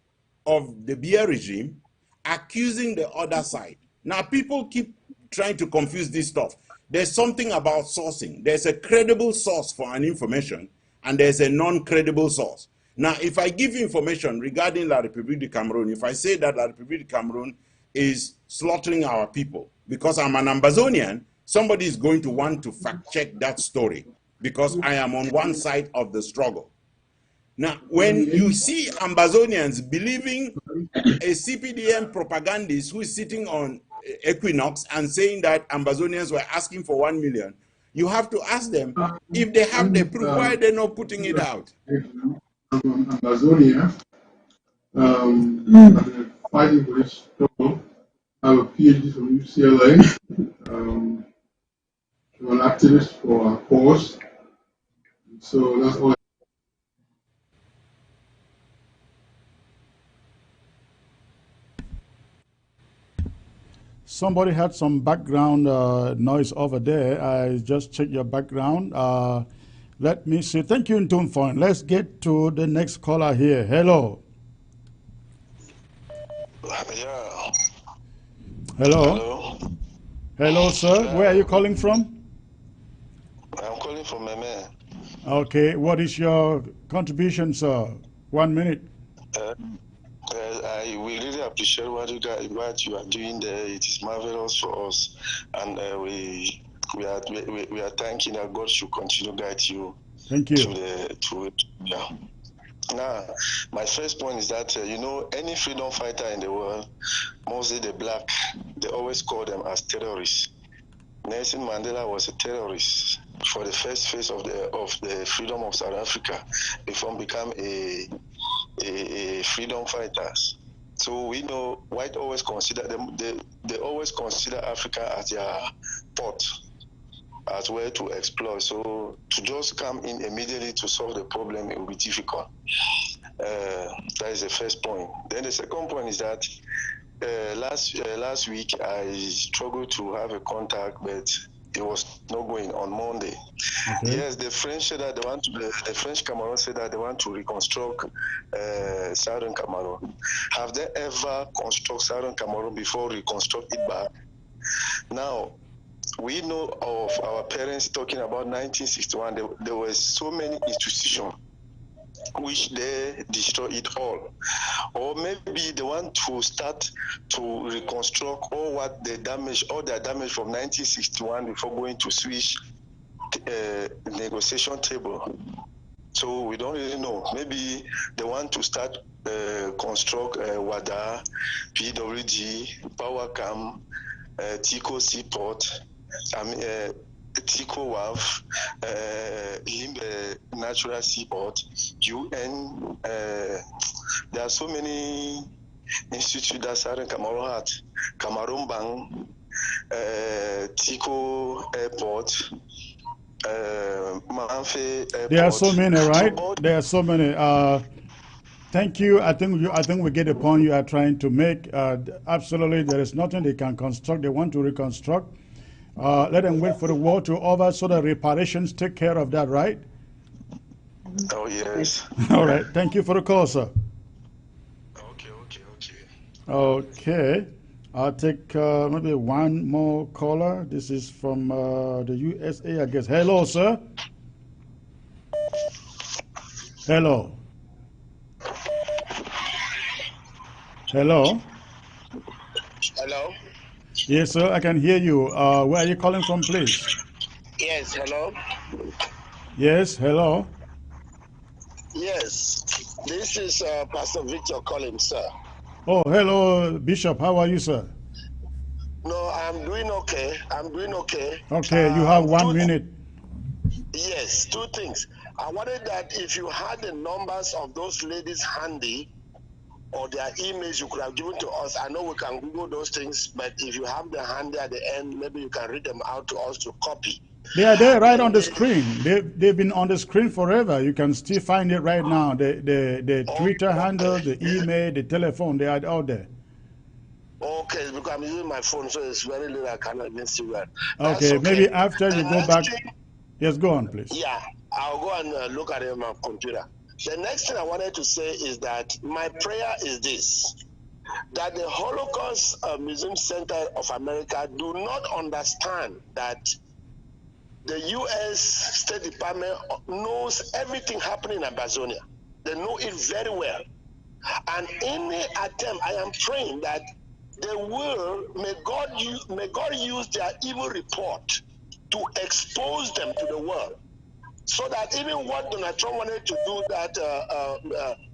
Speaker 3: of the Biya regime accusing the other side. Now, people keep trying to confuse this stuff. There's something about sourcing. There's a credible source for an information, and there's a non-credible source. Now, if I give information regarding La République du Cameroun, if I say that La République du Cameroun is slaughtering our people, because I'm an Ambazonian, somebody is going to want to fact-check that story, because I am on one side of the struggle. Now, when you see Ambazonians believing a CPDM propagandist who is sitting on Equinox and saying that Ambazonians were asking for 1 million, you have to ask them, if they have the proof, why are they not putting it out?
Speaker 7: Ambazonia, I've been fighting for this struggle. I have a PhD from UCLA. I'm an activist for our cause. So that's all.
Speaker 1: Somebody had some background noise over there. I just checked your background. Let me see. Thank you, Ntumfon. Let's get to the next caller here. Hello.
Speaker 8: Yeah.
Speaker 1: Hello.
Speaker 8: Hello.
Speaker 1: Hello, sir.
Speaker 8: Yeah.
Speaker 1: Where are you calling from?
Speaker 8: I'm calling from Meme.
Speaker 1: Okay. What is your contribution, sir? 1 minute.
Speaker 8: I we really appreciate what you are doing there. It is marvelous for us, and we are thanking that God should continue to guide you.
Speaker 1: Thank you.
Speaker 8: Yeah. Now, my first point is that any freedom fighter in the world, mostly the black, they always call them as terrorists. Nelson Mandela was a terrorist for the first phase of the freedom of South Africa before become a freedom fighters. So we know white always consider them. They always consider Africa as their port, as well to explore. So to just come in immediately to solve the problem, it will be difficult. That is the first point. Then the second point is that last week I struggled to have a contact, but it was not going on Monday.
Speaker 1: Okay.
Speaker 8: Yes, the French said that the French Cameroon said that they want to reconstruct Southern Cameroon. Have they ever construct Southern Cameroon before reconstruct it back? Now, we know of our parents talking about 1961. There were so many institutions which they destroy it all. Or maybe they want to start to reconstruct all their damage from 1961 before going to switch negotiation table. So we don't really know. Maybe they want to start construct WADA, PWG, PowerCam, Tico Seaport, Tico WAF, Limbe Natural Seaport, UN. There are so many institutes that Southern Cameroon had. Cameroon Bank, Tico Airport, Manfe Airport.
Speaker 1: There are so many, right? There are so many. Thank you. I think we get the point you are trying to make. Absolutely, there is nothing they can construct. They want to reconstruct. Let them wait for the war to over so the reparations take care of that, right?
Speaker 8: Oh, yes.
Speaker 1: All right. Thank you for the call, sir. Okay. I'll take maybe one more caller. This is from the USA, I guess. Hello, sir. Hello. Hello.
Speaker 9: Hello.
Speaker 1: Yes, sir. I can hear you. Where are you calling from, please?
Speaker 9: Yes. Hello.
Speaker 1: Yes. Hello.
Speaker 9: Yes. This is Pastor Victor calling, sir.
Speaker 1: Oh, hello, Bishop. How are you, sir?
Speaker 9: No, I'm doing okay.
Speaker 1: Okay, you have 1 minute.
Speaker 9: Yes, two things. I wanted that if you had the numbers of those ladies handy or their emails, you could have given to us. I know we can Google those things, but if you have the handy at the end, maybe you can read them out to us to copy.
Speaker 1: They are there right on the screen. They've been on the screen forever. You can still find it right now. The Twitter handle, the email, the telephone, they are out there.
Speaker 9: Okay, because I'm using my phone, so it's very little. I cannot even see that.
Speaker 1: Okay, maybe after you go back. Yes, go on, please.
Speaker 9: Yeah, I'll go and look at it on my computer. The next thing I wanted to say is that my prayer is this, that the Holocaust Museum Center of America do not understand that the U.S. State Department knows everything happening in Ambazonia. They know it very well. And any attempt, I am praying that they will, may God use their evil report to expose them to the world. So that even what Donald Trump wanted to do that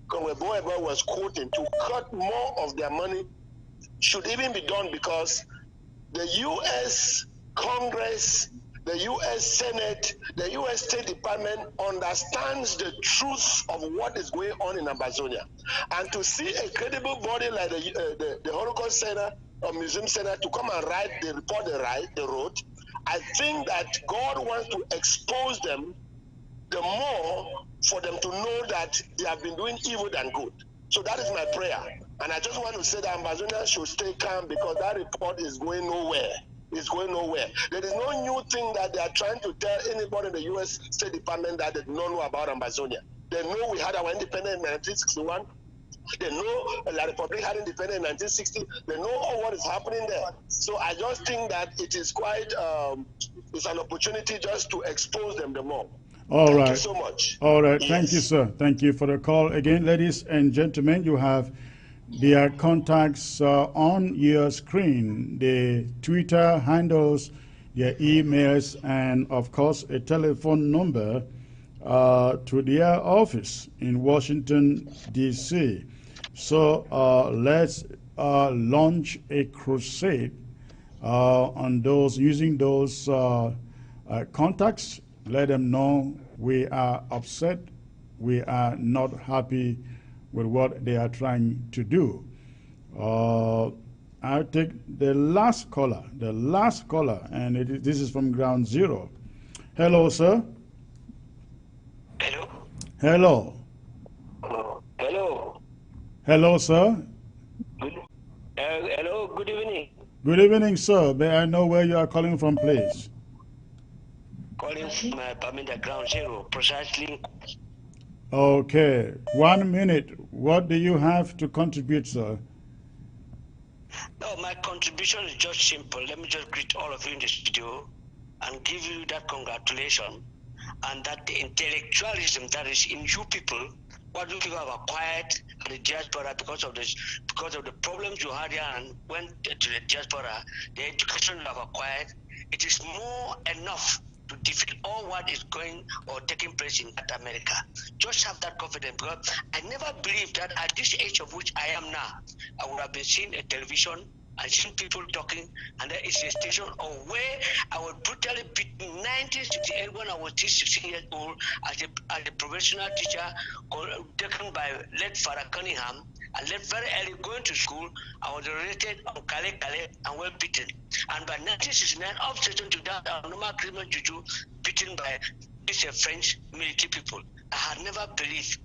Speaker 9: Congress was quoting to cut more of their money should even be done, because the U.S. Congress, the U.S. Senate, the U.S. State Department understands the truth of what is going on in Ambazonia. And to see a credible body like the Holocaust Center or Museum Center to come and write the report they wrote, I think that God wants to expose them the more for them to know that they have been doing evil than good. So that is my prayer. And I just want to say that Ambazonians should stay calm because that report is going nowhere. It's going nowhere. There is no new thing that they are trying to tell anybody in the U.S. State Department that they don't know about Ambazonia. They know we had our independence in 1961. They know La Republique had independence in 1960. They know all what is happening there. So I just think that it is quite, it's an opportunity just to expose them the more.
Speaker 1: All right.
Speaker 9: Thank you so much.
Speaker 1: All right.
Speaker 9: Yes.
Speaker 1: Thank you, sir. Thank you for the call. Again, ladies and gentlemen, you have their contacts on your screen, the Twitter handles, their emails, and of course, a telephone number to their office in Washington, D.C. So let's launch a crusade on those, using those contacts. Let them know we are upset, we are not happy with what they are trying to do. I'll take the last caller, and this is from Ground Zero. Hello, sir.
Speaker 6: Hello.
Speaker 1: Hello.
Speaker 6: Hello.
Speaker 1: Hello, sir.
Speaker 6: Hello. Good evening.
Speaker 1: Good evening, sir. May I know where you are calling from, please?
Speaker 6: Calling from my apartment at Ground Zero, precisely.
Speaker 1: Okay. 1 minute. What do you have to contribute, sir?
Speaker 6: No, my contribution is just simple. Let me just greet all of you in the studio and give you that congratulations and that the intellectualism that is in you people, what you people have acquired at the diaspora because of the problems you had here and went to the diaspora, the education you have acquired, it is more enough to defeat all what is going or taking place in America. Just have that confidence, because I never believed that at this age of which I am now, I would have been seeing a television and seeing people talking, and there is a station of where I was brutally beaten in 1968 when I was still 16 years old as a professional teacher taken by late Father Cunningham. I left very early going to school. I was rated on Kale and well beaten. And by 1969, up to that, normal criminal juju beaten by these French military people. I had never believed.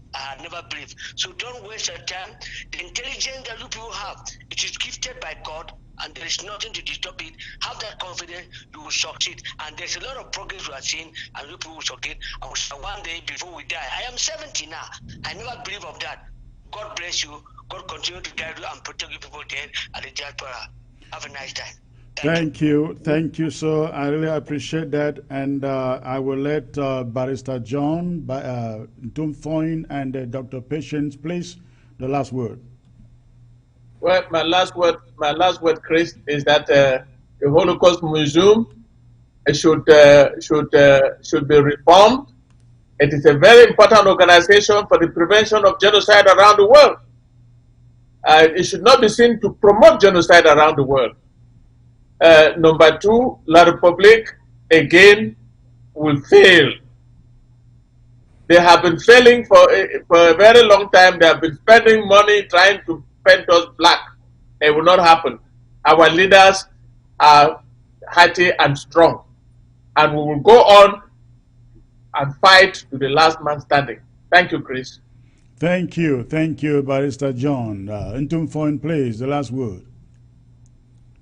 Speaker 6: So don't waste your time. The intelligence that you people have, it is gifted by God, and there is nothing to disturb it. Have that confidence, you will succeed. And there's a lot of progress we are seeing, and you people will succeed. And one day before we die, I am 70 now. I never believe of that. God bless you. God continue to guide you and protect you people there at the diaspora. Have a nice time.
Speaker 1: Thank you, sir. I really appreciate that, and I will let Barrister John, Ntumfoin, and Dr. Patience, please, the last word.
Speaker 4: Well, my last word, Chris, is that the Holocaust Museum should be reformed. It is a very important organization for the prevention of genocide around the world. It should not be seen to promote genocide around the world. Number two, La Republique, again, will fail. They have been failing for a very long time. They have been spending money trying to paint us black. It will not happen. Our leaders are hearty and strong. And we will go on and fight to the last man standing. Thank you, Chris.
Speaker 1: Thank you, Barrister John. Ntumfoin, please, the last word.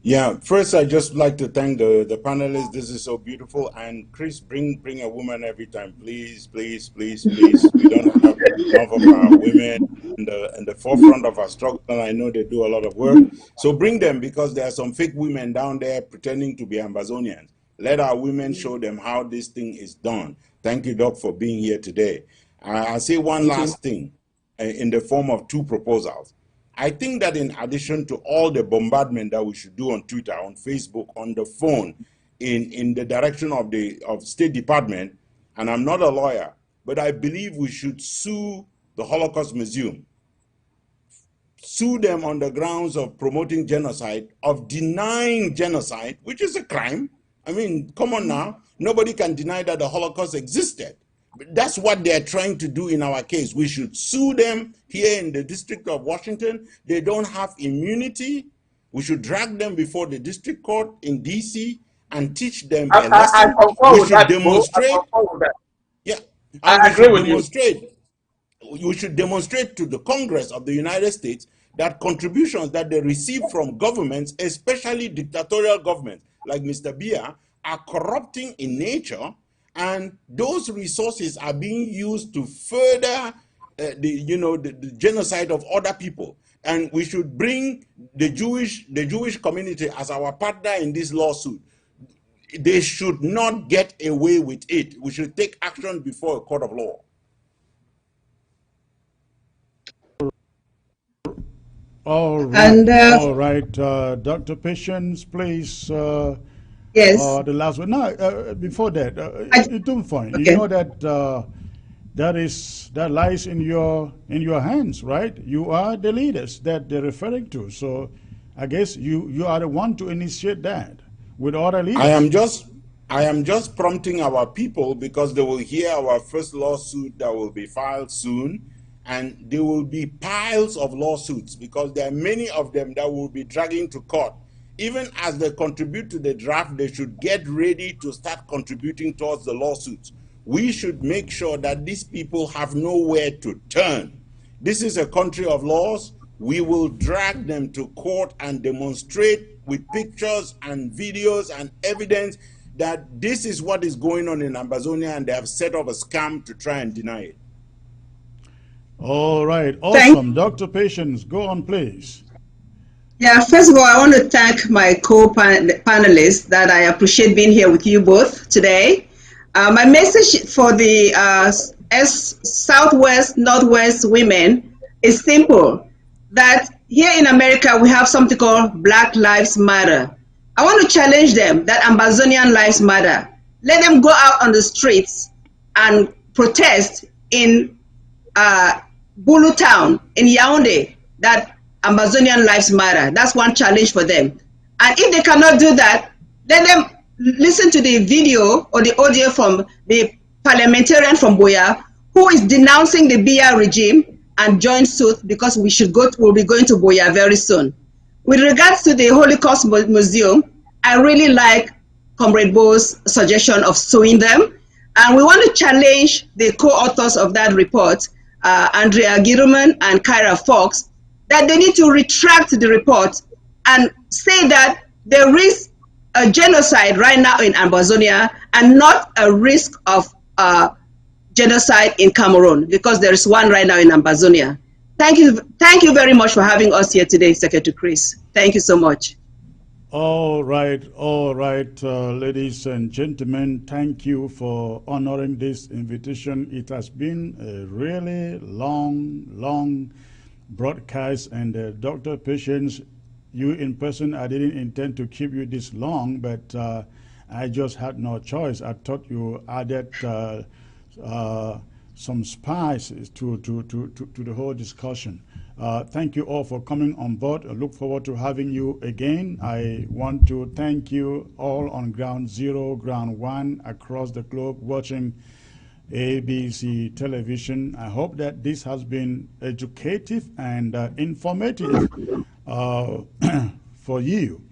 Speaker 3: Yeah, first I'd just like to thank the panelists. This is so beautiful. And Chris, bring a woman every time, please, please, please, please. We don't have enough of our women in the forefront of our struggle, and I know they do a lot of work. So bring them, because there are some fake women down there pretending to be Ambazonians. Let our women show them how this thing is done. Thank you, Doc, for being here today. I'll say one last thing in the form of two proposals. I think that in addition to all the bombardment that we should do on Twitter, on Facebook, on the phone, in the direction of the State Department, and I'm not a lawyer, but I believe we should sue the Holocaust Museum. Sue them on the grounds of promoting genocide, of denying genocide, which is a crime. I mean, come on now. Nobody can deny that the Holocaust existed. That's what they're trying to do in our case. We should sue them here in the District of Washington. They don't have immunity. We should drag them before the district court in D.C. and teach them a lesson. We should demonstrate. Yeah,
Speaker 4: I agree with you.
Speaker 3: we should demonstrate to the Congress of the United States that contributions that they receive from governments, especially dictatorial governments like Mr. Biya, are corrupting in nature, and those resources are being used to further the genocide of other people. And we should bring the Jewish community as our partner in this lawsuit. They should not get away with it. We should take action before a court of law.
Speaker 1: All right,
Speaker 2: And
Speaker 1: all right. Dr. Patience, please.
Speaker 2: yes,
Speaker 1: The last one. No, before that, don't find.
Speaker 2: okay.
Speaker 1: You know that that lies in your hands, right? You are the leaders that they're referring to. So, I guess you are the one to initiate that with other leaders.
Speaker 3: I am just prompting our people, because they will hear our first lawsuit that will be filed soon. And there will be piles of lawsuits, because there are many of them that will be dragging to court. Even as they contribute to the draft, they should get ready to start contributing towards the lawsuits. We should make sure that these people have nowhere to turn. This is a country of laws. We will drag them to court and demonstrate with pictures and videos and evidence that this is what is going on in Ambazonia, and they have set up a scam to try and deny it.
Speaker 1: All right, awesome. Dr. Patience, go on, please.
Speaker 2: Yeah, first of all, I want to thank my co-panelists that I appreciate being here with you both today. My message for the Southwest, Northwest women is simple, that here in America, we have something called Black Lives Matter. I want to challenge them that Ambazonian lives matter. Let them go out on the streets and protest in Bulu Town, in Yaoundé, that Ambazonian lives matter. That's one challenge for them. And if they cannot do that, let them listen to the video or the audio from the parliamentarian from Boya who is denouncing the Biya regime and join suit, because we'll be going to Boya very soon. With regards to the Holocaust Museum, I really like Comrade Bo's suggestion of suing them. And we want to challenge the co-authors of that report, Andrea Giruman and Kyra Fox, that they need to retract the report and say that there is a genocide right now in Ambazonia and not a risk of genocide in Cameroon, because there is one right now in Ambazonia. Thank you very much for having us here today, Secretary Chris. Thank you so much.
Speaker 1: All right, ladies and gentlemen, thank you for honoring this invitation. It has been a really long broadcast, and Dr. Patience, you in person, I didn't intend to keep you this long, but I just had no choice. I thought you added some spices to the whole discussion. Thank you all for coming on board. I look forward to having you again. I want to thank you all on Ground Zero, Ground One, across the globe watching ABC television. I hope that this has been educative and informative for you.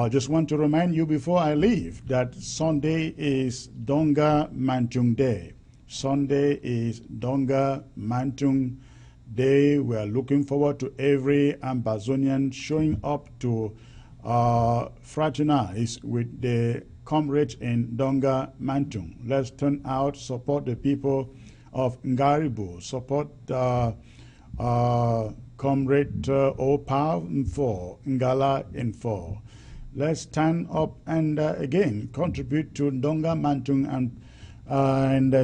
Speaker 1: Just want to remind you before I leave that Sunday is Donga Mantung Day. Sunday is Donga Mantung Day. We are looking forward to every Ambazonian showing up to fraternize with the comrades in Donga Mantung. Let's turn out, support the people of Ngaribu, support Comrade Opal Info, Ngala Info. Let's stand up and again contribute to Donga Mantung and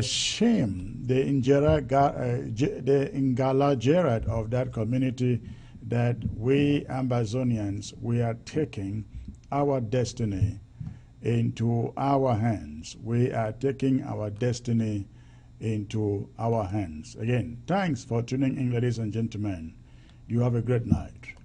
Speaker 1: shame the Ngala Gerard of that community, that we Ambazonians, we are taking our destiny into our hands. We are taking our destiny into our hands. Again, thanks for tuning in, ladies and gentlemen. You have a great night.